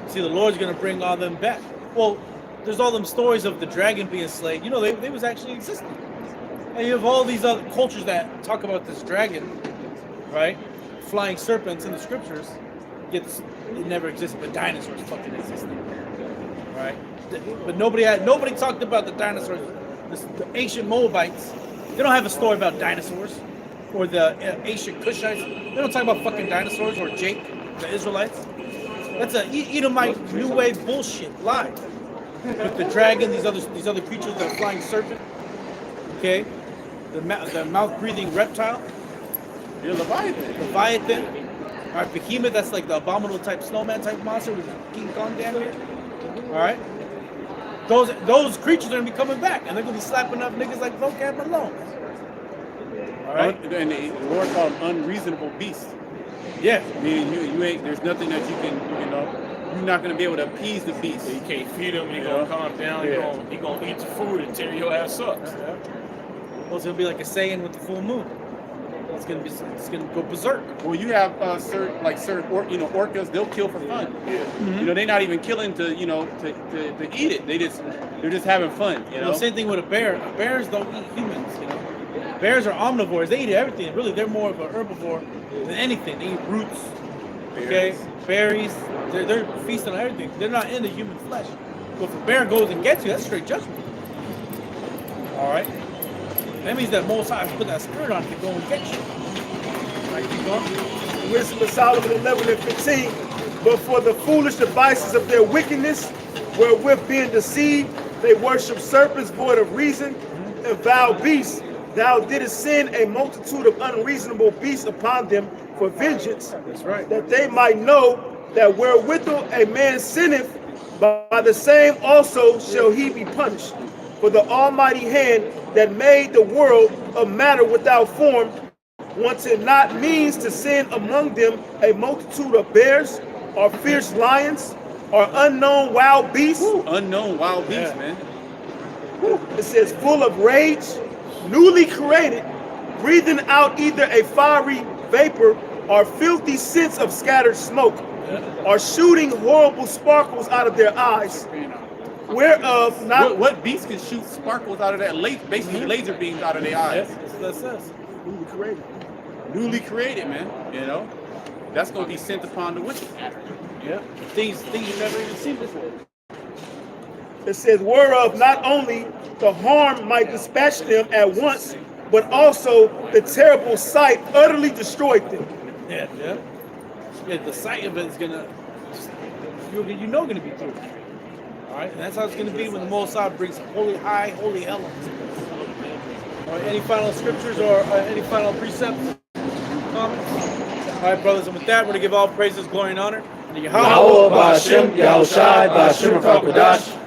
See, the Lord's gonna bring all them back. Well, there's all them stories of the dragon being slain. You know, they was actually existing. And you have all these other cultures that talk about this dragon, right? Flying serpents in the scriptures. It never existed, but dinosaurs fucking existed, right? But nobody talked about the dinosaurs. The ancient Moabites, they don't have a story about dinosaurs, or the ancient Cushites. They don't talk about fucking dinosaurs or Jake, the Israelites. That's a Edomite new wave bullshit lie. With the dragon, these other creatures, the flying serpent, okay, the mouth-breathing reptile, Leviathan, all right, Behemoth, that's like the abominable type snowman type monster with King Kong damn near. All right, those creatures are gonna be coming back, and they're gonna be slapping up niggas like Vocab Malone. All right, And the Lord called them unreasonable beasts. Yeah. Meaning you ain't. There's nothing that you can. You know, you're not gonna be able to appease the beast. You can't feed him. He Yeah. gonna calm down. Yeah. He gonna eat your food and tear your ass up. Well, it's gonna be like a Saiyan with the full moon. It's gonna go berserk. Well, you have certain orcas. They'll kill for fun. Mm-hmm. You know, they're not even killing to to eat it. They're just having fun. You know. Well, same thing with a bear. Bears don't eat humans. You know, bears are omnivores. They eat everything. Really, they're more of an herbivore than anything. They eat roots. Okay, berries. They're feasting on everything. They're not into human flesh. But if a bear goes and gets you, that's straight judgment. All right. That means that Most High put that spirit on it to go and get you. Right, keep going. Wisdom of Solomon 11 and 15. But for the foolish devices of their wickedness, wherewith being deceived, they worship serpents void of reason and vile beasts. Thou didst send a multitude of unreasonable beasts upon them for vengeance. That's right. That they might know that wherewithal a man sinneth, by the same also shall he be punished. For the almighty hand that made the world a matter without form, wanted not means to send among them a multitude of bears, or fierce lions, or unknown wild beasts. Unknown wild beasts, man. It says full of rage, newly created, breathing out either a fiery vapor or filthy scents of scattered smoke, or shooting horrible sparkles out of their eyes. Whereof not What beast can shoot sparkles out of that basically laser beams out of their eyes? That's what that says. newly created. Newly created, man. You know, that's gonna be sent upon the wicked. Yeah. Things you never even seen before. It says, whereof not only the harm might dispatch them at once, but also the terrible sight utterly destroyed them. Yeah. The sight of it is gonna, gonna be through. All right, and that's how it's gonna be when the Most High brings holy elements. All right, any final scriptures or any final precepts, comments? All right, brothers, and with that, we're gonna give all praises, glory, and honor to Yahweh. Yahweh, Ba'ashem, Yahushai, Ba'ashem, Rakadash.